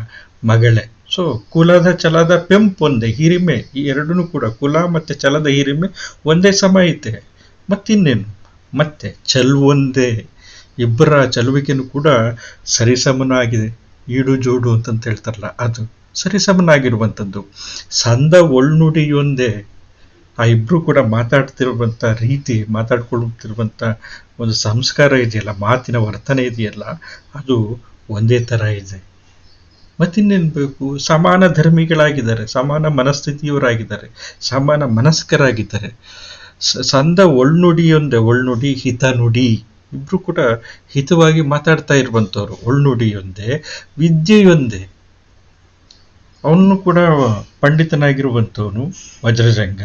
ಮಗಳೇ. ಸೊ ಕುಲದ ಛಲದ ಪೆಂಪೊಂದೆ, ಹಿರಿಮೆ, ಈ ಎರಡೂ ಕೂಡ ಕುಲ ಮತ್ತೆ ಛಲದ ಹಿರಿಮೆ ಒಂದೇ ಸಮ ಐತೆ. ಮತ್ತಿನ್ನೇನು? ಮತ್ತೆ ಚೆಲ್ವೊಂದೇ, ಇಬ್ಬರ ಚಲುವಿಕೆನೂ ಕೂಡ ಸರಿಸಮನಾಗಿದೆ. ಈಡು ಜೋಡು ಅಂತಂತ ಹೇಳ್ತಾರಲ್ಲ, ಅದು ಸರಿಸಮನಾಗಿರುವಂಥದ್ದು. ಸಂದ ಒಳ್ನುಡಿಯೊಂದೇ. ಆ ಇಬ್ರು ಕೂಡ ಮಾತಾಡ್ತಿರುವಂಥ ರೀತಿ, ಮಾತಾಡ್ಕೊಳ್ತಿರುವಂಥ ಒಂದು ಸಂಸ್ಕಾರ ಇದೆಯಲ್ಲ, ಮಾತಿನ ವರ್ತನೆ ಇದೆಯಲ್ಲ, ಅದು ಒಂದೇ ಥರ ಇದೆ. ಮತ್ತಿನ್ನೇನು ಬೇಕು? ಸಮಾನ ಧರ್ಮಿಗಳಾಗಿದ್ದಾರೆ, ಸಮಾನ ಮನಸ್ಥಿತಿಯವರಾಗಿದ್ದಾರೆ, ಸಮಾನ ಮನಸ್ಕರಾಗಿದ್ದಾರೆ. ಸಂದ ಒಳ್ನುಡಿಯೊಂದೇ, ಒಳ್ನುಡಿ ಹಿತ ನುಡಿ, ಇಬ್ರು ಕೂಡ ಹಿತವಾಗಿ ಮಾತಾಡ್ತಾ ಇರುವಂಥವ್ರು. ಒಳ್ನುಡಿಯೊಂದೇ, ವಿದ್ಯೆಯೊಂದೇ. ಅವನು ಕೂಡ ಪಂಡಿತನಾಗಿರುವಂಥವನು, ವಜ್ರಜಂಗ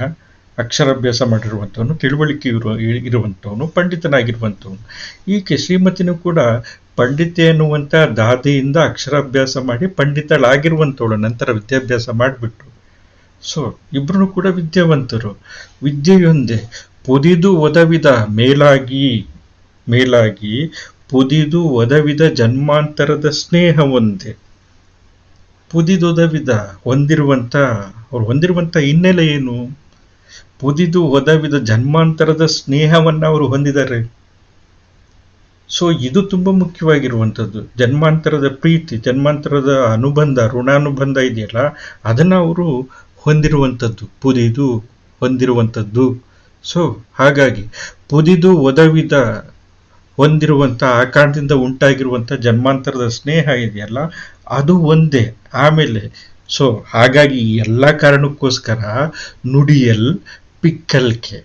ಅಕ್ಷರಾಭ್ಯಾಸ ಮಾಡಿರುವಂಥವನು, ತಿಳುವಳಿಕೆ ಇರುವಂಥವನು, ಪಂಡಿತನಾಗಿರುವಂಥವನು. ಈಕೆ ಶ್ರೀಮತಿನೂ ಕೂಡ ಪಂಡಿತೆ ಎನ್ನುವಂಥ ದಾದಿಯಿಂದ ಅಕ್ಷರಾಭ್ಯಾಸ ಮಾಡಿ ಪಂಡಿತಳಾಗಿರುವಂಥವಳು, ನಂತರ ವಿದ್ಯಾಭ್ಯಾಸ ಮಾಡಿಬಿಟ್ಟು. ಸೊ ಇಬ್ಬರೂ ಕೂಡ ವಿದ್ಯಾವಂತರು. ವಿದ್ಯೆಯೊಂದೇ ಪುದಿದು ಒದವಿದ ಮೇಲಾಗಿ ಪುದಿದು ಒದವಿದ ಜನ್ಮಾಂತರದ ಸ್ನೇಹ ಒಂದೇ. ಪುದಿದೊದವಿದ ಅವ್ರು ಹೊಂದಿರುವಂಥ ಹಿನ್ನೆಲೆ ಏನು? ಪುದಿದು ಒದವಿದ ಜನ್ಮಾಂತರದ ಸ್ನೇಹವನ್ನ ಅವರು ಹೊಂದಿದ್ದಾರೆ. ಸೊ ಇದು ತುಂಬ ಮುಖ್ಯವಾಗಿರುವಂಥದ್ದು. ಜನ್ಮಾಂತರದ ಪ್ರೀತಿ, ಜನ್ಮಾಂತರದ ಅನುಬಂಧ, ಋಣಾನುಬಂಧ ಇದೆಯಲ್ಲ, ಅದನ್ನು ಅವರು ಹೊಂದಿರುವಂಥದ್ದು. ಸೊ ಹಾಗಾಗಿ ಪುದಿದು ಒದವಿದ ಹೊಂದಿರುವಂಥ ಆ ಕಾರಣದಿಂದ ಉಂಟಾಗಿರುವಂಥ ಜನ್ಮಾಂತರದ ಸ್ನೇಹ ಇದೆಯಲ್ಲ, ಅದು ಒಂದೇ. ಆಮೇಲೆ ಸೊ ಹಾಗಾಗಿ ಎಲ್ಲ ಕಾರಣಕ್ಕೋಸ್ಕರ ನುಡಿಯಲ್ ಪಿಕ್ಕಲ್ಕೆ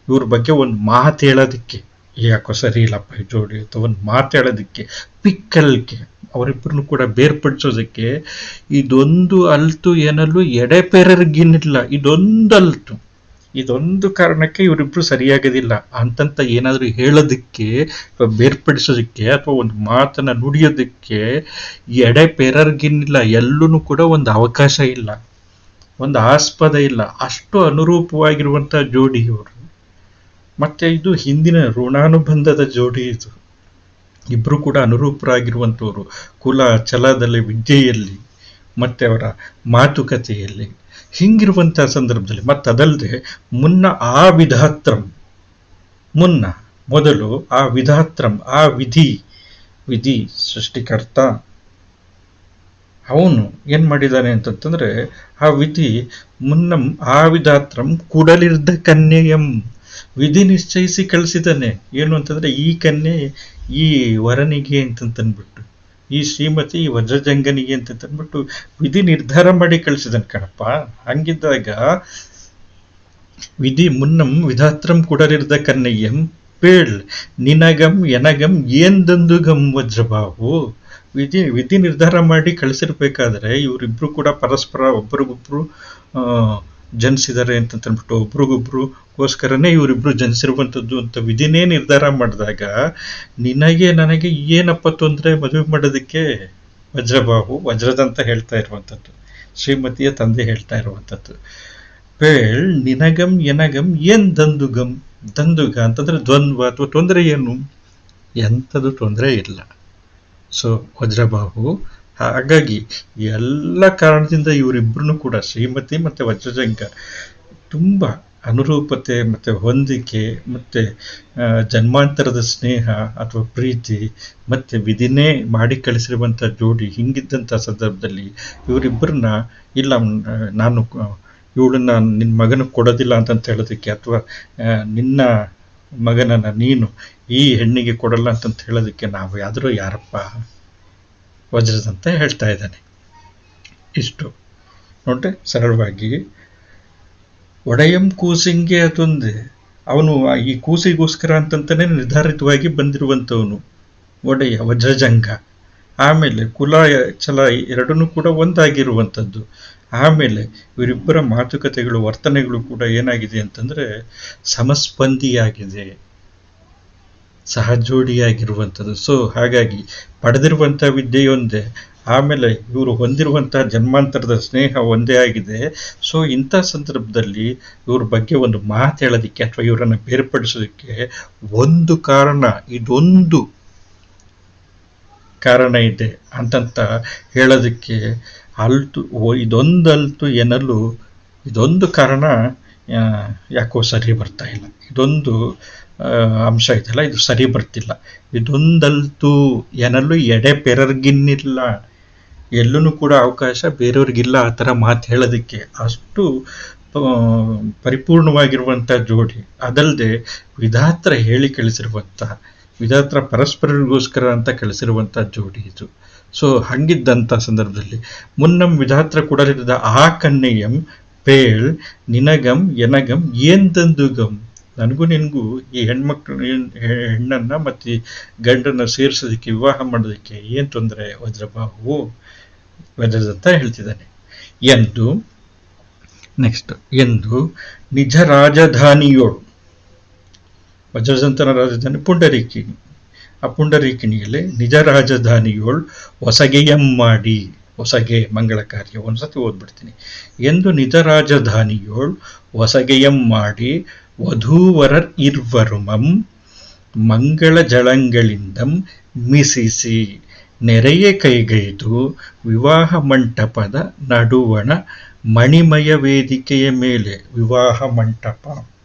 ಇವ್ರ ಬಗ್ಗೆ ಒಂದು ಮಾತು ಹೇಳೋದಕ್ಕೆ, ಯಾಕೋ ಸರಿ ಇಲ್ಲಪ್ಪ ಈ ಜೋಡಿ ಅಥವಾ ಒಂದು ಮಾತು ಹೇಳೋದಕ್ಕೆ, ಪಿಕ್ಕಲ್ಕೆ ಅವರಿಬ್ಬರನ್ನು ಕೂಡ ಬೇರ್ಪಡಿಸೋದಕ್ಕೆ ಇದೊಂದು ಅಲ್ತು ಏನಲ್ಲೂ ಎಡೆಪೆರರ್ಗಿನಿಲ್ಲ. ಇದೊಂದು ಕಾರಣಕ್ಕೆ ಇವರಿಬ್ರು ಸರಿಯಾಗೋದಿಲ್ಲ ಅಂತಂತ ಏನಾದರೂ ಹೇಳೋದಕ್ಕೆ ಅಥವಾ ಬೇರ್ಪಡಿಸೋದಕ್ಕೆ ಅಥವಾ ಒಂದು ಮಾತನ್ನ ನುಡಿಯೋದಕ್ಕೆ ಎಡೆಪೆರರ್ಗಿನಿಲ್ಲ. ಎಲ್ಲೂ ಕೂಡ ಒಂದು ಅವಕಾಶ ಇಲ್ಲ, ಒಂದು ಆಸ್ಪದ ಇಲ್ಲ. ಅಷ್ಟು ಅನುರೂಪವಾಗಿರುವಂಥ ಜೋಡಿ ಇವರು. ಮತ್ತೆ ಇದು ಹಿಂದಿನ ಋಣಾನುಬಂಧದ ಜೋಡಿ. ಇದು ಇಬ್ರು ಕೂಡ ಅನುರೂಪರಾಗಿರುವಂಥವ್ರು, ಕುಲ ಛಲದಲ್ಲಿ, ವಿದ್ಯೆಯಲ್ಲಿ, ಮತ್ತೆ ಅವರ ಮಾತುಕತೆಯಲ್ಲಿ. ಹಿಂಗಿರುವಂಥ ಸಂದರ್ಭದಲ್ಲಿ ಮತ್ತದಲ್ಲದೆ ಮೊದಲು ಆ ವಿಧಾತ್ರಂ, ಆ ವಿಧಿ ಸೃಷ್ಟಿಕರ್ತ ಅವನು ಏನ್ ಮಾಡಿದ್ದಾನೆ ಅಂತಂತಂದ್ರೆ, ಆ ವಿಧಿ ಆ ವಿಧಾತ್ರಂ ಕುಡಲಿರ್ದ ಕನ್ಯೆಯಂ, ವಿಧಿ ನಿಶ್ಚಯಿಸಿ ಕಳಿಸಿದ್ದಾನೆ. ಏನು ಅಂತಂದ್ರೆ, ಈ ಕನ್ಯೆ ಈ ವರನಿಗೆ ಅಂತಂತನ್ಬಿಟ್ಟು, ಈ ಶ್ರೀಮತಿ ಈ ವಜ್ರಜಂಗನಿಗೆ ಅಂತಂದ್ಬಿಟ್ಟು ವಿಧಿ ನಿರ್ಧಾರ ಮಾಡಿ ಕಳಿಸಿದನ್ ಕಣಪ್ಪ. ಹಂಗಿದ್ದಾಗ ವಿಧಾತ್ರಂ ಕುಡಲಿರ್ದ ಕನ್ಯೆಯಂ ಪೇಳ್ ನಿನಗಂ ಎನಗಂ ಏಂದಂದುಗಂ ವಜ್ರಬಾಹು. ವಿಧಿ ನಿರ್ಧಾರ ಮಾಡಿ ಕಳಿಸಿರ್ಬೇಕಾದ್ರೆ ಇವರಿಬ್ರು ಕೂಡ ಪರಸ್ಪರ ಒಬ್ಬರಿಗೊಬ್ರು ಜನಿಸಿದ್ದಾರೆ ಅಂತಂದ್ಬಿಟ್ಟು ಒಬ್ರಿಗೊಬ್ರುಗೋಸ್ಕರನೇ ಇವರಿಬ್ರು ಜನಿಸಿರುವಂಥದ್ದು ಅಂತ ವಿಧಿನೇ ನಿರ್ಧಾರ ಮಾಡಿದಾಗ, ನಿನಗೆ ನನಗೆ ಏನಪ್ಪ ತೊಂದರೆ ಮದುವೆ ಮಾಡೋದಕ್ಕೆ? ವಜ್ರದಂತ ಹೇಳ್ತಾ ಇರುವಂಥದ್ದು, ಶ್ರೀಮತಿಯ ತಂದೆ ಹೇಳ್ತಾ ಇರುವಂಥದ್ದು. ಪೇಳ್ ನಿನಗಂ ಎನಗಂ ಏನ್ ದಂದುಗ ಅಂತಂದ್ರೆ ದ್ವಂದ್ವ ಅಥವಾ ತೊಂದರೆ ಏನು? ಎಂಥದ್ದು ತೊಂದರೆ ಇಲ್ಲ. ಸೊ ವಜ್ರಬಾಹು. ಹಾಗಾಗಿ ಎಲ್ಲ ಕಾರಣದಿಂದ ಇವರಿಬ್ಬರನ್ನು ಕೂಡ, ಶ್ರೀಮತಿ ಮತ್ತೆ ವಜ್ರಜಂಗ, ತುಂಬ ಅನುರೂಪತೆ ಮತ್ತೆ ಹೊಂದಿಕೆ ಮತ್ತೆ ಜನ್ಮಾಂತರದ ಸ್ನೇಹ ಅಥವಾ ಪ್ರೀತಿ ಮತ್ತೆ ವಿಧಿನೇ ಮಾಡಿ ಕಳಿಸಿರುವಂಥ ಜೋಡಿ. ಹಿಂಗಿದ್ದಂಥ ಸಂದರ್ಭದಲ್ಲಿ ಇವರಿಬ್ಬರನ್ನ ಇಲ್ಲ, ನಾನು ಇವಳನ್ನ ನಿನ್ನ ಮಗನಿಗೆ ಕೊಡೋದಿಲ್ಲ ಅಂತಂತ ಹೇಳೋದಕ್ಕೆ, ಅಥವಾ ನಿನ್ನ ಮಗನನ್ನ ನೀನು ಈ ಹೆಣ್ಣಿಗೆ ಕೊಡಲ್ಲ ಅಂತಂತ ಹೇಳೋದಕ್ಕೆ ನಾವು ಯಾರಪ್ಪ? ವಜ್ರದಂತ ಹೇಳ್ತಾ ಇದ್ದಾನೆ. ಇಷ್ಟು ನೋಡ್ರೆ ಸರಳವಾಗಿ ಒಡೆಯಂ ಕೂಸಿಂಗೆ ಅದೊಂದೇ. ಅವನು ಈ ಕೂಸಿಗೋಸ್ಕರ ಅಂತಂತಾನೆ ನಿರ್ಧಾರಿತವಾಗಿ ಬಂದಿರುವಂಥವನು ಒಡೆಯ ವಜ್ರಜಂಗ. ಆಮೇಲೆ ಕುಲ ಛಲ ಎರಡನ್ನೂ ಕೂಡ ಒಂದಾಗಿರುವಂಥದ್ದು. ಆಮೇಲೆ ಇವರಿಬ್ಬರ ಮಾತುಕತೆಗಳು, ವರ್ತನೆಗಳು ಕೂಡ ಏನಾಗಿದೆ ಅಂತಂದ್ರೆ ಸಮಸ್ಪಂದಿಯಾಗಿದೆ, ಸಹಜೋಡಿಯಾಗಿರುವಂಥದ್ದು. ಸೊ ಹಾಗಾಗಿ ಪಡೆದಿರುವಂಥ ವಿದ್ಯೆಯೊಂದೇ, ಆಮೇಲೆ ಇವರು ಹೊಂದಿರುವಂತಹ ಜನ್ಮಾಂತರದ ಸ್ನೇಹ ಒಂದೇ ಆಗಿದೆ. ಸೊ ಇಂಥ ಸಂದರ್ಭದಲ್ಲಿ ಇವ್ರ ಬಗ್ಗೆ ಒಂದು ಮಾತು ಹೇಳೋದಕ್ಕೆ ಅಥವಾ ಇವರನ್ನು ಬೇರ್ಪಡಿಸೋದಕ್ಕೆ ಇದೊಂದು ಕಾರಣ ಇದೆ ಅಂತಂತ ಹೇಳೋದಕ್ಕೆ ಇದೊಂದಲ್ತು ಏನಲ್ಲೂ ಇದೊಂದು ಕಾರಣ ಯಾಕೋ ಸರಿ ಬರ್ತಾ ಇಲ್ಲ. ಇದೊಂದು ಅಂಶ ಇದೆಯಲ್ಲ, ಇದು ಸರಿ ಬರ್ತಿಲ್ಲ. ಇದೊಂದಲ್ತು ಏನಲ್ಲೂ ಎಡೆಪೆರರ್ಗಿನ್ನಿಲ್ಲ, ಎಲ್ಲೂ ಕೂಡ ಅವಕಾಶ ಬೇರೆಯವ್ರಿಗಿಲ್ಲ ಆ ಥರ ಮಾತು ಹೇಳೋದಕ್ಕೆ. ಅಷ್ಟು ಪರಿಪೂರ್ಣವಾಗಿರುವಂಥ ಜೋಡಿ. ಅದಲ್ಲದೆ ವಿಧಾತ್ರ ಹೇಳಿ ಕಳಿಸಿರುವಂಥ, ವಿಧಾತ್ರ ಪರಸ್ಪರರಿಗೋಸ್ಕರ ಅಂತ ಕಳಿಸಿರುವಂಥ ಜೋಡಿ ಇದು. ಸೊ ಹಂಗಿದ್ದಂಥ ಸಂದರ್ಭದಲ್ಲಿ ವಿಧಾತ್ರ ಕೊಡಲಿರದ ಆ ಕನ್ಯೆಯಂ ಪೇಳ್ ನಿನಗಂ ಎನಗಂ ಏನ್ ದಂದುಗಂ, ನನಗೂ ನಿನಗೂ ಈ ಹೆಣ್ಣನ್ನ ಮತ್ತೆ ಗಂಡನ್ನ ಸೇರಿಸೋದಕ್ಕೆ, ವಿವಾಹ ಮಾಡೋದಕ್ಕೆ ಏನು ತೊಂದರೆ ವಜ್ರಬಾಹು? ವಜ್ರದಂತ ಹೇಳ್ತಿದ್ದಾನೆ. ಎಂದು ನೆಕ್ಸ್ಟ್ ಎಂದು ನಿಜ ರಾಜಧಾನಿಯೋಳು, ವಜ್ರದಂತನ ರಾಜಧಾನಿ ಪುಂಡರೀಕಿಣಿ, ಆ ಪುಂಡರೀಕಿಣಿಯಲ್ಲಿ ನಿಜ ರಾಜಧಾನಿಯೋಳು ಹೊಸಗೆಯಂ ಮಾಡಿ, ಹೊಸಗೆ ಮಂಗಳ ಕಾರ್ಯ, ಒಂದ್ಸತಿ ಓದ್ಬಿಡ್ತೀನಿ. ಎಂದು ನಿಜ ರಾಜಧಾನಿಯೋಳು ಹೊಸಗೆಯಂ ಮಾಡಿ ವಧೂವರರ್ ಇರ್ವರುಮಂ ಮಂಗಳ ಜಳಂಗಳಿಂದಂ ಮಿಸಿಸಿ ನೆರೆಯ ಕೈಗೈದು ವಿವಾಹ ಮಂಟಪದ ನಡುವಣ ಮಣಿಮಯ ವೇದಿಕೆಯ ಮೇಲೆ. ವಿವಾಹ ಮಂಟಪ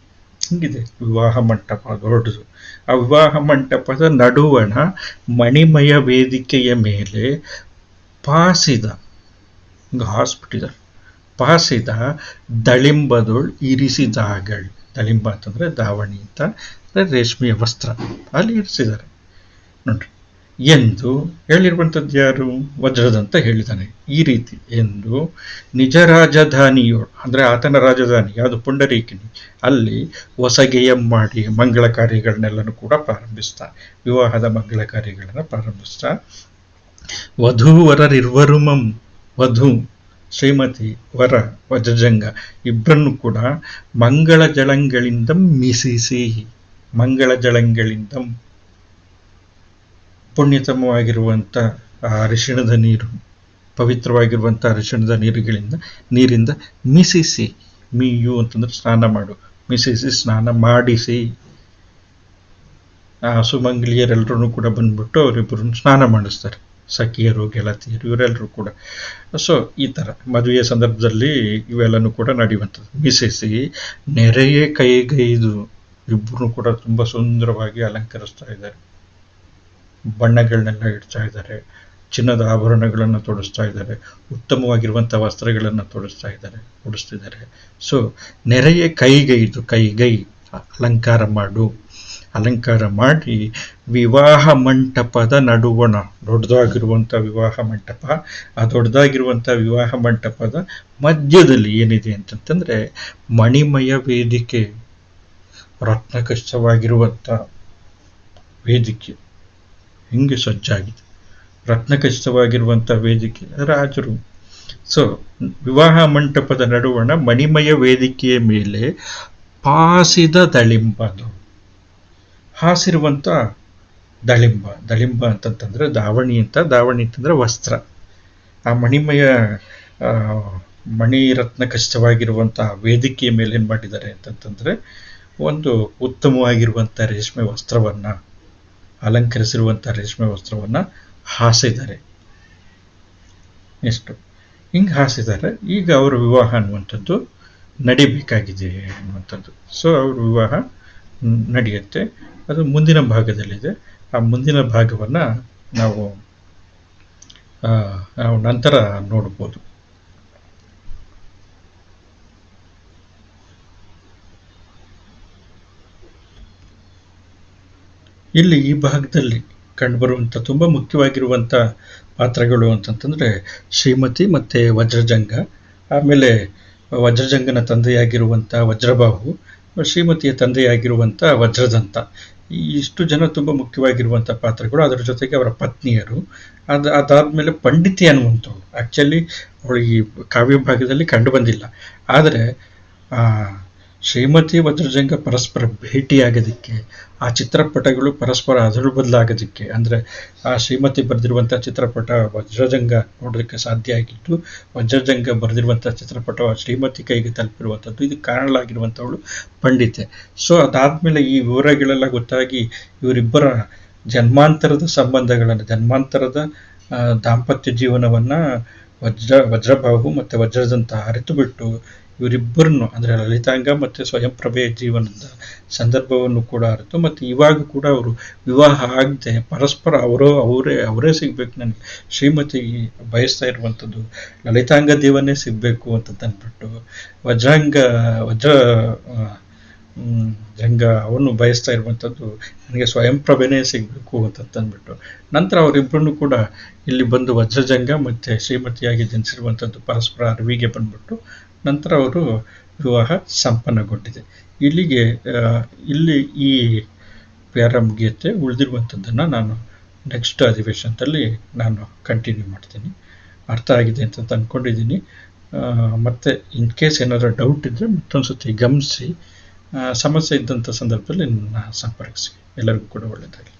ಹಿಂಗಿದೆ, ವಿವಾಹ ಮಂಟಪ ದೊಡ್ಡದು. ಆ ವಿವಾಹ ಮಂಟಪದ ನಡುವಣ ಮಣಿಮಯ ವೇದಿಕೆಯ ಮೇಲೆ ಪಾಸಿದ, ಹಾಸ್ಪಿಟಲ್ ಪಾಸಿದ ದಳಿಂಬದೊಳ್ ಇರಿಸಿದಾಗಳ್. ದಳಿಂಬ ಅಂತಂದ್ರೆ ದಾವಣಿ ಅಂತ, ರೇಷ್ಮೆಯ ವಸ್ತ್ರ, ಅಲ್ಲಿ ಇರಿಸಿದ್ದಾರೆ ನೋಡ್ರಿ. ಎಂದು ಹೇಳಿರುವಂಥದ್ದು ಯಾರು? ವಜ್ರದಂತ ಹೇಳಿದ್ದಾನೆ ಈ ರೀತಿ. ಎಂದು ನಿಜ ರಾಜಧಾನಿಯೋಳು ಅಂದರೆ ಆತನ ರಾಜಧಾನಿ ಯಾವುದು? ಪುಂಡರೀಕಿಣಿ. ಅಲ್ಲಿ ಹೊಸಗೆಯಂ ಮಾಡಿ ಮಂಗಳ ಕಾರ್ಯಗಳನ್ನೆಲ್ಲನೂ ಕೂಡ ಪ್ರಾರಂಭಿಸ್ತಾ, ವಿವಾಹದ ಮಂಗಳ ಕಾರ್ಯಗಳನ್ನು ಪ್ರಾರಂಭಿಸ್ತಾ, ವಧೂವರರಿರ್ವರುಮಂ, ವಧು ಶ್ರೀಮತಿ, ವರ ವಜ್ರಜಂಗ ಇಬ್ಬರನ್ನು ಕೂಡ ಮಂಗಳ ಜಳಂಗಳಿಂದ ಮಿಸಿಸಿ, ಮಂಗಳ ಜಳಂಗಳಿಂದ ಪುಣ್ಯತಮವಾಗಿರುವಂಥ ಅರಿಶಿಣದ ನೀರು, ಪವಿತ್ರವಾಗಿರುವಂಥ ಅರಿಶಿಣದ ನೀರಿಂದ ಮಿಸಿಸಿ, ಮೀಯು ಅಂತಂದ್ರೆ ಸ್ನಾನ ಮಾಡು, ಮಿಸಿಸಿ ಸ್ನಾನ ಮಾಡಿಸಿ, ಆ ಸುಮಂಗಲಿಯರೆಲ್ಲರೂ ಕೂಡ ಬಂದ್ಬಿಟ್ಟು ಅವರಿಬ್ಬರನ್ನು ಸ್ನಾನ ಮಾಡಿಸ್ತಾರೆ. ಸಖಿಯರು, ಗೆಳತಿಯರು ಇವರೆಲ್ಲರೂ ಕೂಡ. ಸೊ ಈ ಥರ ಮದುವೆಯ ಸಂದರ್ಭದಲ್ಲಿ ಇವೆಲ್ಲನೂ ಕೂಡ ನಡೆಯುವಂಥದ್ದು. ಮಿಸಿಸಿ ನೆರೆಯ ಕೈಗೈದು, ಇಬ್ಬರು ಕೂಡ ತುಂಬ ಸುಂದರವಾಗಿ ಅಲಂಕರಿಸ್ತಾ ಇದ್ದಾರೆ, ಬಣ್ಣಗಳನ್ನೆಲ್ಲ ಇಡ್ತಾ ಇದ್ದಾರೆ, ಚಿನ್ನದ ಆಭರಣಗಳನ್ನು ತೊಡಿಸ್ತಾ ಇದ್ದಾರೆ, ಉತ್ತಮವಾಗಿರುವಂಥ ವಸ್ತ್ರಗಳನ್ನು ತೊಡಿಸ್ತಿದ್ದಾರೆ. ಸೊ ನೆರೆಯ ಕೈಗೈದು, ಕೈಗೈ ಅಲಂಕಾರ ಮಾಡು, ಅಲಂಕಾರ ಮಾಡಿ ವಿವಾಹ ಮಂಟಪದ ನಡುವಣ, ದೊಡ್ಡದಾಗಿರುವಂಥ ವಿವಾಹ ಮಂಟಪ, ಆ ದೊಡ್ಡದಾಗಿರುವಂಥ ವಿವಾಹ ಮಂಟಪದ ಮಧ್ಯದಲ್ಲಿ ಏನಿದೆ ಅಂತಂತಂದ್ರೆ ಮಣಿಮಯ ವೇದಿಕೆ, ರತ್ನಖಚಿತವಾಗಿರುವಂಥ ವೇದಿಕೆ ಹಿಂಗೆ ಸಜ್ಜಾಗಿದೆ. ರತ್ನಖಚಿತವಾಗಿರುವಂಥ ವೇದಿಕೆ, ರಾಜರು. ಸೊ ವಿವಾಹ ಮಂಟಪದ ನಡುವಣ ಮಣಿಮಯ ವೇದಿಕೆಯ ಮೇಲೆ ಪಾಸಿದ ದಳಿಂಬದು, ಹಾಸಿರುವಂಥ ದಳಿಂಬ. ದಳಿಂಬ ಅಂತಂತಂದ್ರೆ ದಾವಣಿ ಅಂತ, ದಾವಣಿ ಅಂತಂದ್ರೆ ವಸ್ತ್ರ. ಆ ಮಣಿಮಯ ಮಣಿ ರತ್ನ ಖಚಿತವಾಗಿರುವಂಥ ವೇದಿಕೆಯ ಮೇಲೆ ಏನು ಮಾಡಿದ್ದಾರೆ ಅಂತಂತಂದ್ರೆ ಒಂದು ಉತ್ತಮವಾಗಿರುವಂಥ ರೇಷ್ಮೆ ವಸ್ತ್ರವನ್ನ, ಅಲಂಕರಿಸಿರುವಂಥ ರೇಷ್ಮೆ ವಸ್ತ್ರವನ್ನ ಹಾಸಿದ್ದಾರೆ. ಎಷ್ಟು ಹಿಂಗೆ ಹಾಸಿದ್ದಾರೆ. ಈಗ ಅವರ ವಿವಾಹ ಅನ್ನುವಂಥದ್ದು ನಡಿಬೇಕಾಗಿದೆ ಅನ್ನುವಂಥದ್ದು. ಸೊ ಅವ್ರ ವಿವಾಹ ನಡೆಯುತ್ತೆ. ಅದು ಮುಂದಿನ ಭಾಗದಲ್ಲಿದೆ. ಆ ಮುಂದಿನ ಭಾಗವನ್ನು ನಾವು ನಂತರ ನೋಡ್ಬೋದು. ಇಲ್ಲಿ ಈ ಭಾಗದಲ್ಲಿ ಕಂಡುಬರುವಂಥ ತುಂಬ ಮುಖ್ಯವಾಗಿರುವಂಥ ಪಾತ್ರಗಳು ಅಂತಂತಂದರೆ ಶ್ರೀಮತಿ ಮತ್ತು ವಜ್ರಜಂಗ, ಆಮೇಲೆ ವಜ್ರಜಂಗನ ತಂದೆಯಾಗಿರುವಂಥ ವಜ್ರಬಾಹು, ಶ್ರೀಮತಿಯ ತಂದೆಯಾಗಿರುವಂಥ ವಜ್ರದಂತ. ಇಷ್ಟು ಜನ ತುಂಬ ಮುಖ್ಯವಾಗಿರುವಂಥ ಪಾತ್ರಗಳು. ಅದರ ಜೊತೆಗೆ ಅವರ ಪತ್ನಿಯರು. ಅದಾದಮೇಲೆ ಪಂಡಿತಿ ಅನ್ನುವಂಥವ್ರು. ಆ್ಯಕ್ಚುಲಿ ಅವಳು ಈ ಕಾವ್ಯ ಭಾಗದಲ್ಲಿ ಕಂಡು ಬಂದಿಲ್ಲ, ಆದರೆ ಶ್ರೀಮತಿ ವಜ್ರಜಂಗ ಪರಸ್ಪರ ಭೇಟಿಯಾಗೋದಕ್ಕೆ, ಆ ಚಿತ್ರಪಟಗಳು ಪರಸ್ಪರ ಅದಲು ಬದಲಾಗೋದಕ್ಕೆ, ಅಂದರೆ ಆ ಶ್ರೀಮತಿ ಬರೆದಿರುವಂಥ ಚಿತ್ರಪಟ ವಜ್ರಜಂಗ ನೋಡೋದಕ್ಕೆ ಸಾಧ್ಯ ಆಗಿತ್ತು, ವಜ್ರಜಂಗ ಬರೆದಿರುವಂಥ ಚಿತ್ರಪಟ ಶ್ರೀಮತಿ ಕೈಗೆ ತಲುಪಿರುವಂಥದ್ದು. ಇದಕ್ಕೆ ಕಾರಣಲಾಗಿರುವಂಥವಳು ಪಂಡಿತೆ. ಸೊ ಅದಾದಮೇಲೆ ಈ ವಿವರಗಳೆಲ್ಲ ಗೊತ್ತಾಗಿ ಇವರಿಬ್ಬರ ಜನ್ಮಾಂತರದ ಸಂಬಂಧಗಳನ್ನು, ಜನ್ಮಾಂತರದ ದಾಂಪತ್ಯ ಜೀವನವನ್ನು ವಜ್ರಬಾಹು ಮತ್ತು ವಜ್ರದಂತ ಅರಿತು ಬಿಟ್ಟು ಇವರಿಬ್ಬರನ್ನು, ಅಂದರೆ ಲಲಿತಾಂಗ ಮತ್ತು ಸ್ವಯಂಪ್ರಭೆಯ ಜೀವನದ ಸಂದರ್ಭವನ್ನು ಕೂಡ ಅರಿತು, ಮತ್ತು ಇವಾಗ ಕೂಡ ಅವರು ವಿವಾಹ ಆಗದೆ ಪರಸ್ಪರ ಅವರೇ ಸಿಗಬೇಕು, ನನಗೆ ಶ್ರೀಮತಿ ಬಯಸ್ತಾ ಇರುವಂಥದ್ದು ಲಲಿತಾಂಗ ದೇವನ್ನೇ ಸಿಗಬೇಕು ಅಂತ ಅಂದ್ಬಿಟ್ಟು ಜಂಗ ಅವನು ಬಯಸ್ತಾ ಇರುವಂಥದ್ದು ನನಗೆ ಸ್ವಯಂಪ್ರಭೆನೇ ಸಿಗಬೇಕು ಅಂತಂದ್ಬಿಟ್ಟು, ನಂತರ ಅವರಿಬ್ಬರನ್ನು ಕೂಡ ಇಲ್ಲಿ ಬಂದು ವಜ್ರಜಂಗ ಮತ್ತು ಶ್ರೀಮತಿಯಾಗಿ ಜನಿಸಿರುವಂಥದ್ದು ಪರಸ್ಪರ ಅರಿವಿಗೆ ಬಂದ್ಬಿಟ್ಟು ನಂತರ ಅವರು ವಿವಾಹ ಸಂಪನ್ನಗೊಂಡಿದೆ. ಇಲ್ಲಿ ಈ ಪ್ಯಾರ ಮುಗಿಯುತ್ತೆ. ಉಳಿದಿರುವಂಥದ್ದನ್ನು ನಾನು ನೆಕ್ಸ್ಟ್ ಅಧಿವೇಶನದಲ್ಲಿ ನಾನು ಕಂಟಿನ್ಯೂ ಮಾಡ್ತೀನಿ. ಅರ್ಥ ಆಗಿದೆ ಅಂತ ಅಂದ್ಕೊಂಡಿದ್ದೀನಿ. ಮತ್ತು ಇನ್ ಕೇಸ್ ಏನಾದರೂ ಡೌಟ್ ಇದ್ದರೆ ಮತ್ತೊಂದು ಸತಿ ಗಮನಿಸಿ, ಸಮಸ್ಯೆ ಇದ್ದಂಥ ಸಂದರ್ಭದಲ್ಲಿ ನನ್ನ ಸಂಪರ್ಕಿಸಿ. ಎಲ್ಲರಿಗೂ ಕೂಡ ಒಳ್ಳೆಯದಾಗಲಿ.